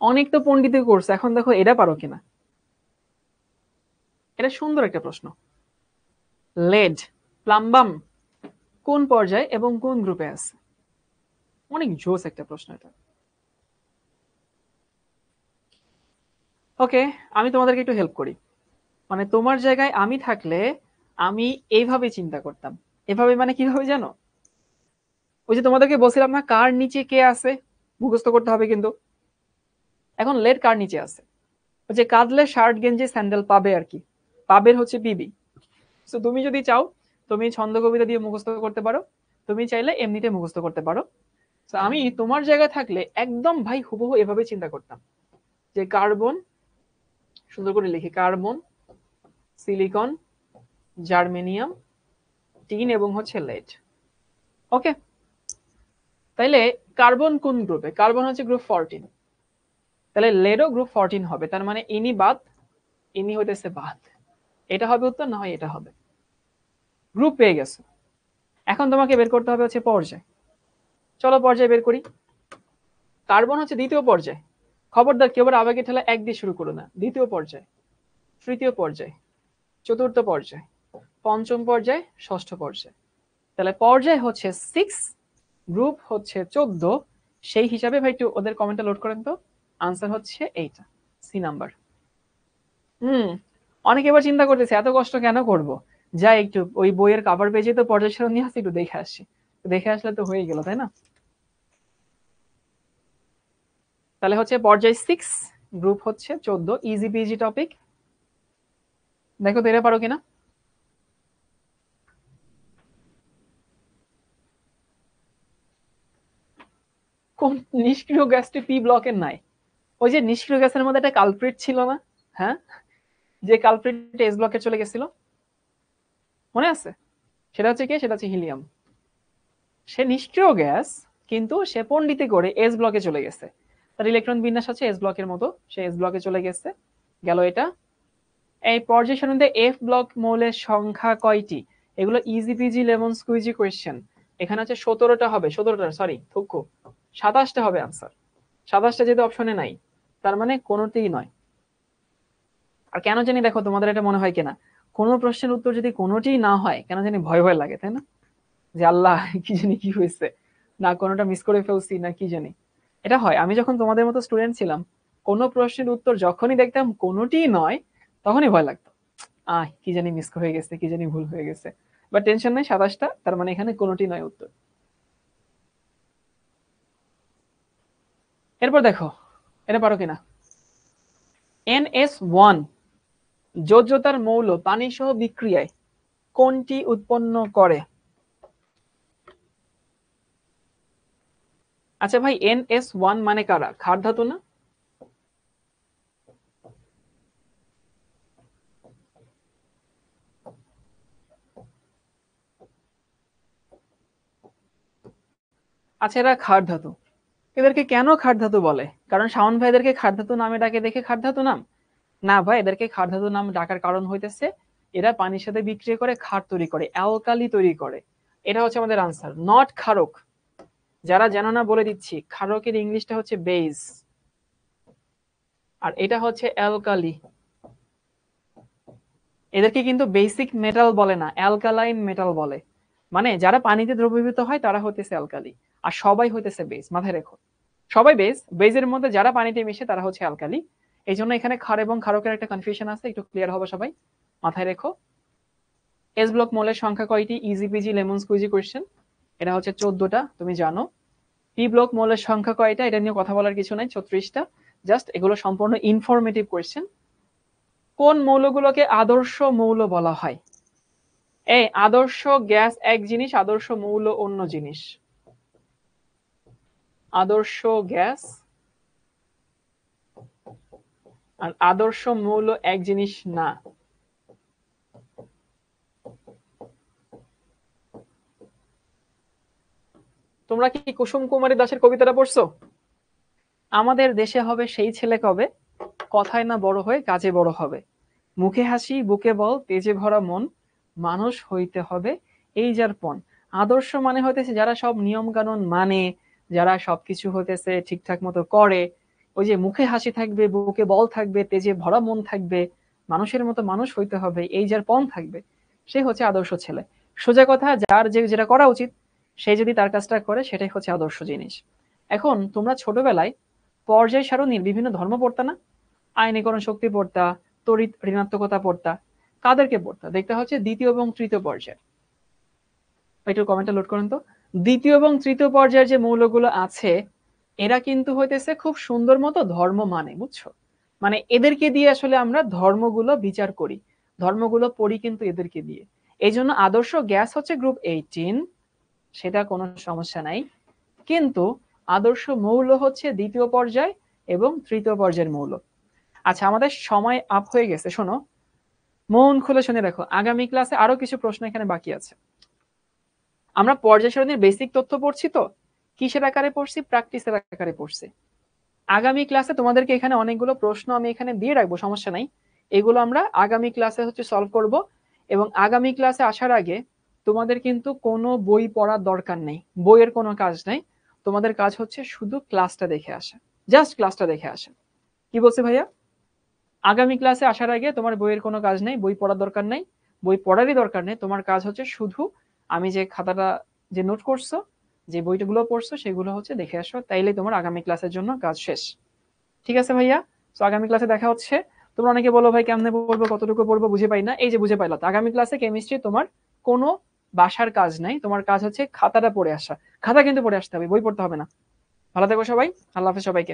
অনেক তো পণ্ডিতের কোর্স, এখন দেখো এটা পারো কিনা। এটা সুন্দর একটা প্রশ্ন। লেড, প্লাম্বাম কোন পর্যায়ে এবং কোন গ্রুপে আছে? অনেক জোস একটা প্রশ্ন এটা। ওকে, আমি তোমাদেরকে একটু হেল্প করি। মানে তোমার জায়গায় আমি থাকলে আমি এইভাবে চিন্তা করতাম। এভাবে মানে কিভাবে জানো? ওই যে তোমাদেরকে বলছিলাম না কার নিচে কে আছে, মুখস্থ করতে হবে কিন্তু। এখন লেড কার নিচে আছে? ওই যে কাঁদলে শার্ট গেঞ্জি স্যান্ডেল পাবে আর কি, পাবের হচ্ছে পিবি। তো তুমি যদি চাও তুমি ছন্দ কবিতা দিয়ে মুখস্থ করতে পারো, তুমি চাইলে এমনিতে মুখস্থ করতে পারো। তো আমি তোমার জায়গায় থাকলে একদম ভাই হুবহু এভাবে চিন্তা করতাম যে কার্বন, সুন্দর করে লিখি, কার্বন, সিলিকন, জার্মেনিয়াম, টিন এবং হচ্ছে লেড। ওকে, তাইলে কার্বন কোন গ্রুপে? কার্বন হচ্ছে গ্রুপ 14, তাহলে লেডও গ্রুপ 14 হবে। তার মানে ইনি বাদ, ইনি হইতেছে বাদ। এটা হবে উত্তর, না হয় এটা হবে। গ্রুপ পেয়ে গেছে। এখন তোমাকে বের করতে হবে হচ্ছে পর্যায়। চলো পর্যায় বের করি। কার্বন হচ্ছে দ্বিতীয় পর্যায়। খবরদার কেউ আবার আবেগে ঠেলা এক দিয়ে শুরু করো না। দ্বিতীয় পর্যায়, তৃতীয় পর্যায়, চতুর্থ পর্যায়, পঞ্চম পর্যায়, ষষ্ঠ পর্যায়। তাহলে পর্যায় হচ্ছে 6, গ্রুপ হচ্ছে 14। সেই হিসাবে ভাই একটু ওদের কমেন্টটা লোড করেন তো। আনসার হচ্ছে এইটা, সি নাম্বার। হুম, অনেকে এবার চিন্তা করতেছে এত কষ্ট কেন করব, যাই একটু ওই বইয়ের কভার পেজে তো পর্যায় সারণী আছে, একটু দেখে আসি। দেখে আসলে তো হয়ে গেল, তাই না? তাহলে হচ্ছে পর্যায় 6, গ্রুপ হচ্ছে 14। Easy PG topic. দেখো তো এটা পারো কিনা। কোন নিষ্ক্রিয় গ্যাসটি পি ব্লকের নাই? ওই যে নিষ্ক্রিয় গ্যাসের মধ্যে একটা কালপ্রিট ছিল না, হ্যাঁ, যে কালপ্রিট এস ব্লকে চলে গেছিল, মনে আছে? সেটা হচ্ছে কি, সেটা হচ্ছে হিলিয়াম। সে নিষ্ক্রিয় গ্যাস, কিন্তু সে পণ্ডিতে করে এস ব্লকে চলে গেছে, তার ইলেকট্রন বিন্যাস আছে এস ব্লকের মতো, সে এস ব্লকে চলে গেছে, গেল এটা। এই পর্যায় সারণীতে এফ ব্লক মৌলের সংখ্যা কয়টি? এগুলো easy PG lemon squeegee question. এখানে হচ্ছে 17টা হবে, 17টা সরি থুকু 27টা হবে আনসার। 27টা যেহেতু অপশনে নাই, তার মানে কোনোটিই নয়। আর কেন জানি দেখো তোমাদের এটা মনে হয় কিনা, কোনো প্রশ্নের উত্তর যদি কোনোটিই না হয় কেন জানি ভয় ভয় লাগে, তাই না? যে আল্লাহ কি জানি কি হয়েছে, না কোনোটা মিস করে ফেলছি না কি জানি। এটা হয়, আমি যখন তোমাদের মতো স্টুডেন্ট ছিলাম, কোনো প্রশ্নের উত্তর যখনই দেখতাম কোনোটিই নয়, তখনই ভয় লাগতো, কি জানি মিস হয়ে গেছে, কি জানি ভুল হয়ে গেছে। বাট টেনশন নাই, 27টা, তার মানে এখানে কোনোটি নয় উত্তর। এরপর দেখো এটা পারো কিনা। NS1 যোজ্যতার মৌল পানি সহ বিক্রিয়ায় কোনটি উৎপন্ন করে? আচ্ছা ভাই, NS1 মানে কারা? ক্ষার ধাতু না? আচ্ছা, এরা ক্ষার ধাতু। এদেরকে কেন ক্ষার ধাতু বলে? কারণ শাওন ভাই এদেরকে ক্ষার ধাতু নামে ডাকে দেখে ক্ষার ধাতু নাম? না ভাই, এদেরকে ক্ষার ধাতু নাম ডাকার কারণ হইতেছে এরা পানির সাথে বিক্রিয়া করে ক্ষার তৈরি করে, অ্যালকালি তৈরি করে। এটা হচ্ছে আমাদের আনসার, নট ক্ষারক। যারা জানো না বলে দিচ্ছি, ক্ষারকের ইংলিশটা হচ্ছে বেজ, আর এটা হচ্ছে অ্যালকালি। এদেরকে কিন্তু বেসিক মেটাল বলে না, অ্যালকালাইন মেটাল বলে। মানে যারা পানিতে দ্রবীভূত হয় তারা হইতেছে অ্যালকালি, আর সবাই হইতেছে বেস। মাথায় রেখো, সবাই বেস, বেজের মধ্যে যারা পানিতে মিশে তারা হচ্ছে অ্যালকালি। এই জন্য এখানে ক্ষার এবং ক্ষারকের একটা কনফিউশন আছে, একটু ক্লিয়ার হবে সবাই, মাথায় রেখো। এস ব্লক মৌলের সংখ্যা কয়টি? Easy PG lemon squeegee question. এটা হচ্ছে 14টা, তুমি জানো। পি ব্লক মৌলের সংখ্যা কয়টা? এটা নিয়ে কথা বলার কিছু নাই, 36টা। জাস্ট এগুলো সম্পূর্ণ ইনফরমেটিভ কোয়েশ্চেন। কোন মৌলগুলোকে আদর্শ মৌল বলা হয়? এই আদর্শ গ্যাস এক জিনিস, আদর্শ মৌল অন্য জিনিস। আদর্শ গ্যাস আর আদর্শ মৌল এক জিনিস না। তোমরা কি কুসুম কুমারী দাসের কবিতাটা পড়ছো? আমাদের দেশে হবে সেই ছেলে কবে, কথায় না বড় হয়ে কাজে বড় হবে, মুখে হাসি বুকে বল তেজে ভরা মন, মানুষ হইতে হবে এই যার পণ। আদর্শ মানে হইতেছে যারা সব নিয়ম কানুন মানে, যারা সবকিছু হইতেছে ঠিকঠাক মতো করে। ওই যে মুখে হাসি থাকবে, বুকে বল থাকবে, তেজে ভরা মন থাকবে, মানুষের মতো মানুষ হইতে হবে, এই যার পণ থাকবে, সে হচ্ছে আদর্শ ছেলে। সোজা কথা, যার যেটা করা উচিত সে যদি তার কাজটা করে, সেটাই হচ্ছে আদর্শ জিনিস। এখন তোমরা ছোটবেলায় পর্যায় সারণীর বিভিন্ন ধর্ম পড়তা না? আয়নীকরণ শক্তি পড়তা, তড়িৎ ঋণাত্মকতা পড়তা। কাদেরকে পড়তা? দেখতে হচ্ছে দ্বিতীয় এবং তৃতীয় পর্যায়ে। একটু কমেন্টে লোড করুন তো। দ্বিতীয় এবং তৃতীয় পর্যায়ের যে মৌলগুলো আছে, এরা কিন্তু হইতেছে খুব সুন্দর মতো ধর্ম মানে, বুঝছো? মানে এদেরকে দিয়ে আসলে আমরা ধর্মগুলো বিচার করি, ধর্মগুলো পড়ি কিন্তু এদেরকে দিয়ে। এই জন্য আদর্শ গ্যাস হচ্ছে গ্রুপ 18, সেটা কোনো সমস্যা নাই। কিন্তু আদর্শ মৌল হচ্ছে দ্বিতীয় পর্যায় এবং তৃতীয় পর্যায়ের মৌল। আচ্ছা, আমাদের সময় আপ হয়ে গেছে, শোনো, মন খুলে শুনে রাখো, আগামী ক্লাসে আরো কিছু প্রশ্ন এখানে বাকি আছে। আমরা পর্যায় সারণীর বেসিক তথ্য পড়ছি তো, কিসের আকারে পড়ছি? প্র্যাকটিসের আকারে পড়ছি। আগামী ক্লাসে তোমাদেরকে এখানে অনেকগুলো প্রশ্ন আমি এখানে দিয়ে রাখবো, সমস্যা নাই। এগুলো আমরা আগামী ক্লাসে হচ্ছে সলভ করব। এবং আগামী ক্লাসে আসার আগে তোমাদের কিন্তু কোনো বই পড়ার দরকার নেই, বইয়ের কোনো কাজ নাই। তোমাদের কাজ হচ্ছে শুধু ক্লাসটা দেখে আসা, জাস্ট ক্লাসটা দেখে আসা। কি বলছে ভাইয়া? আগামী ক্লাসে আসার আগে তোমার বইয়ের কোনো কাজ নেই, বই পড়ার দরকার নেই, বই পড়ারই দরকার নেই। তোমার কাজ হচ্ছে শুধু আমি যে খাতাটা, যে নোট করছো, যে বইগুলো পড়ছো সেগুলো হচ্ছে দেখে আসো, তাইলে তোমার আগামী ক্লাসের জন্য কাজ শেষ। ঠিক আছে ভাইয়া? তো আগামী ক্লাসে দেখা হচ্ছে। তোমরা অনেকে বলো ভাই কেমনে পড়বো, কতটুকু পড়বো, বুঝে পাই না। এই যে বুঝে পাইলো, আগামী ক্লাসে কেমিস্ট্রি তোমার কোনো বাসার কাজ নাই, তোমার কাজ হচ্ছে খাতাটা পড়ে আসা। খাতা কিন্তু পড়ে আসতে হবে, বই পড়তে হবে না। ভালো থেকো সবাই, আল্লাহ হাফেজ সবাইকে।